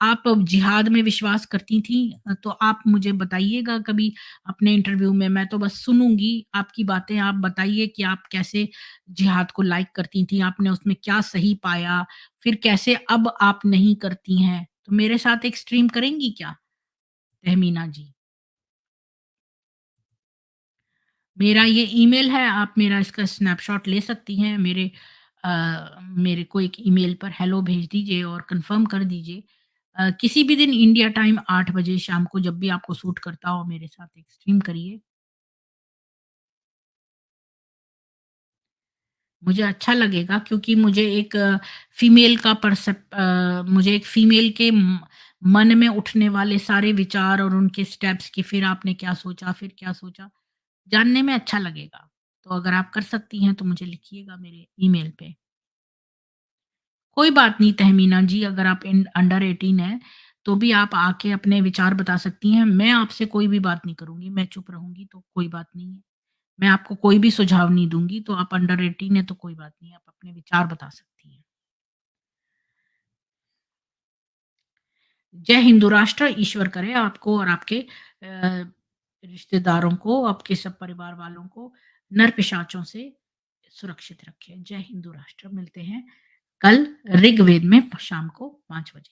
आप जिहाद में विश्वास करती थीं, तो आप मुझे बताइएगा कभी अपने इंटरव्यू में। मैं तो बस सुनूँगी आपकी बातें। आप बताइए कि आप कैसे जिहाद को लाइक करती थीं, आपने उसमें क्या सही पाया, फिर कैसे अब आप नहीं करती हैं? तो मेरे साथ एक स्ट्रीम करेंगी क्या, तहमीना जी? मेरा ये ईमेल है, आप मेरा इसका स्नैपशॉट ले सकती हैं। मेरे को एक ईमेल पर हेलो भेज दीजिए और कन्फर्म कर दीजिए। किसी भी दिन इंडिया टाइम 8 बजे शाम को जब भी आपको सूट करता हो मेरे साथ एक स्ट्रीम करिए। मुझे अच्छा लगेगा क्योंकि मुझे एक मुझे एक फीमेल के मन में उठने वाले सारे विचार और उनके स्टेप्स कि फिर आपने क्या सोचा, फिर क्या सोचा, जानने में अच्छा लगेगा। तो अगर आप कर सकती हैं तो मुझे लिखिएगा मेरे ईमेल पे। कोई बात नहीं तहमीना जी, अगर आप अंडर 18 हैं, तो भी आप आके अपने विचार बता सकती हैं। मैं आपसे कोई भी बात नहीं करूँगी, मैं चुप रहूँगी तो कोई बात नहीं है। मैं आपको कोई भी सुझाव नहीं दूँगी, तो आप अंडर 18 हैं तो कोई बात नहीं, आप अपने विचार बता सकती हैं। जय हिंदू राष्ट्र, ईश्वर करे आपको और आपके रिश्तेदारों को, आपके सब परिवार वालों को नर-पिशाचों से सुरक्षित रखे। जय हिंदू राष्ट्र, मिलते हैं कल ऋग्वेद में शाम को 5 बजे।